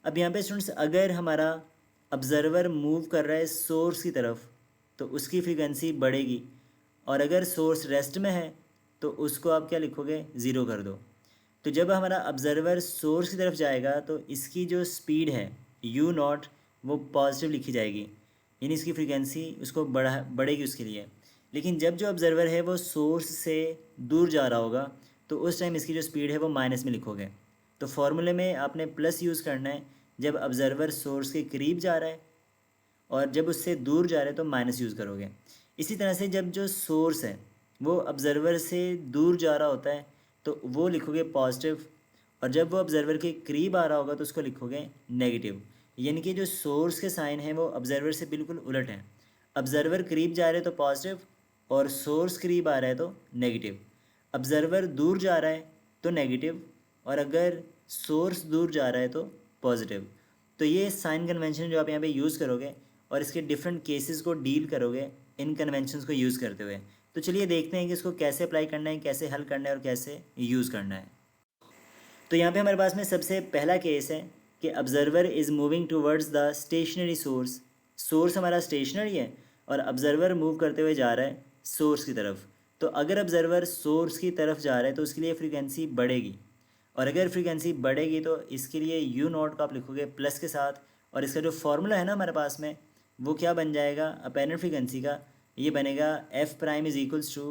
अब यहाँ पे स्टूडेंट्स अगर हमारा ऑब्जर्वर मूव कर रहा है सोर्स की तरफ तो उसकी फ्रीक्वेंसी बढ़ेगी, और अगर सोर्स रेस्ट में है तो उसको आप क्या लिखोगे, ज़ीरो कर दो। तो जब हमारा ऑब्जर्वर सोर्स की तरफ जाएगा तो इसकी जो स्पीड है यू नॉट वो पॉजिटिव लिखी जाएगी, यानी इसकी फ्रीक्वेंसी उसको बढ़ेगी उसके लिए। लेकिन जब जो ऑब्जर्वर है वो सोर्स से दूर जा रहा होगा तो उस टाइम इसकी जो स्पीड है वो माइनस में लिखोगे। तो फॉर्मूले में आपने प्लस यूज़ करना है जब ऑब्जर्वर सोर्स के करीब जा रहा है, और जब उससे दूर जा रहे हैं तो माइनस यूज़ करोगे। इसी तरह से जब जो सोर्स है वो ऑब्जर्वर से दूर जा रहा होता है तो वो लिखोगे पॉजिटिव, और जब वो ऑब्जर्वर के करीब आ रहा होगा तो उसको लिखोगे नेगेटिव। यानी कि जो सोर्स के साइन हैं वो ऑब्जर्वर से बिल्कुल उलट हैं। ऑब्जर्वर करीब जा रहे हैं तो पॉजिटिव, और सोर्स करीब आ रहा है तो नेगेटिव। ऑब्जर्वर दूर जा रहा है तो नेगेटिव, और अगर सोर्स दूर जा रहा है तो पॉजिटिव। तो ये साइन कन्वेंशन जो आप यहाँ पे यूज़ करोगे और इसके डिफरेंट केसेस को डील करोगे इन कन्वेंशंस को यूज़ करते हुए। तो चलिए देखते हैं कि इसको कैसे अप्लाई करना है, कैसे हल करना है और कैसे यूज़ करना है। तो यहाँ पे हमारे पास में सबसे पहला केस है कि observer is moving towards the stationary source. Source हमारा स्टेशनरी है और ऑब्जर्वर मूव करते हुए जा रहा है सोर्स की तरफ। तो अगर ऑब्जर्वर सोर्स की तरफ जा रहा है तो उसके लिए फ्रीक्वेंसी बढ़ेगी, और अगर फ्रीक्वेंसी बढ़ेगी तो इसके लिए यू नॉट को आप लिखोगे प्लस के साथ, और इसका जो फॉर्मूला है ना हमारे पास में वो क्या बन जाएगा अपेरेंट फ्रीक्वेंसी का, ये बनेगा F prime is equals to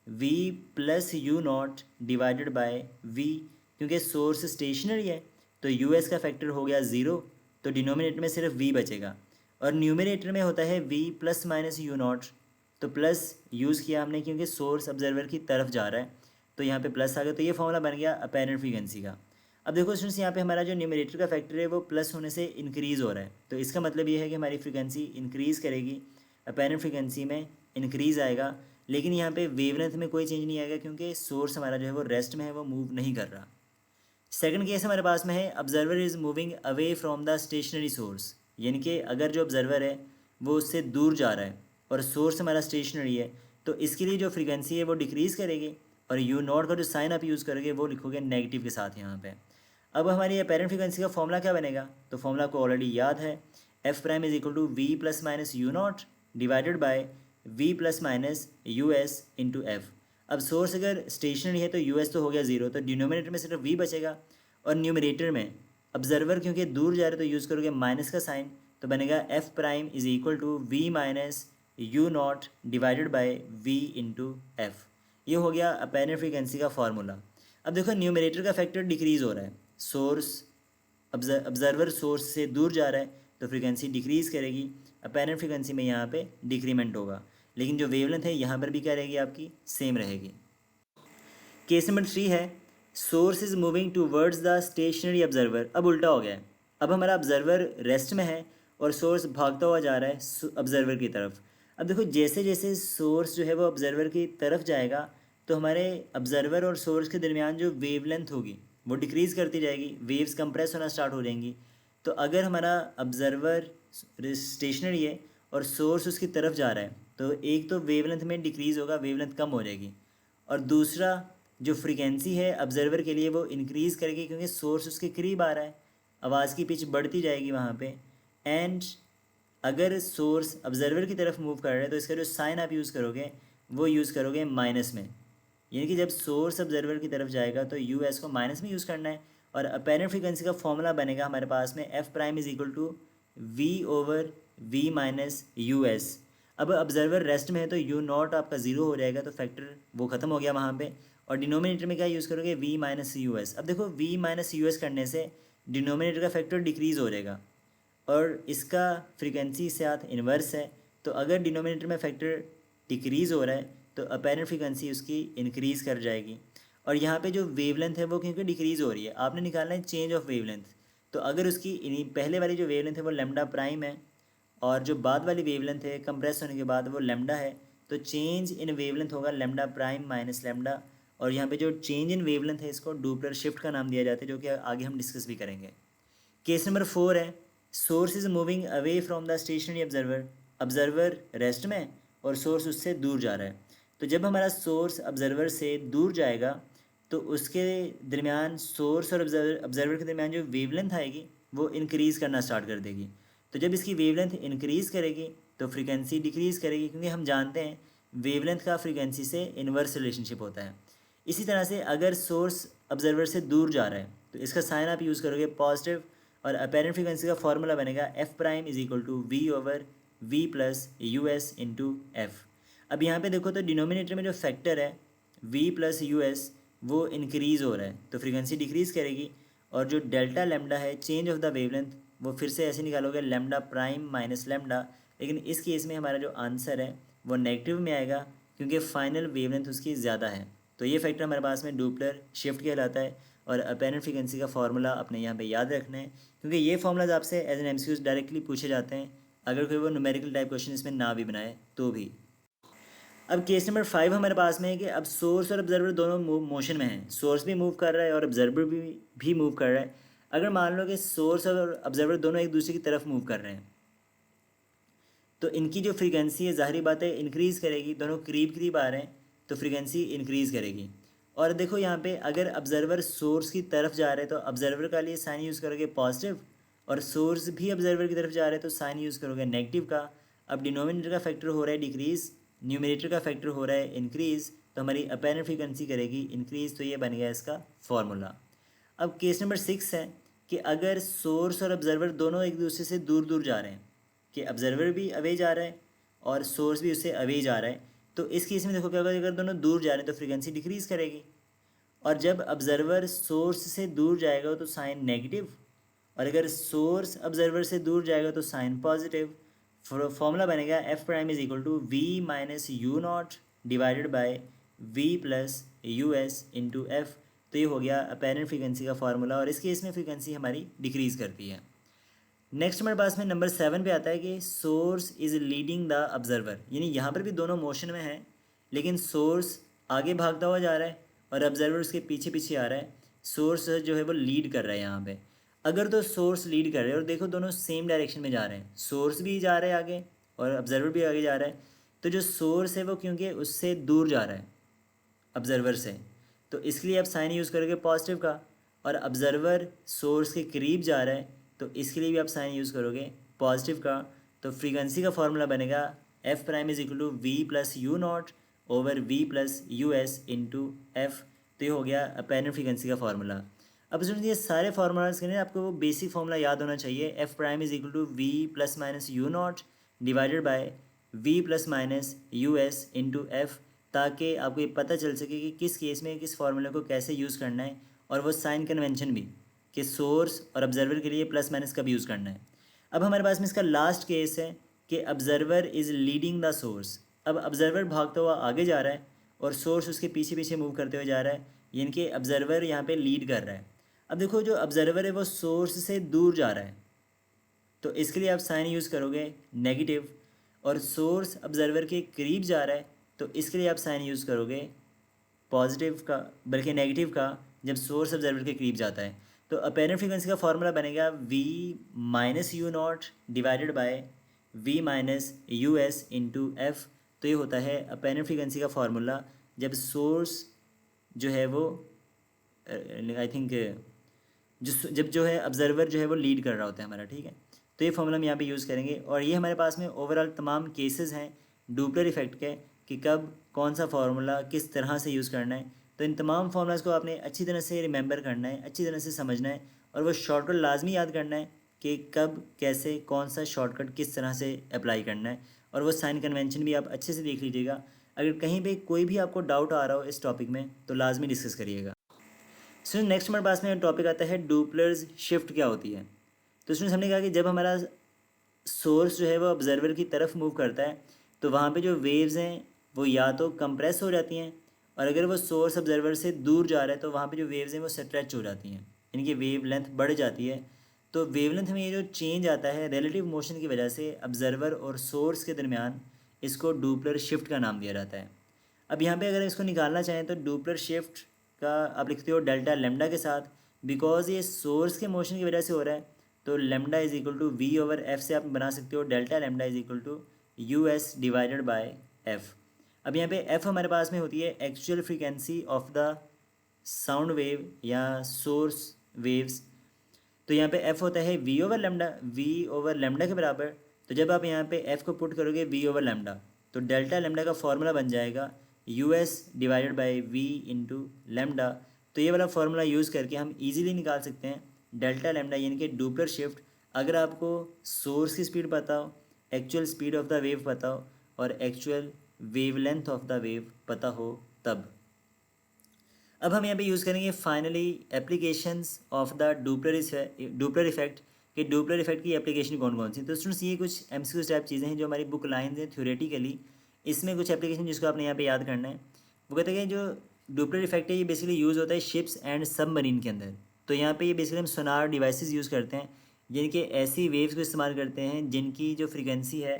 V plus U not divided by V. क्योंकि सोर्स स्टेशनरी है तो यू एस का फैक्टर हो गया ज़ीरो, तो डिनोमिनेटर में सिर्फ वी बचेगा, और न्यूमिनेटर में होता है V plus minus U not. तो प्लस यूज़ किया हमने क्योंकि सोर्स ऑब्जर्वर की तरफ जा रहा है, तो यहाँ पे प्लस आ गया, तो ये फॉर्मूला बन गया अपेरेंट फ्रीक्वेंसी का। अब देखो स्टूडेंट्स यहाँ पे हमारा जो न्यूमरेटर का फैक्टर है वो प्लस होने से इंक्रीज़ हो रहा है, तो इसका मतलब ये है कि हमारी फ्रीक्वेंसी इंक्रीज़ करेगी, अपेरेंट फ्रीक्वेंसी में इंक्रीज़ आएगा। लेकिन यहाँ पे वेवलेंथ में कोई चेंज नहीं आएगा क्योंकि सोर्स हमारा जो है वो रेस्ट में है, वो मूव नहीं कर रहा। सेकंड केस हमारे पास में है observer is moving away from the stationary source, यानी कि अगर जो ऑब्जर्वर है वो उससे दूर जा रहा है और सोर्स हमारा स्टेशनरी है तो इसके लिए जो फ्रीक्वेंसी है वो डिक्रीज़ करेगी, और यू नॉट का जो साइन आप यूज़ करोगे वो लिखोगे नेगेटिव के साथ यहाँ पे। अब हमारी अपेरेंट फ्रीक्वेंसी का फॉर्मूला क्या बनेगा, तो फॉर्मूला को ऑलरेडी याद है, F prime is equal to V plus minus U not divided by V plus minus U S into F. अब सोर्स अगर स्टेशनरी है तो यू एस तो हो गया ज़ीरो, तो डिनोमिनेटर में सिर्फ वी बचेगा, और न्यूमरेटर में ऑब्जर्वर क्योंकि दूर जा रहे तो यूज़ करोगे माइनस का साइन, तो बनेगा F prime is equal to V minus U not divided by V into F. ये हो गया अपेरेंट फ्रीक्वेंसी का फार्मूला। अब देखो न्यूमरेटर का फैक्टर डिक्रीज़ हो रहा है, सोर्स ऑब्जर्वर सोर्स से दूर जा रहा है तो फ्रीक्वेंसी डिक्रीज़ करेगी, अपेरेंट फ्रीक्वेंसी में यहाँ पे डिक्रीमेंट होगा, लेकिन जो वेवलेंथ है यहाँ पर भी क्या रहेगी आपकी, सेम रहेगी। केस नंबर 3 है source is moving towards the stationary observer. अब उल्टा हो गया है, अब हमारा ऑब्जर्वर रेस्ट में है और सोर्स भागता हुआ जा रहा है ऑब्जर्वर की तरफ। अब देखो जैसे जैसे सोर्स जो है वो ऑब्जर्वर की तरफ जाएगा तो हमारे ऑब्जर्वर और सोर्स के दरमियान जो वेवलेंथ होगी वो डिक्रीज़ करती जाएगी, वेव्स कंप्रेस होना स्टार्ट हो जाएंगी। तो अगर हमारा ऑब्जर्वर स्टेशनरी है और सोर्स उसकी तरफ जा रहा है तो एक तो वेवलेंथ में डिक्रीज़ होगा, वेवलेंथ कम हो जाएगी, और दूसरा जो फ्रीक्वेंसी है ऑब्जर्वर के लिए वो इंक्रीज़ करेगी क्योंकि सोर्स उसके करीब आ रहा है, आवाज़ की पिच बढ़ती जाएगी वहाँ पे। एंड अगर सोर्स ऑब्जर्वर की तरफ मूव कर रहा है तो इसका जो साइन आप यूज़ करोगे वो यूज़ करोगे माइनस में, यानी कि जब सोर्स ऑब्जर्वर की तरफ जाएगा तो यू एस को माइनस में यूज़ करना है, और अपेरेंट फ्रीक्वेंसी का फॉर्मूला बनेगा हमारे पास में F prime is equal to V over V minus U S. अब ऑब्जर्वर रेस्ट में है तो यू नॉट आपका ज़ीरो हो जाएगा, तो फैक्टर वो ख़त्म हो गया वहाँ पे, और डिनोमिनेटर में क्या यूज़ करोगे, वी माइनस यू एस। अब देखो वी माइनस यू एस करने से डिनोमिनेटर का फैक्टर डिक्रीज़ हो जाएगा, और इसका फ्रीक्वेंसी से साथ इन्वर्स है, तो अगर डिनोमिनेटर में फैक्टर डिक्रीज़ हो रहा है तो अपेरेंट फ्रीक्वेंसी उसकी इंक्रीज़ कर जाएगी। और यहाँ पे जो वेवलेंथ है वो क्योंकि डिक्रीज़ हो रही है, आपने निकालना है चेंज ऑफ वेवलेंथ। तो अगर उसकी पहले वाली जो वेवलेंथ है वो लेमडा प्राइम है, और जो बाद वाली वेवलेंथ है कंप्रेस होने के बाद वो लेमडा है, तो चेंज इन वेवलेंथ होगा लेमडा प्राइम माइनस लेमडा। और यहाँ पे जो चेंज इन वेवलेंथ है इसको डूपलर शिफ्ट का नाम दिया जाता है, जो कि आगे हम डिस्कस भी करेंगे। केस नंबर 4 है source is moving away from the stationery observer. Observer rest में और सोर्स उससे दूर जा रहा है, तो जब हमारा सोर्स ऑब्जर्वर से दूर जाएगा तो उसके दरमियान, सोर्स और ऑब्जर्वर के दरमियान जो वेवलेंथ आएगी वो इंक्रीज़ करना स्टार्ट कर देगी। तो जब इसकी वेवलेंथ इंक्रीज़ करेगी तो फ्रीक्वेंसी डिक्रीज़ करेगी, क्योंकि हम जानते हैं वेवलेंथ का फ्रीक्वेंसी से इन्वर्स रिलेशनशिप होता है। इसी तरह से अगर सोर्स ऑब्जर्वर से दूर जा रहा है तो इसका साइन आप यूज़ करोगे पॉजिटिव, और अपेरेंट फ्रीक्वेंसी का फॉर्मूला बनेगा F prime is equal to V over V plus U S into F. अब यहाँ पे देखो तो डिनोमिनेटर में जो फैक्टर है v प्लस यू एस वो इंक्रीज़ हो रहा है तो फ्रीक्वेंसी डिक्रीज़ करेगी, और जो डेल्टा लेमडा है चेंज ऑफ द वेवलेंथ वो फिर से ऐसे निकालोगे लेमडा प्राइम माइनस लेमडा, लेकिन इस केस में हमारा जो आंसर है वो नेगेटिव में आएगा क्योंकि फाइनल वेवलेंथ उसकी ज़्यादा है। तो ये फैक्टर हमारे पास में डुपलर शिफ्ट कहलाता है, और अपेरेंट फ्रीक्वेंसी का फार्मूला अपने यहाँ पे याद रखना है, क्योंकि ये फार्मूलाज आपसे एज एन एमसीक्यूज डायरेक्टली पूछे जाते हैं, अगर कोई वो न्यूमेरिकल टाइप क्वेश्चन इसमें ना भी बनाए तो भी। अब केस नंबर 5 हमारे पास में है कि अब सोर्स और ऑब्जर्वर दोनों मोशन में हैं, सोर्स भी मूव कर रहा है और ऑब्जर्वर भी मूव कर रहा है। अगर मान लो कि सोर्स और ऑब्जर्वर दोनों एक दूसरे की तरफ मूव कर रहे हैं तो इनकी जो फ्रीक्वेंसी है ज़ाहिरी बात है इंक्रीज़ करेगी, दोनों करीब करीब आ रहे हैं तो फ्रीक्वेंसी इंक्रीज़ करेगी। और देखो यहाँ पे अगर ऑब्जर्वर सोर्स की तरफ जा रहे हैं तो ऑब्जर्वर का लिए साइन यूज़ करोगे पॉजिटिव, और सोर्स भी ऑब्जर्वर की तरफ जा रहे हैं तो साइन यूज़ करोगे नेगेटिव का। अब डिनोमिनेटर का फैक्टर हो रहा है डिक्रीज़, न्यूमरेटर का फैक्टर हो रहा है इंक्रीज़, तो हमारी अपेरेंट फ्रीक्वेंसी करेगी इंक्रीज़, तो ये बन गया इसका फॉर्मूला। अब केस नंबर 6 है कि अगर सोर्स और ऑब्जर्वर दोनों एक दूसरे से दूर दूर जा रहे हैं, कि ऑब्जर्वर भी अवे जा रहा है और सोर्स भी उससे अवे जा रहा है, तो इस केस में देखो क्या होगा, अगर दोनों दूर जा रहे हैं तो फ्रीक्वेंसी डिक्रीज़ करेगी, और जब ऑब्जर्वर सोर्स से दूर जाएगा तो साइन नेगेटिव, और अगर सोर्स ऑब्जर्वर से दूर जाएगा तो साइन पॉजिटिव। फॉर्मूला बनेगा F prime is equal to V minus U not divided by V plus U S into F. तो ये हो गया अपेरेंट फ्रीक्वेंसी का फार्मूला, और इस केस में फ्रीक्वेंसी हमारी डिक्रीज़ करती है। नेक्स्ट हमारे पास में नंबर 7 पे आता है कि source is leading the observer, यानी यहाँ पर भी दोनों मोशन में हैं लेकिन सोर्स आगे भागता हुआ जा रहा है और ऑब्जर्वर उसके पीछे पीछे आ रहा है। सोर्स जो है वो लीड कर रहा है यहाँ पे। अगर तो सोर्स लीड कर रहे हैं और देखो दोनों सेम डायरेक्शन में जा रहे हैं, सोर्स भी जा रहा है आगे और ऑब्जर्वर भी आगे जा रहा है, तो जो सोर्स है वो क्योंकि उससे दूर जा रहा है ऑब्जर्वर से, तो इसके लिए आप साइन यूज़ करोगे पॉजिटिव का, और ऑब्जर्वर सोर्स के करीब जा रहा है तो इसके लिए भी आप साइन यूज़ करोगे पॉजिटिव का। तो फ्रीक्वेंसी का फॉर्मूला बनेगा F prime is equal to V plus U not over V plus U S into F. तो ये हो गया अपेरेंट फ्रीक्वेंसी का फार्मूला। अब सुनिए ये सारे फार्मूलाज के लिए आपको वो बेसिक फार्मूला याद होना चाहिए, F prime is equal to V plus minus U not divided by V plus minus U S into F, ताकि आपको ये पता चल सके कि किस केस में किस फार्मूले को कैसे यूज़ करना है, और वो साइन कन्वेंशन भी कि सोर्स और ऑब्जर्वर के लिए प्लस माइनस कब यूज़ करना है। अब हमारे पास में इसका लास्ट केस है कि observer is leading the source. अब ऑब्जर्वर भागता हुआ आगे जा रहा है और सोर्स उसके पीछे पीछे मूव करते हुए जा रहा है, यानी कि ऑब्जर्वर यहाँ पे लीड कर रहा है। अब देखो जो ऑब्जर्वर है वो सोर्स से दूर जा रहा है तो इसके लिए आप साइन यूज़ करोगे नेगेटिव, और सोर्स ऑब्जर्वर के करीब जा रहा है तो इसके लिए आप साइन यूज़ करोगे पॉजिटिव का, बल्कि नेगेटिव का, जब सोर्स ऑब्जर्वर के करीब जाता है। तो अपेरेंट फ्रीक्वेंसी का फॉर्मूला बनेगा V minus U not divided by V minus U S into F. तो ये होता है अपेरेंट फ्रीक्वेंसी का फार्मूला जब सोर्स जो है वो आई थिंक जब जो है ऑब्जर्वर जो है वो लीड कर रहा होता है हमारा, ठीक है। तो ये फॉर्मूला हम यहाँ पे यूज़ करेंगे, और ये हमारे पास में ओवरऑल तमाम केसेस हैं डुपलर इफेक्ट के कि कब कौन सा फार्मूला किस तरह से यूज़ करना है। तो इन तमाम फार्मूलाज को आपने अच्छी तरह से रिमेंबर करना है, अच्छी तरह से समझना है, और वो शॉर्टकट लाजमी याद करना है कि कब कैसे कौन सा शॉर्टकट किस तरह से अप्लाई करना है, और वो साइन कन्वेंशन भी आप अच्छे से देख लीजिएगा। अगर कहीं पे कोई भी आपको डाउट आ रहा हो इस टॉपिक में तो लाजमी डिस्कस करिएगा। सो नेक्स्ट हमारे पास में टॉपिक आता है डुपलर्स शिफ्ट क्या होती है। तो इसमें हमने कहा कि जब हमारा सोर्स जो है वो ऑब्जर्वर की तरफ मूव करता है तो वहाँ पे जो वेव्स हैं वो या तो कंप्रेस हो जाती हैं, और अगर वो सोर्स ऑब्जर्वर से दूर जा रहा है तो वहाँ पे जो वेव्स हैं वो स्ट्रेच हो जाती हैं, यानी कि वेव लेंथ बढ़ जाती है। तो वेवलेंथ में ये जो चेंज आता है रिलेटिव मोशन की वजह से ऑब्जर्वर और सोर्स के दरमियान, इसको डुपलर शिफ्ट का नाम दिया जाता है। अब यहाँ पे अगर इसको निकालना चाहें तो डुपलर शिफ्ट का आप लिखते हो डेल्टा लेमडा के साथ, बिकॉज ये सोर्स के मोशन की वजह से हो रहा है तो lambda is equal to V over F से आप बना सकते हो delta lambda is equal to U S divided by F. अब यहाँ पे एफ हमारे पास में होती है actual frequency of the sound wave या सोर्स वेव्स। तो यहाँ पे एफ होता है वी ओवर लेमडा के बराबर। तो जब आप यहाँ पे एफ को पुट करोगे वी ओवर लेमडा, तो डेल्टा लेमडा का फॉर्मूला बन जाएगा U S divided by V into lambda. तो ये वाला फॉर्मूला यूज़ करके हम इजीली निकाल सकते हैं डेल्टा लेमडा यानी कि डुपलर शिफ्ट। अगर आपको सोर्स की स्पीड पता हो, actual speed of the wave पता हो और actual wavelength of the wave पता हो तब। अब हम यहाँ पे यूज़ करेंगे finally applications of the Doppler effect कि डुपलर इफेक्ट की एप्लीकेशन कौन कौन सी। तो स्टूडेंट्स ये कुछ एमसीक्यू टाइप चीज़ें हैं जो हमारी बुक लाइन्स हैं थ्योरेटिकली। इसमें कुछ एप्लीकेशन जिसको आपने यहाँ पे याद करना है। वो कहते हैं कि जो डुपलर इफेक्ट है ये बेसिकली यूज़ होता है शिप्स एंड सबमरीन के अंदर। तो यहाँ पे ये बेसिकली हम सोनार डिवाइसेस यूज़ करते हैं जिनके ऐसी वेव्स को इस्तेमाल करते हैं जिनकी जो फ्रीक्वेंसी है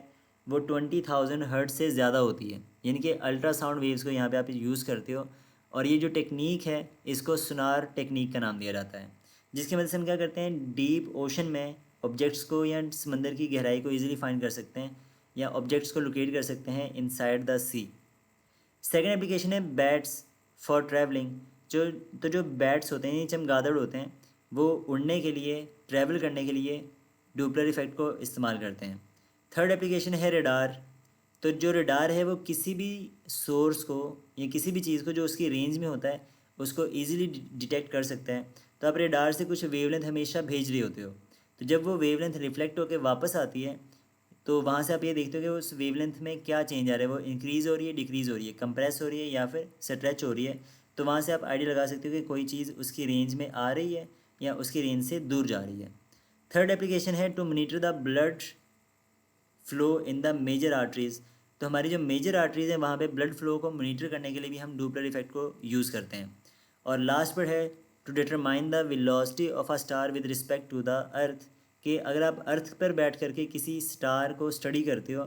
वो 20,000 हर्ट्ज से ज़्यादा होती है, यानी कि अल्ट्रासाउंड वेव्स को यहाँ पे आप यूज़ करते हो। और ये जो टेक्निक है इसको सोनार टेक्निक का नाम दिया जाता है, जिसकी मदद से हम क्या करते हैं डीप ओशन में ऑब्जेक्ट्स को या समंदर की गहराई को इजीली फाइंड कर सकते हैं या ऑब्जेक्ट्स को लोकेट कर सकते हैं inside the sea. Second application है बैट्स फॉर ट्रैवलिंग। जो बैट्स होते हैं, चमगादड़ होते हैं, वो उड़ने के लिए, ट्रैवल करने के लिए डुपलर इफेक्ट को इस्तेमाल करते हैं। थर्ड एप्लीकेशन है रडार। तो जो रडार है वो किसी भी सोर्स को या किसी भी चीज़ को जो उसकी रेंज में होता है उसको इजीली डिटेक्ट कर सकता है। तो आप रडार से कुछ वेवलेंथ हमेशा भेज रहे होते हो, तो जब वो वेवलेंथ रिफ्लेक्ट होकर वापस आती है तो वहाँ से आप ये देखते हो कि उस वेवलेंथ में क्या चेंज आ रहा है, वो इंक्रीज़ हो रही है, डिक्रीज़ हो रही है, कंप्रेस हो रही है या फिर स्ट्रेच हो रही है। तो वहाँ से आप आइडिया लगा सकते हो कि कोई चीज़ उसकी रेंज में आ रही है या उसकी रेंज से दूर जा रही है। थर्ड एप्लीकेशन है to monitor the blood flow in the major arteries. तो हमारी जो मेजर आर्टरीज़ हैं वहाँ पे ब्लड फ्लो को मॉनिटर करने के लिए भी हम डुपलर इफेक्ट को यूज़ करते हैं। और लास्ट पर है to determine the velocity of a star with respect to the earth. कि अगर आप अर्थ पर बैठ करके किसी स्टार को स्टडी करते हो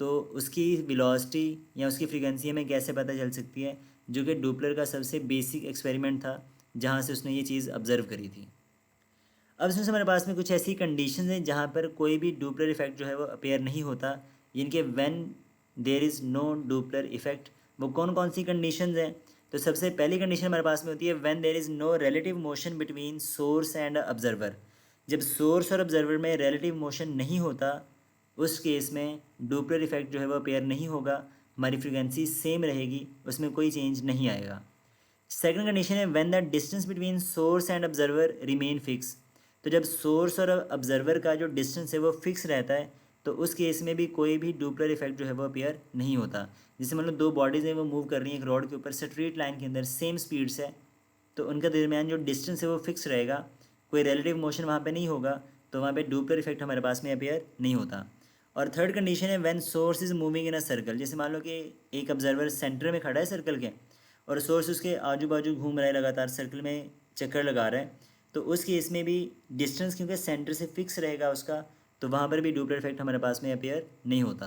तो उसकी वेलोसिटी या उसकी फ्रीक्वेंसी हमें कैसे पता चल सकती है, जो कि डुपलर का सबसे बेसिक एक्सपेरिमेंट था जहाँ से उसने ये चीज़ ऑब्ज़र्व करी थी। अब इसमें से हमारे पास में कुछ ऐसी कंडीशंस हैं जहाँ पर कोई भी डुपलर इफेक्ट जो है वो अपेयर नहीं होता, जिनके when there is no Doppler effect. वो कौन कौन सी कंडीशंस हैं? तो सबसे पहली कंडीशन हमारे पास में होती है when there is no relative motion between source and observer. जब सोर्स और ऑब्जर्वर में रिलेटिव मोशन नहीं होता उस केस में डुपलर इफेक्ट जो है वो अपेयर नहीं होगा, हमारी फ्रीक्वेंसी सेम रहेगी, उसमें कोई चेंज नहीं आएगा। सेकंड कंडीशन है when the distance between source and observer remain fix. तो जब सोर्स और ऑब्जर्वर का जो डिस्टेंस है वो फिक्स रहता है तो उस केस में भी कोई भी डुपलर इफेक्ट जो है वो अपीयर नहीं होता। जैसे मतलब दो बॉडीज़ हैं वो मूव कर रही हैं एक रोड के ऊपर स्ट्रेट लाइन के अंदर सेम स्पीड से, तो उनका दरमियान जो डिस्टेंस है वो फिक्स रहेगा, कोई रिलेटिव मोशन वहाँ पे नहीं होगा, तो वहाँ पे डुपलर इफेक्ट हमारे पास में अपीयर नहीं होता। और थर्ड कंडीशन है when source is moving in a circle. जैसे मान लो कि एक ऑब्जर्वर सेंटर में खड़ा है सर्कल के और सोर्स उसके आजू बाजू घूम रहा है, लगातार सर्कल में चक्कर लगा रहा है, तो उस केस में भी डिस्टेंस क्योंकि सेंटर से फिक्स रहेगा उसका, तो वहाँ पर भी डुपलर इफेक्ट हमारे पास में अपीयर नहीं होता।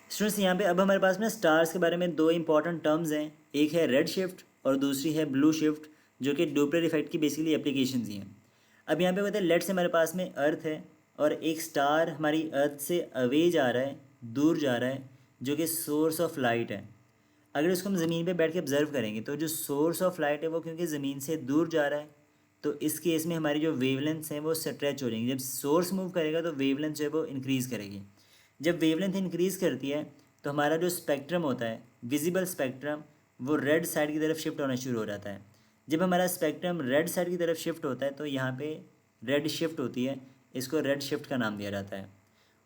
स्टूडेंट्स यहाँ पे अब हमारे पास में स्टार्स के बारे में दो इंपॉर्टेंट टर्म्स हैं, एक है रेड शिफ्ट और दूसरी है ब्लू शिफ्ट, जो कि डुपलर इफेक्ट की बेसिकली एप्लीकेशंस ही हैं। अब यहाँ पे कहते हैं लेट से हमारे पास में अर्थ है और एक स्टार हमारी अर्थ से अवे जा रहा है, दूर जा रहा है, जो कि सोर्स ऑफ लाइट है। अगर इसको हम ज़मीन पे बैठ के ऑब्ज़र्व करेंगे तो जो सोर्स ऑफ लाइट है वो क्योंकि ज़मीन से दूर जा रहा है, तो इस केस में हमारी जो वेवलेंथ्स हैं वो स्ट्रेच हो जाएंगी। जब सोर्स मूव करेगा तो वेवलेंथ जो है वो इंक्रीज़ करेगी। जब वेवलेंथ इंक्रीज़ करती है तो हमारा जो स्पेक्ट्रम होता है, विजिबल स्पेक्ट्रम, वो रेड साइड की तरफ शिफ्ट होना शुरू हो जाता है। जब हमारा स्पेक्ट्रम रेड साइड की तरफ शिफ्ट होता है तो यहाँ पे रेड शिफ्ट होती है, इसको रेड शिफ्ट का नाम दिया जाता है।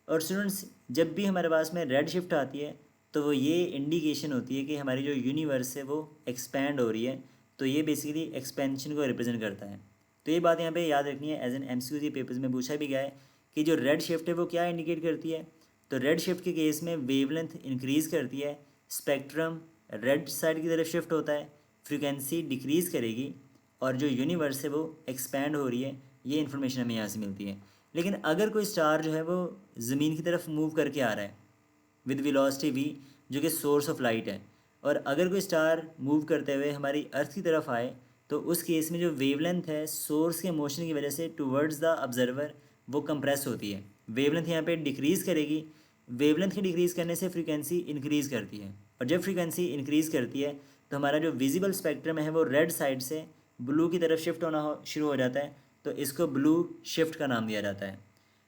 और स्टूडेंट्स जब भी हमारे पास में रेड शिफ्ट आती है तो वो ये इंडिकेशन होती है कि हमारी जो यूनिवर्स है वो एक्सपैंड हो रही है, तो ये बेसिकली एक्सपेंशन को रिप्रेजेंट करता है। तो ये बात यहाँ पे याद रखनी है, एज एन एमसीक्यू पेपर्स में पूछा भी गया है कि जो रेड शिफ्ट है वो क्या इंडिकेट करती है। तो रेड शिफ्ट के केस में वेवलेंथ इंक्रीज़ करती है, स्पेक्ट्रम रेड साइड की तरफ शिफ्ट होता है, फ्रीक्वेंसी डिक्रीज़ करेगी और जो यूनिवर्स है वो एक्सपैंड हो रही है, ये इन्फॉर्मेशन हमें यहाँ से मिलती है। लेकिन अगर कोई स्टार जो है वो ज़मीन की तरफ मूव करके आ रहा है विद वेलोसिटी v, जो कि सोर्स ऑफ लाइट है, और अगर कोई स्टार मूव करते हुए हमारी अर्थ की तरफ आए तो उस केस में जो वेवलेंथ है सोर्स के मोशन की वजह से टुवर्ड्स द ऑब्जर्वर वो कंप्रेस होती है, वेवलेंथ यहाँ पे डिक्रीज़ करेगी। वेवलेंथ की डिक्रीज़ करने से फ्रीक्वेंसी इंक्रीज़ करती है, और जब फ्रीक्वेंसी इंक्रीज़ करती है तो हमारा जो विजिबल स्पेक्ट्रम है वो रेड साइड से ब्लू की तरफ शिफ्ट होना शुरू हो जाता है, तो इसको ब्लू शिफ्ट का नाम दिया जाता है।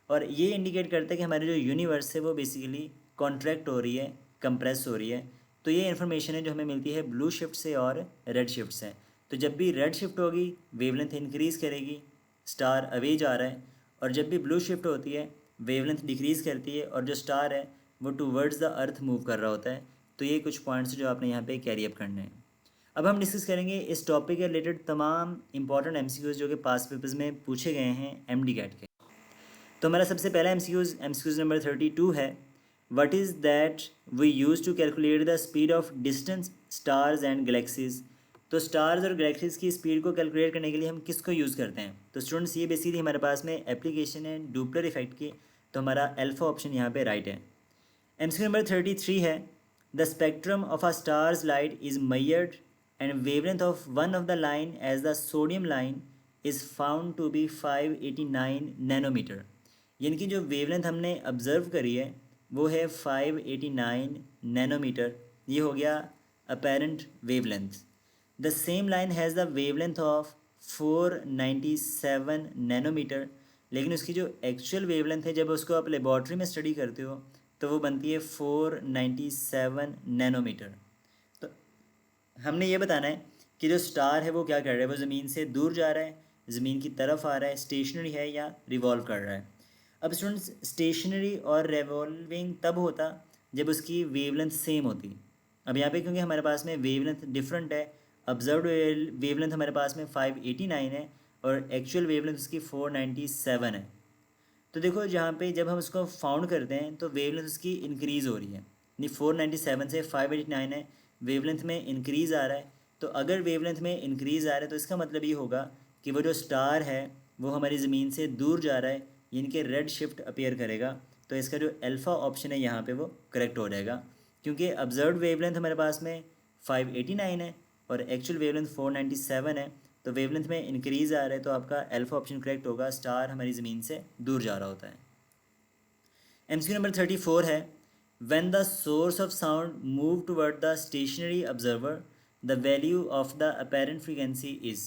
और ये इंडिकेट करता है कि हमारी जो यूनिवर्स है वो बेसिकली कॉन्ट्रैक्ट हो रही है, कंप्रेस हो रही है। तो ये इन्फॉर्मेशन है जो हमें मिलती है ब्लू शिफ्ट से और रेड शिफ्ट से। तो जब भी रेड शिफ्ट होगी वेवलेंथ इंक्रीज़ करेगी, स्टार अवे जा रहा है, और जब भी ब्लू शिफ्ट होती है वेवलेंथ डिक्रीज़ करती है और जो स्टार है वो टूवर्ड्स द अर्थ मूव कर रहा होता है। तो ये कुछ पॉइंट्स जो आपने यहाँ पे कैरी अप करने हैं। अब हम डिस्कस करेंगे इस टॉपिक के रिलेटेड तमाम इंपॉर्टेंट एमसीक्यूज़ जो कि पास्ट पेपर्स में पूछे गए हैं एमडी कैट के। तो हमारा सबसे पहला एमसीक्यूज़ नंबर 32 है, what is that we use to calculate the speed of distance stars and galaxies. तो स्टार्स और गैलेक्सीज की स्पीड को कैलकुलेट करने के लिए हम किसको यूज़ करते हैं? तो स्टूडेंट्स ये बेसिकली हमारे पास में एप्लीकेशन है डुपलर इफेक्ट की, तो हमारा अल्फा ऑप्शन यहाँ पे राइट है। एमसीक्यू नंबर 33 है, the spectrum of a star's light is measured and wavelength of one of the line as the sodium line is found to be 589 nanometre. यानी कि जो वेवलेंथ हमने ऑब्ज़र्व करी है वो है 589 नैनोमीटर। ये हो गया apparent wavelength. The same line has the wavelength of 497 nanometre, लेकिन उसकी जो एक्चुअल वेवलेंथ है जब उसको आप लेबॉर्ट्री में स्टडी करते हो तो वो बनती है 497 नैनोमीटर। तो हमने ये बताना है कि जो स्टार है वो क्या कर रहा है, वो ज़मीन से दूर जा रहा है, ज़मीन की तरफ आ रहा है, स्टेशनरी है या रिवॉल्व कर रहा है। अब स्टूडेंट्स स्टेशनरी और रिवॉल्विंग तब होता जब उसकी वेवलेंथ सेम होती। अब यहाँ पे क्योंकि हमारे पास में वेवलेंथ डिफरेंट है, ऑब्जर्व्ड वेवलेंथ हमारे पास में 589 है और एक्चुअल वेवलेंथ उसकी 497 है। तो देखो जहाँ पे जब हम उसको फाउंड करते हैं तो वेवलेंथ उसकी इंक्रीज़ हो रही है, यानी 497 से 589 है, वेवलेंथ में इंक्रीज़ आ रहा है। तो अगर वेवलेंथ में इंक्रीज़ आ रहा है तो इसका मतलब ये होगा कि वो जो स्टार है वो हमारी ज़मीन से दूर जा रहा है, यानी कि रेड शिफ्ट अपीयर करेगा। तो इसका जो अल्फ़ा ऑप्शन है यहाँ पे वो करेक्ट हो जाएगा, क्योंकि ऑब्जर्व्ड वेवलेंथ हमारे पास में 589 है और एक्चुअल वेवलेंथ 497 है। तो वेवलेंथ में इंक्रीज़ आ रहा है तो आपका अल्फ़ा ऑप्शन करेक्ट होगा, स्टार हमारी ज़मीन से दूर जा रहा होता है। एमसीक्यू नंबर 34 है, when the source of sound move toward the stationary observer the value of the apparent frequency is.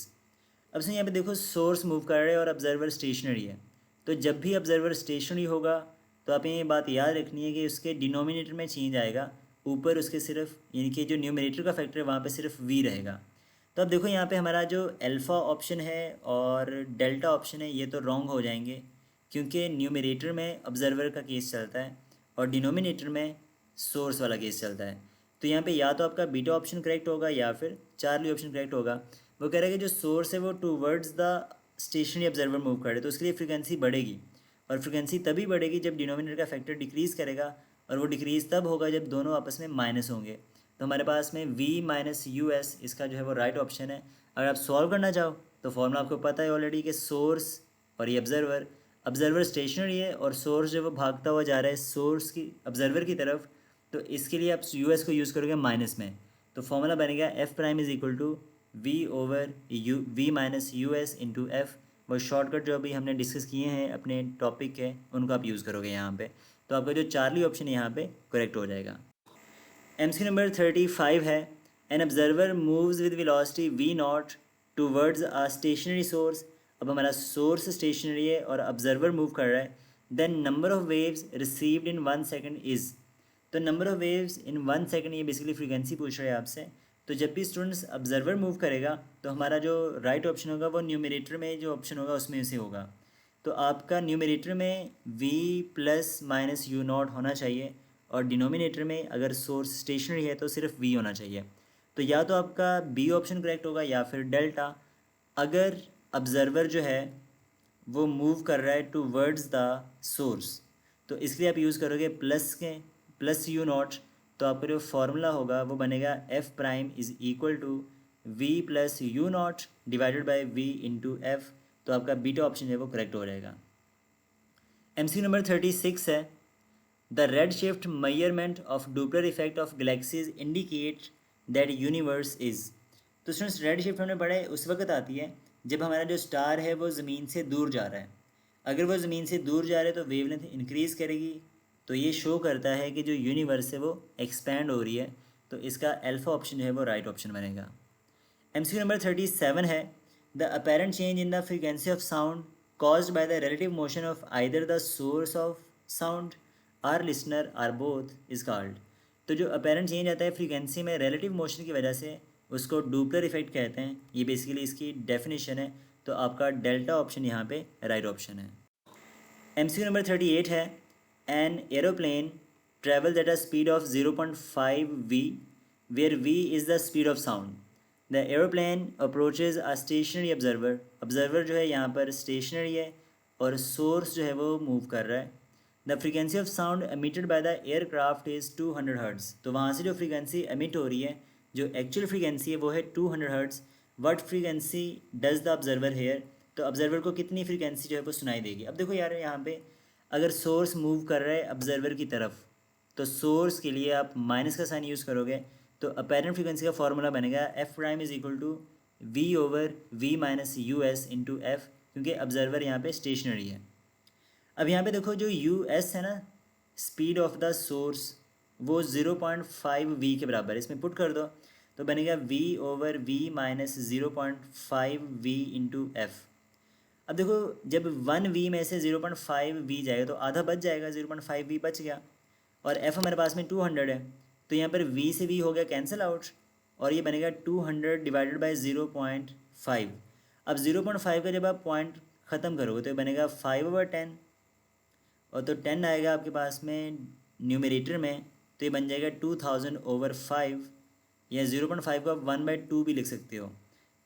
अब से यहाँ पे देखो सोर्स मूव कर रहा है और ऑब्जर्वर स्टेशनरी है, तो जब भी ऑब्जर्वर स्टेशनरी होगा तो आप ये बात याद रखनी है कि उसके डिनोमिनेटर में चेंज आएगा, ऊपर उसके सिर्फ यानी कि जो न्यूमरेटर का फैक्टर है वहाँ पे सिर्फ वी रहेगा। तो अब देखो यहाँ पे हमारा जो अल्फ़ा ऑप्शन है और डेल्टा ऑप्शन है ये तो रॉन्ग हो जाएंगे, क्योंकि न्यूमरेटर में ऑब्जर्वर का केस चलता है और डिनोमिनेटर में सोर्स वाला केस चलता है। तो यहाँ पे या तो आपका बीटा ऑप्शन करेक्ट होगा या फिर चार्ली ऑप्शन करेक्ट होगा। वो कह रहा है कि जो सोर्स है वो towards the stationary observer move करे, तो उसके लिए फ्रिक्वेंसी बढ़ेगी, और फ्रिक्वेंसी तभी बढ़ेगी जब डिनोमिनेटर का फैक्टर डिक्रीज़ करेगा, और वो डिक्रीज़ तब होगा जब दोनों आपस में माइनस होंगे। तो हमारे पास में v माइनस यू एस इसका जो है वो राइट ऑप्शन है। अगर आप सॉल्व करना चाहो तो फॉर्मूला आपको पता है ऑलरेडी कि सोर्स और ये ऑब्जर्वर स्टेशनरी है और सोर्स जो वो भागता हुआ जा रहा है सोर्स की ऑब्जर्वर की तरफ, तो इसके लिए आप यू एस को यूज़ करोगे माइनस में, तो फॉर्मूला बनेगा F prime is equal to V over U V minus U S into F. वो शॉर्टकट जो अभी हमने डिस्कस किए हैं अपने टॉपिक के उनको आप यूज़ करोगे यहाँ पे, तो आपका जो चार्ली ऑप्शन है यहाँ पे करेक्ट हो जाएगा। एमसी नंबर 35 है, an observer moves with velocity V not towards a stationary source. अब हमारा सोर्स स्टेशनरी है और ऑब्जर्वर मूव कर रहा है, then number of waves received in 1 second is. तो number of waves in 1 second ये बेसिकली फ्रीक्वेंसी पूछ रहा है आपसे। तो जब भी स्टूडेंट्स ऑब्जर्वर मूव करेगा तो हमारा जो राइट ऑप्शन होगा वो न्यूमरेटर में जो ऑप्शन होगा उसमें से होगा। तो आपका न्यूमरेटर में v plus minus U not होना चाहिए और डिनोमिनेटर में अगर सोर्स स्टेशनरी है तो सिर्फ v होना चाहिए। तो या तो आपका बी ऑप्शन करेक्ट होगा या फिर डेल्टा, अगर ऑब्जर्वर जो है वो मूव कर रहा है टू वर्ड्स द सोर्स, तो इसलिए आप यूज़ करोगे प्लस यू नॉट। तो आपका जो फॉर्मूला होगा वो बनेगा F prime is equal to V plus U not divided by V into F. तो आपका बीटा ऑप्शन है वो करेक्ट हो जाएगा। एमसी नंबर 36 है, the red shift measurement of Doppler effect of galaxies indicate that universe is. तो students red shift हमने पढ़ा है उस वक्त आती है जब हमारा जो स्टार है वो ज़मीन से दूर जा रहा है। अगर वो ज़मीन से दूर जा रहा है तो वेवलेंथ इंक्रीज़ करेगी, तो ये शो करता है कि जो यूनिवर्स है वो एक्सपैंड हो रही है, तो इसका अल्फा ऑप्शन जो है वो राइट ऑप्शन बनेगा। MCQ नंबर 37 है, the apparent change in the frequency of sound caused by the relative motion of either the source of sound or listener or both is called। तो जो apparent change आता है frequency में relative motion की वजह से, उसको डुपलर इफेक्ट कहते हैं। ये बेसिकली इसकी डेफिनेशन है, तो आपका डेल्टा ऑप्शन यहाँ पे राइट ऑप्शन है। MCQ नंबर 38 है, an aeroplane travels at a speed of 0.5 v where v is the speed of sound. The aeroplane approaches a stationary observer. Observer जो है यहाँ पर स्टेशनरी है और सोर्स जो है वो मूव कर रहा है। The frequency of sound emitted by the aircraft is 200 hertz. तो वहाँ से जो फ्रीक्वेंसी एमिट हो रही है, जो एक्चुअल फ्रीक्वेंसी है वो है 200 hertz. What frequency does the observer hear. तो ऑब्जर्वर को कितनी फ्रीक्वेंसी जो है वो सुनाई देगी। अब देखो यार, यहाँ पे अगर सोर्स मूव कर रहा है ऑब्जर्वर की तरफ, तो सोर्स के लिए आप माइनस का साइन यूज़ करोगे, तो अपेरेंट फ्रीक्वेंसी का फॉर्मूला बनेगा F prime is equal to V over V minus U S into F, क्योंकि ऑब्जर्वर यहाँ पे स्टेशनरी है। अब यहाँ पे देखो जो यू एस है ना, स्पीड ऑफ द सोर्स, वो 0.5 वी के बराबर है। इसमें पुट कर दो तो बनेगा V over V minus 0.5 V into F. अब देखो जब 1 वी में से 0.5 वी जाएगा तो आधा बच जाएगा, 0.5 वी बच गया, और एफ हमारे पास में 200 है, तो यहाँ पर वी से वी हो गया कैंसिल आउट, और ये बनेगा 200 डिवाइडेड बाई 0.5। अब 0.5 का जब आप पॉइंट ख़त्म करोगे तो ये बनेगा 5/10, और तो 10 आएगा आपके पास में न्यूमरेटर में, तो ये बन जाएगा 2000/5, या 0.5 को आप 1/2 भी लिख सकते हो।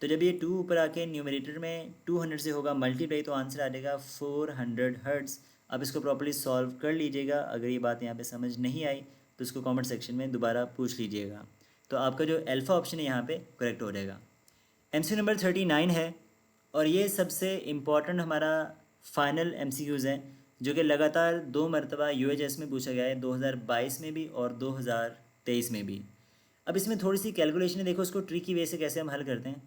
तो जब ये 2 ऊपर आके न्यूमरेटर में 200 से होगा मल्टीप्लाई, तो आंसर आ जाएगा 400 हर्ट्ज़। अब इसको प्रॉपर्ली सॉल्व कर लीजिएगा। अगर ये बात यहाँ पे समझ नहीं आई तो इसको कमेंट सेक्शन में दोबारा पूछ लीजिएगा। तो आपका जो अल्फ़ा ऑप्शन है यहाँ पे करेक्ट हो जाएगा। MCQ नंबर 39 है, और ये सबसे इम्पॉर्टेंट हमारा फाइनल MCQs है, जो कि लगातार 2 मरतबा UHS में पूछा गया है, 2022 में भी और 2023 में भी। अब इसमें थोड़ी सी कैलकुलेशन है, देखो उसको ट्रिकी वे से कैसे हम हल करते हैं।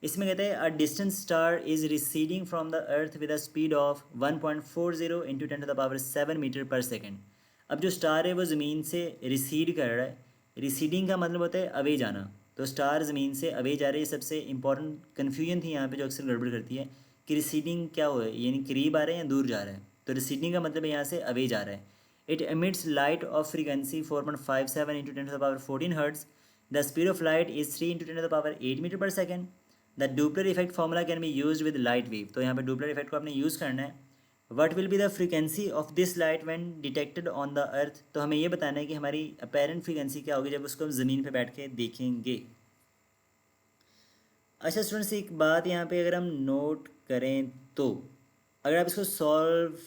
इसमें कहते हैं a distant star is receding from the earth with a speed of 1.40 into 10⁻7 metre per second. अब जो स्टार है वो ज़मीन से रिसीड कर रहा है। रिसीडिंग का मतलब होता है अवे जाना, तो स्टार ज़मीन से अवे जा रही है। सबसे इंपॉर्टेंट कन्फ्यूजन थी यहाँ पे जो अक्सर गड़बड़ करती है कि रिसीडिंग क्या हो, यानी करीब आ रहा है या दूर जा रहा है। तो रिसीडिंग का मतलब है यहाँ से अवे जा रहा है। It emits light of frequency 4.57 into 10⁻14 hertz. The speed of light is 3 into 10⁸ metre per second. The Doppler effect formula can be use with light wave. तो यहाँ पे डुपलर इफेक्ट को आपने यूज़ करना है। What will be the frequency of this light when detected on the earth. तो हमें ये बताना है कि हमारी अपेरेंट फ्रीक्वेंसी क्या होगी जब उसको हम ज़मीन पे बैठ के देखेंगे। अच्छा स्टूडेंट्स, एक बात यहाँ पे अगर हम नोट करें तो अगर आप इसको सॉल्व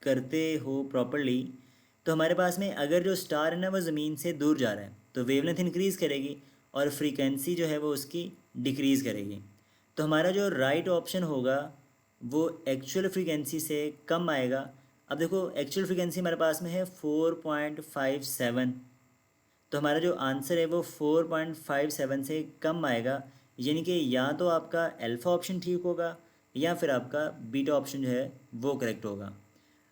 करते हो प्रॉपरली, तो हमारे पास में अगर जो स्टार है ना वो ज़मीन से दूर जा रहा है तो वेवलेंथ इंक्रीज़ करेगी और फ्रीक्वेंसी जो है वो उसकी डिक्रीज़ करेगी। तो हमारा जो राइट ऑप्शन होगा वो एक्चुअल फ्रीक्वेंसी से कम आएगा। अब देखो एक्चुअल फ्रीक्वेंसी हमारे पास में है 4.57, तो हमारा जो आंसर है वो 4.57 से कम आएगा, यानी कि या तो आपका अल्फ़ा ऑप्शन ठीक होगा या फिर आपका बीटा ऑप्शन जो है वो करेक्ट होगा।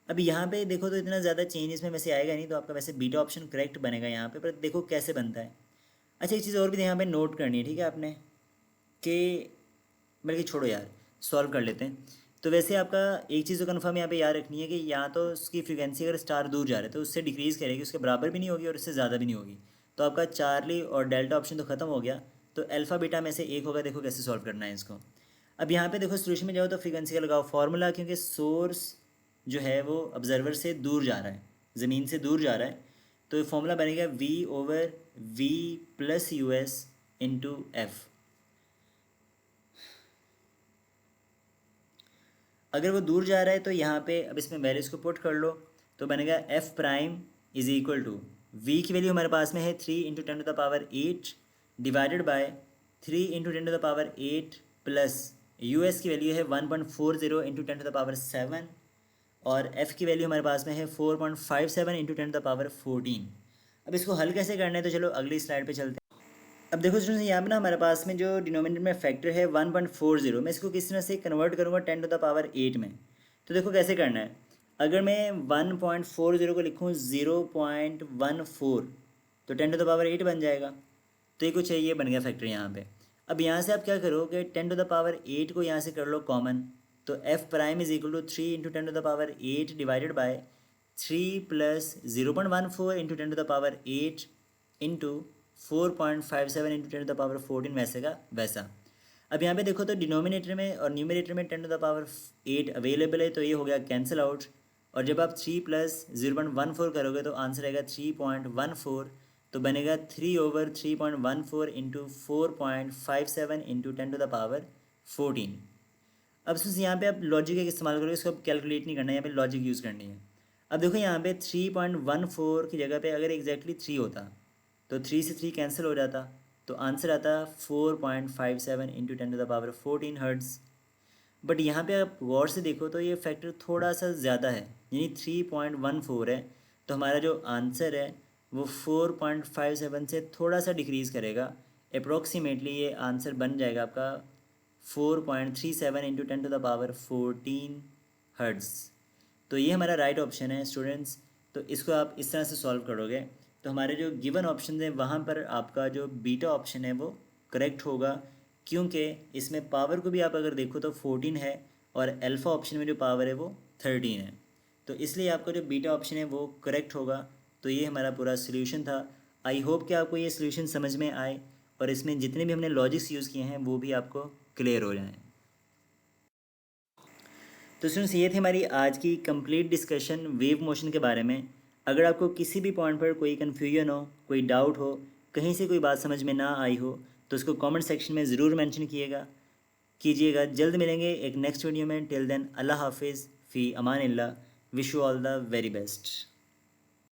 अब यहाँ पे देखो तो इतना ज़्यादा चेंज इसमें वैसे आएगा नहीं, तो आपका वैसे बीटा ऑप्शन करेक्ट बनेगा यहाँ पे, पर देखो कैसे बनता है। अच्छा एक चीज़ और भी यहाँ पे नोट करनी है, ठीक है आपने, कि बल्कि छोड़ो यार, सॉल्व कर लेते हैं। तो वैसे आपका एक चीज़ तो कन्फर्म यहाँ पे याद रखनी है कि या तो उसकी फ्रीक्वेंसी अगर स्टार दूर जा रहा है तो उससे डिक्रीज़ करेगी, उसके बराबर भी नहीं होगी और इससे ज़्यादा भी नहीं होगी। तो आपका चार्ली और डेल्टा ऑप्शन तो ख़त्म हो गया, तो अल्फ़ा बीटा में से एक होगा। देखो कैसे सॉल्व करना है इसको। अब यहाँ पे देखो सोल्यूशन में जाओ तो फ्रीक्वेंसी का लगाओ फॉर्मूला, क्योंकि सोर्स जो है वो ऑब्जर्वर से दूर जा रहा है, ज़मीन से दूर जा रहा है, तो ये फॉर्मूला बनेगा V over V plus U S into F. अगर वो दूर जा रहा है तो यहाँ पे अब इसमें वैल्यूज़ को पुट कर लो, तो बनेगा F prime is equal to V की वैल्यू हमारे पास में है 3 into 10⁸ divided by 3 into 10⁸ plus U S की वैल्यू है 1.40 इंटू 10⁻7, और एफ़ की वैल्यू हमारे पास में है 4.57 इंटू 10⁻14। अब इसको हल कैसे करना है तो चलो अगली स्लाइड पे चलते हैं। अब देखो स्टूडेंट्स, यहाँ पे ना हमारे पास में जो डिनोमिनेटर में फैक्टर है 1.40, मैं इसको किस तरह से कन्वर्ट करूँगा 10⁸ में। तो देखो कैसे करना है। अगर मैं 1.40 को लिखूँ 0.14 तो 10⁻8 बन जाएगा। तो ये कुछ है, ये बन गया फैक्टर यहाँ पे। अब यहाँ से आप क्या करोगे, 10⁻8 को यहाँ से कर लो कॉमन, तो f prime is equal to 3 into 10⁻8 divided by 3 plus 0.14 into 10⁻8 into 4.57 into 10⁻14 वैसे का वैसा। अब यहाँ पे देखो तो डिनोमिनेटर में और न्यूमरेटर में 10⁻8 अवेलेबल है, तो ये हो गया कैंसिल आउट। और जब आप 3 प्लस 0.14 करोगे तो आंसर आएगा 3.14, तो बनेगा 3/3.14 इंटू 4.57 इंटू 10⁻14। अब सिर्फ यहाँ पे आप लॉजिक का इस्तेमाल करोगे, इसको आप कैलकुलेट नहीं करना है, यहाँ पे लॉजिक यूज़ करनी है। अब देखो यहाँ पे 3.14 की जगह पे अगर एग्जैक्टली 3 होता तो 3 से 3 कैंसिल हो जाता, तो आंसर आता 4.57 इंटू 10⁻14 हर्ट्ज़। बट यहाँ पे आप गौर से देखो तो ये फैक्टर थोड़ा सा ज़्यादा है, यानी 3.14 है, तो हमारा जो आंसर है वो 4.57 से थोड़ा सा डिक्रीज़ करेगा। अप्रॉक्सीमेटली ये आंसर बन जाएगा आपका 4.37 इंटू 10⁻14 हर्ट्ज़। तो ये हमारा राइट ऑप्शन है स्टूडेंट्स। तो इसको आप इस तरह से सॉल्व करोगे तो हमारे जो गिवन ऑप्शन है वहाँ पर आपका जो बीटा ऑप्शन है वो करेक्ट होगा, क्योंकि इसमें पावर को भी आप अगर देखो तो 14 है और अल्फ़ा ऑप्शन में जो पावर है वो 13 है, तो इसलिए आपका जो बीटा ऑप्शन है वो करेक्ट होगा। तो ये हमारा पूरा सोल्यूशन था। आई होप कि आपको ये सोल्यूशन समझ में आए और इसमें जितने भी हमने लॉजिक्स यूज़ किए हैं वो भी आपको क्लियर हो जाएँ। तो स्टूडेंट्स ये थी हमारी आज की कंप्लीट डिस्कशन वेव मोशन के बारे में। अगर आपको किसी भी पॉइंट पर कोई कन्फ्यूजन हो, कोई डाउट हो, कहीं से कोई बात समझ में ना आई हो, तो उसको कमेंट सेक्शन में ज़रूर मेंशन कीजिएगा। जल्द मिलेंगे एक नेक्स्ट वीडियो में। टिल देन अल्लाह हाफिज़, फ़ी अमान अल्लाह। Wish you all the very best.